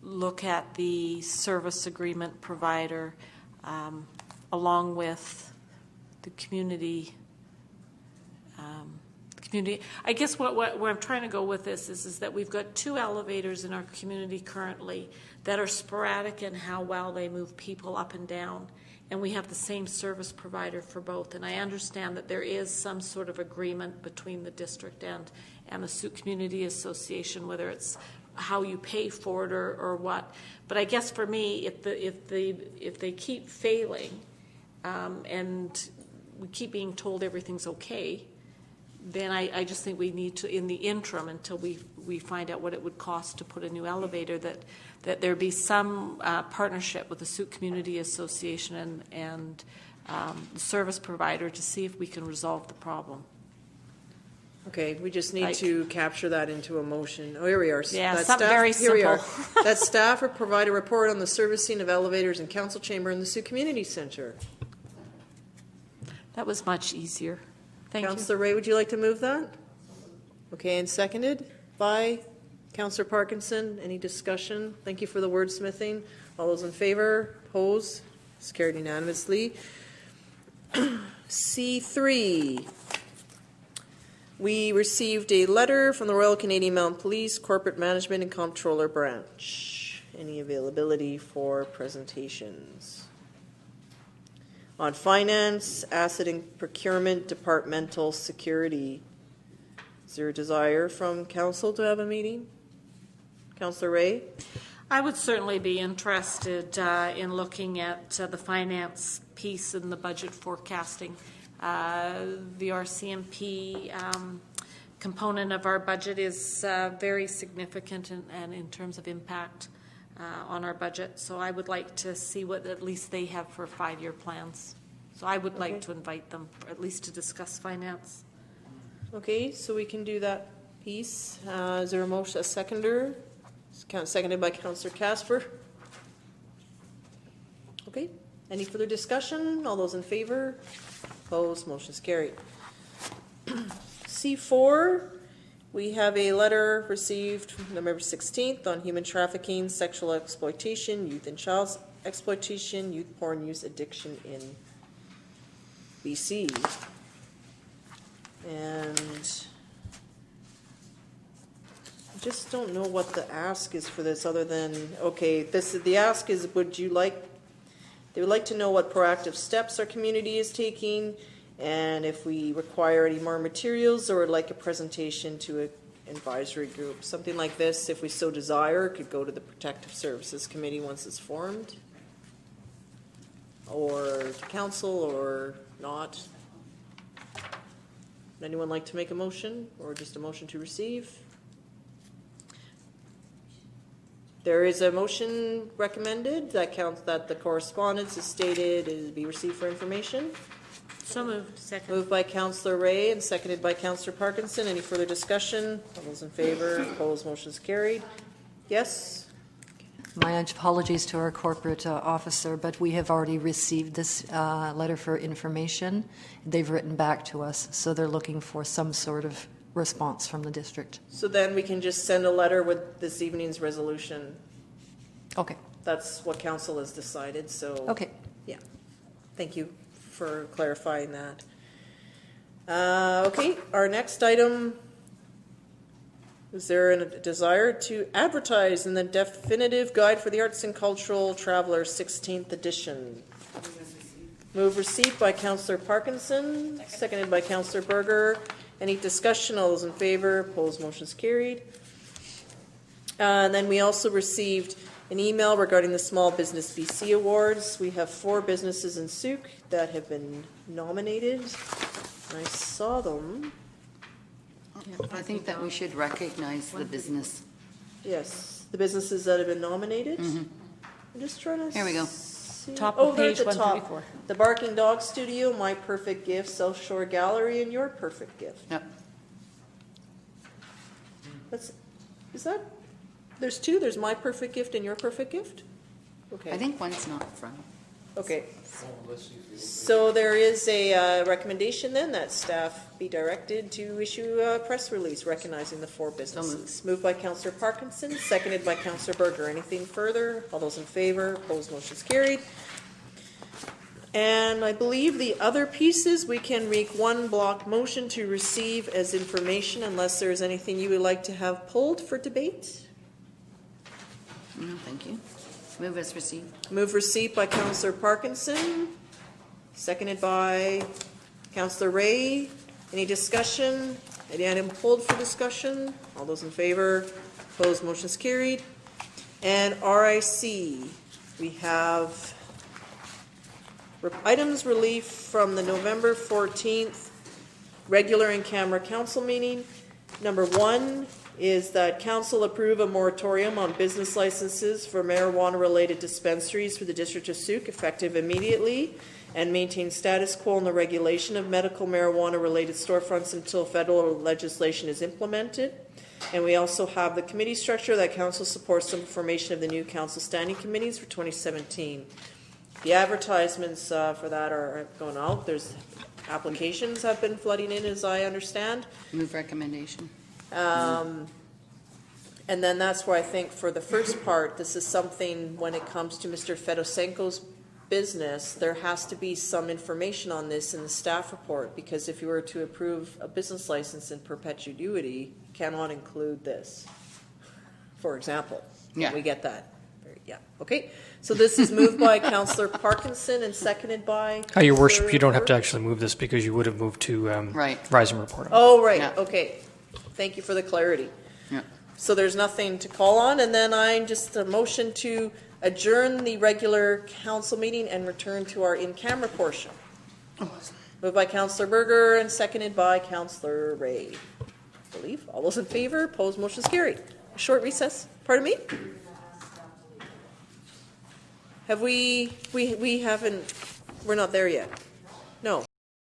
look at the service agreement provider along with the community. I guess where I'm trying to go with this is that we've got 2 elevators in our community currently that are sporadic in how well they move people up and down, and we have the same service provider for both. And I understand that there is some sort of agreement between the district and the Sioux Community Association, whether it's how you pay for it or what. But I guess for me, if they keep failing and we keep being told everything's okay, then I just think we need to, in the interim, until we find out what it would cost to put a new elevator, that there be some partnership with the Sioux Community Association and the service provider to see if we can resolve the problem. Okay, we just need Like- to capture that into a motion. Oh, here we are. Yeah, That something staff- very here we are. simple. That staff will provide a report on the servicing of elevators and council chamber in the Sioux Community Center. That was much easier. Thank you. Councillor Ray, would you like to move that? Okay, and seconded by Councillor Parkinson. Any discussion? Thank you for the wordsmithing. All those in favor? Oppose? It's carried unanimously. C3. We received a letter from the Royal Canadian Mounted Police Corporate Management and Comptroller Branch. Any availability for presentations? On finance, asset and procurement, departmental security. Is there a desire from council to have a meeting? Councillor Ray? I would certainly be interested in looking at the finance piece and the budget forecasting. The RCMP component of our budget is very significant and in terms of impact on our budget. So I would like to see what at least they have for 5-year plans. So I would like to invite them at least to discuss finance. Okay, so we can do that piece. Is there a motion, a seconder? Seconded by Councillor Casper. Okay, any further discussion? All those in favor? Opposed? Motion is carried. C4, we have a letter received November 16th on human trafficking, sexual exploitation, youth and child exploitation, youth porn use addiction in BC. And I just don't know what the ask is for this other than, okay, the ask is, they would like to know what proactive steps our community is taking and if we require any more materials or like a presentation to an advisory group. Something like this, if we so desire, could go to the Protective Services Committee once it's formed, or to council, or not. Would anyone like to make a motion or just a motion to receive? There is a motion recommended that the correspondence is stated is be received for information. So moved. Second. Moved by Councillor Ray and seconded by Councillor Parkinson. Any further discussion? All those in favor? Opposed? Motion is carried. Yes? My apologies to our corporate officer, but we have already received this letter for information. They've written back to us, so they're looking for some sort of response from the district. So then we can just send a letter with this evening's resolution. Okay. That's what council has decided, so. Okay. Yeah. Thank you for clarifying that. Okay, our next item, is there a desire to advertise in the Definitive Guide for the Arts and Cultural Traveler 16th edition? Move received by Councillor Parkinson, seconded by Councillor Berger. Any discussion? All those in favor? Opposed? Motion is carried. And then we also received an email regarding the Small Business BC Awards. We have 4 businesses in Souk that have been nominated. I saw them. I think that we should recognize the business. Yes, the businesses that have been nominated. Mhm. I'm just trying to Here we go. see. Top oh, of they're page at the top. 134. The Barking Dog Studio, My Perfect Gift, South Shore Gallery, and Your Perfect Gift. Yep. Is that? There's 2. There's My Perfect Gift and Your Perfect Gift. Okay. I think one's not from. Okay. So there is a recommendation then that staff be directed to issue a press release recognizing the 4 businesses. Moved by Councillor Parkinson, seconded by Councillor Berger. Anything further? All those in favor? Opposed? Motion is carried. And I believe the other pieces we can make one block motion to receive as information unless there's anything you would like to have pulled for debate. No, thank you. Move as received. Move receipt by Councillor Parkinson, seconded by Councillor Ray. Any discussion? Any item pulled for discussion? All those in favor? Opposed? Motion is carried. And RIC, we have items relief from the November 14th regular in-camera council meeting. Number 1 is that council approve a moratorium on business licenses for marijuana-related dispensaries for the District of Souk, effective immediately. and maintain status quo in the regulation of medical marijuana-related storefronts until federal legislation is implemented. And we also have the committee structure that council supports some formation of the new council standing committees for 2017. The advertisements for that are going out. There's applications have been flooding in, as I understand. Move recommendation. And then that's where I think for the first part, this is something when it comes to Mr. Fedosenko's business, there has to be some information on this in the staff report, because if you were to approve a business license in perpetuity, you cannot include this, for example. Yeah. We get that. Yeah. Okay. So this is moved by Councillor Parkinson and seconded by Your Worship, you don't have to Councillor actually move this because you would have moved to Right. rise and report. Oh, right. Yeah. Okay. Thank you for the clarity. Yeah. So there's nothing to call on, and then I'm just a motion to adjourn the regular council meeting and return to our in-camera portion. Moved by Councillor Berger and seconded by Councillor Ray. I believe all those in favor, opposed, motion's carried. Short recess. Pardon me? Have we haven't, we're not there yet.